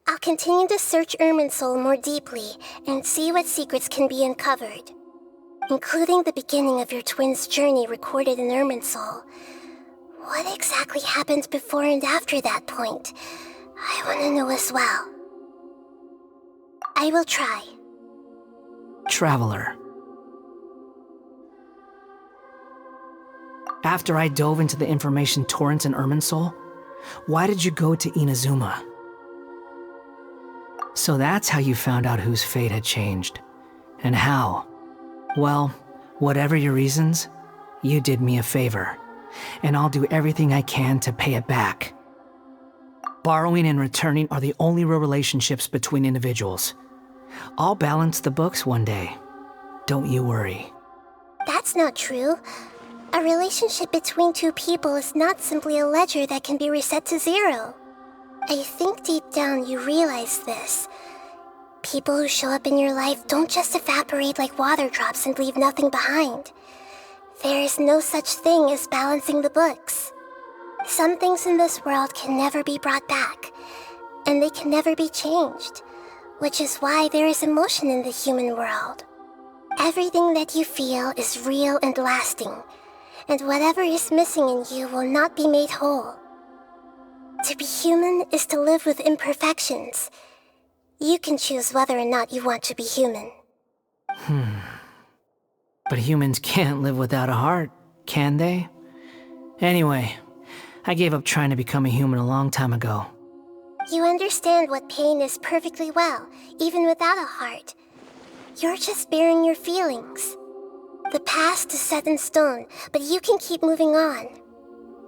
I'll continue to search Irmинсуль more deeply and see what secrets can be uncovered, including the beginning of your twins' journey recorded in Irmинсуль. What exactly happened before and after that point? I want to know as well. I will try. Traveler. After I dove into the information torrents in Irmинсуль, why did you go to Inazuma? So that's how you found out whose fate had changed. And how? Well, whatever your reasons, you did me a favor, and I'll do everything I can to pay it back. Borrowing and returning are the only real relationships between individuals. I'll balance the books one day. Don't you worry. That's not true. A relationship between two people is not simply a ledger that can be reset to zero. I think deep down you realize this. People who show up in your life don't just evaporate like water drops and leave nothing behind. There is no such thing as balancing the books. Some things in this world can never be brought back, and they can never be changed, which is why there is emotion in the human world. Everything that you feel is real and lasting, and whatever is missing in you will not be made whole. To be human is to live with imperfections. You can choose whether or not you want to be human. But humans can't live without a heart, can they? Anyway, I gave up trying to become a human a long time ago. You understand what pain is perfectly well, even without a heart. You're just bearing your feelings. The past is set in stone, but you can keep moving on.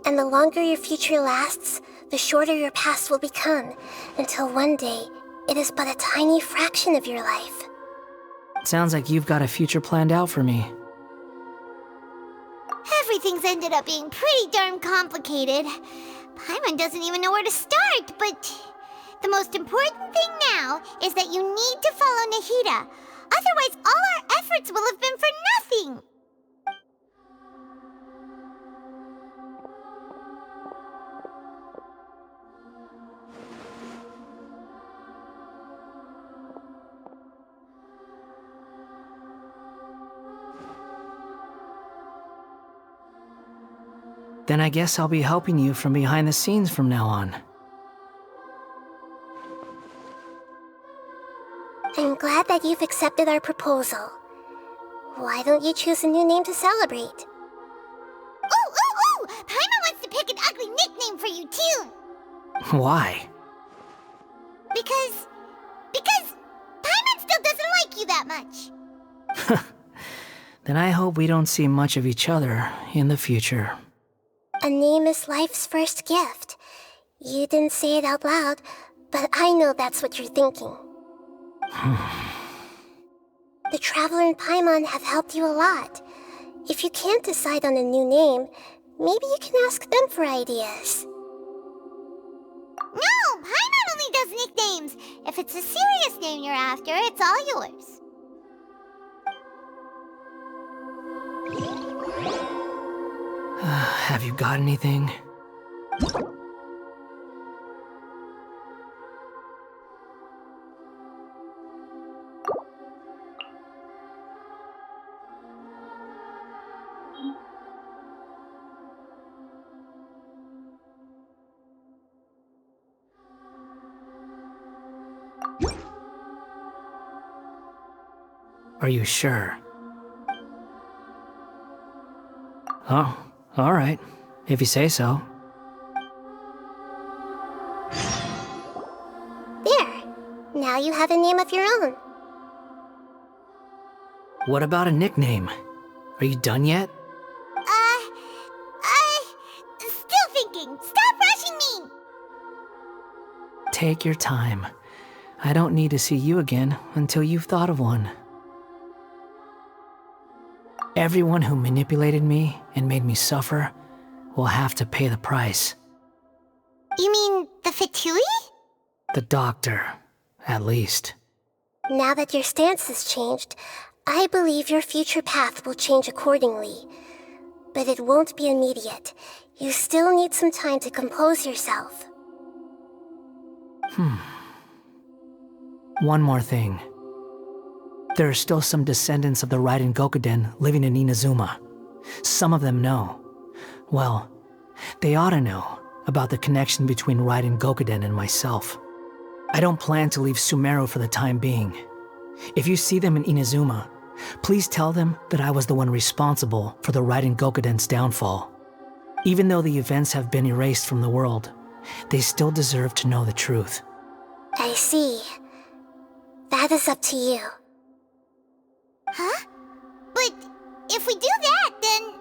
And the longer your future lasts, the shorter your past will become, until one day, it is but a tiny fraction of your life. Sounds like you've got a future planned out for me. Everything's ended up being pretty darn complicated. Paimon doesn't even know where to start, but the most important thing now is that you need to follow Nahide. Otherwise, all our efforts will have been for nothing. Then I guess I'll be helping you from behind the scenes from now on. I'm glad that you've accepted our proposal. Why don't you choose a new name to celebrate? Ooh! Paimon wants to pick an ugly nickname for you, too. Why? Because Paimon still doesn't like you that much. Then I hope we don't see much of each other in the future. A name is life's first gift. You didn't say it out loud, but I know that's what you're thinking. The Traveler and Paimon have helped you a lot. If you can't decide on a new name, maybe you can ask them for ideas. No, Paimon only does nicknames. If it's a serious name you're after, it's all yours. Have you got anything? Are you sure? Oh, all right, if you say so. There! Now you have a name of your own. What about a nickname? Are you done yet? Still thinking. Stop rushing me! Take your time. I don't need to see you again until you've thought of one. Everyone who manipulated me and made me suffer will have to pay the price. You mean the Fatui? The doctor, at least. Now that your stance has changed, I believe your future path will change accordingly. But it won't be immediate. You still need some time to compose yourself. One more thing. There are still some descendants of the Raiden Gokuden living in Inazuma. Some of them know. Well, they ought to know about the connection between Raiden Gokuden and myself. I don't plan to leave Sumeru for the time being. If you see them in Inazuma, please tell them that I was the one responsible for the Raiden Gokuden's downfall. Even though the events have been erased from the world, they still deserve to know the truth. I see. That is up to you. Huh? But if we do that, then...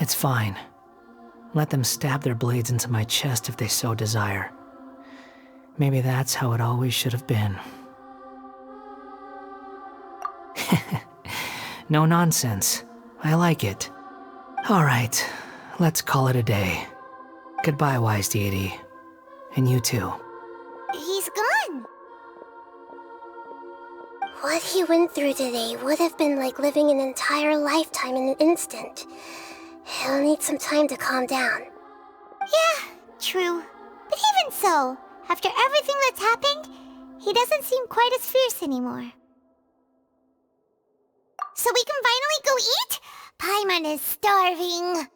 It's fine. Let them stab their blades into my chest if they so desire. Maybe that's how it always should have been. No nonsense. I like it. All right, let's call it a day. Goodbye, wise deity. And you too. He's gone. What he went through today would have been like living an entire lifetime in an instant. He'll need some time to calm down. Yeah, true. But even so, after everything that's happened, he doesn't seem quite as fierce anymore. So we can finally go eat? Paimon is starving.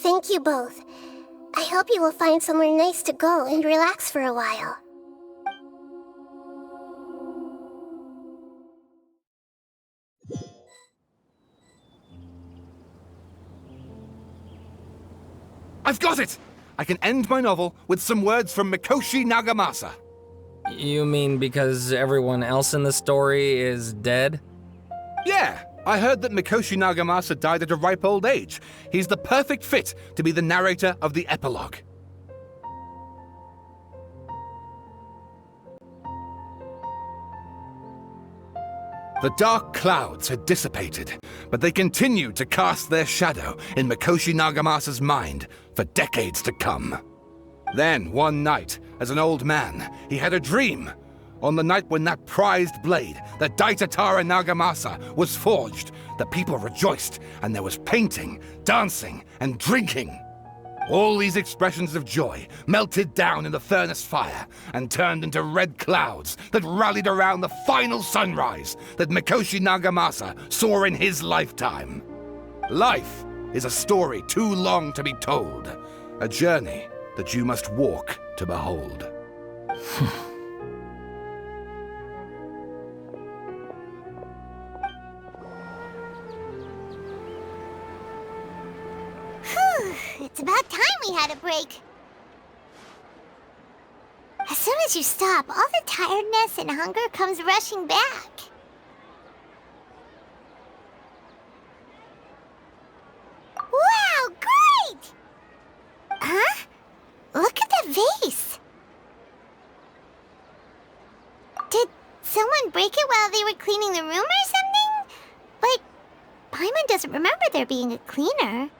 Thank you both. I hope you will find somewhere nice to go and relax for a while. I've got it! I can end my novel with some words from Mikoshi Nagamasa. You mean because everyone else in the story is dead? Yeah, I heard that Mikoshi Nagamasa died at a ripe old age. He's the perfect fit to be the narrator of the epilogue. The dark clouds had dissipated, but they continued to cast their shadow in Mikoshi Nagamasa's mind for decades to come. Then, one night, as an old man, he had a dream. On the night when that prized blade, the Daitatara Nagamasa, was forged, the people rejoiced, and there was painting, dancing, and drinking. All these expressions of joy melted down in the furnace fire and turned into red clouds that rallied around the final sunrise that Mikoshi Nagamasa saw in his lifetime. Life is a story too long to be told, a journey that you must walk to behold. It's about time we had a break. As soon as you stop, all the tiredness and hunger comes rushing back. Wow, great! Huh? Look at the vase. Did someone break it while they were cleaning the room or something? But Paimon doesn't remember there being a cleaner.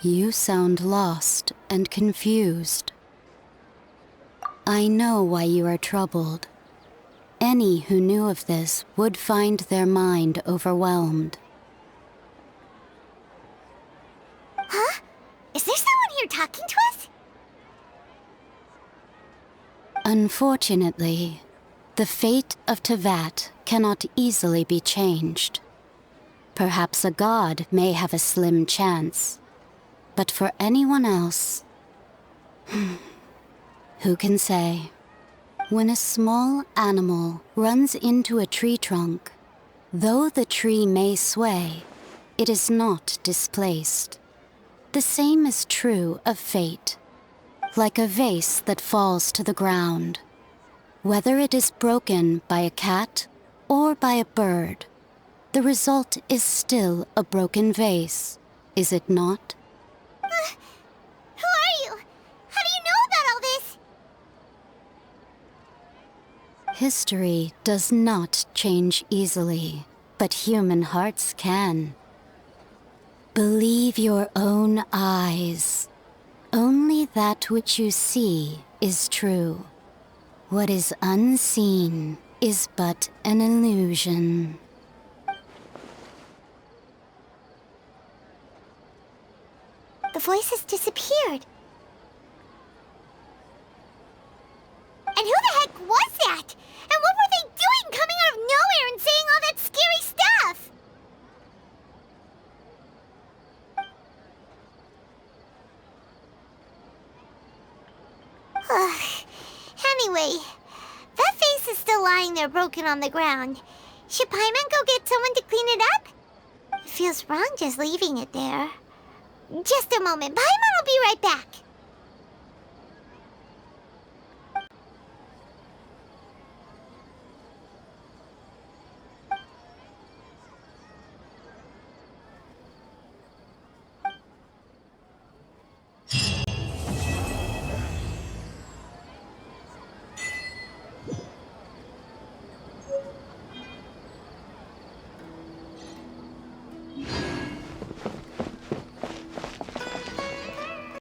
You sound lost and confused. I know why you are troubled. Any who knew of this would find their mind overwhelmed. Huh? Is there someone here talking to us? Unfortunately, the fate of Tevat cannot easily be changed. Perhaps a god may have a slim chance. But for anyone else, who can say? When a small animal runs into a tree trunk, though the tree may sway, it is not displaced. The same is true of fate, like a vase that falls to the ground. Whether it is broken by a cat or by a bird, the result is still a broken vase, is it not? Who History does not change easily, but human hearts can. Believe your own eyes. Only that which you see is true. What is unseen is but an illusion. The voice has disappeared. And who the heck was that? And what were they doing coming out of nowhere and saying all that scary stuff? Anyway, that face is still lying there broken on the ground. Should Paimon go get someone to clean it up? It feels wrong just leaving it there. Just a moment. Paimon will be right back.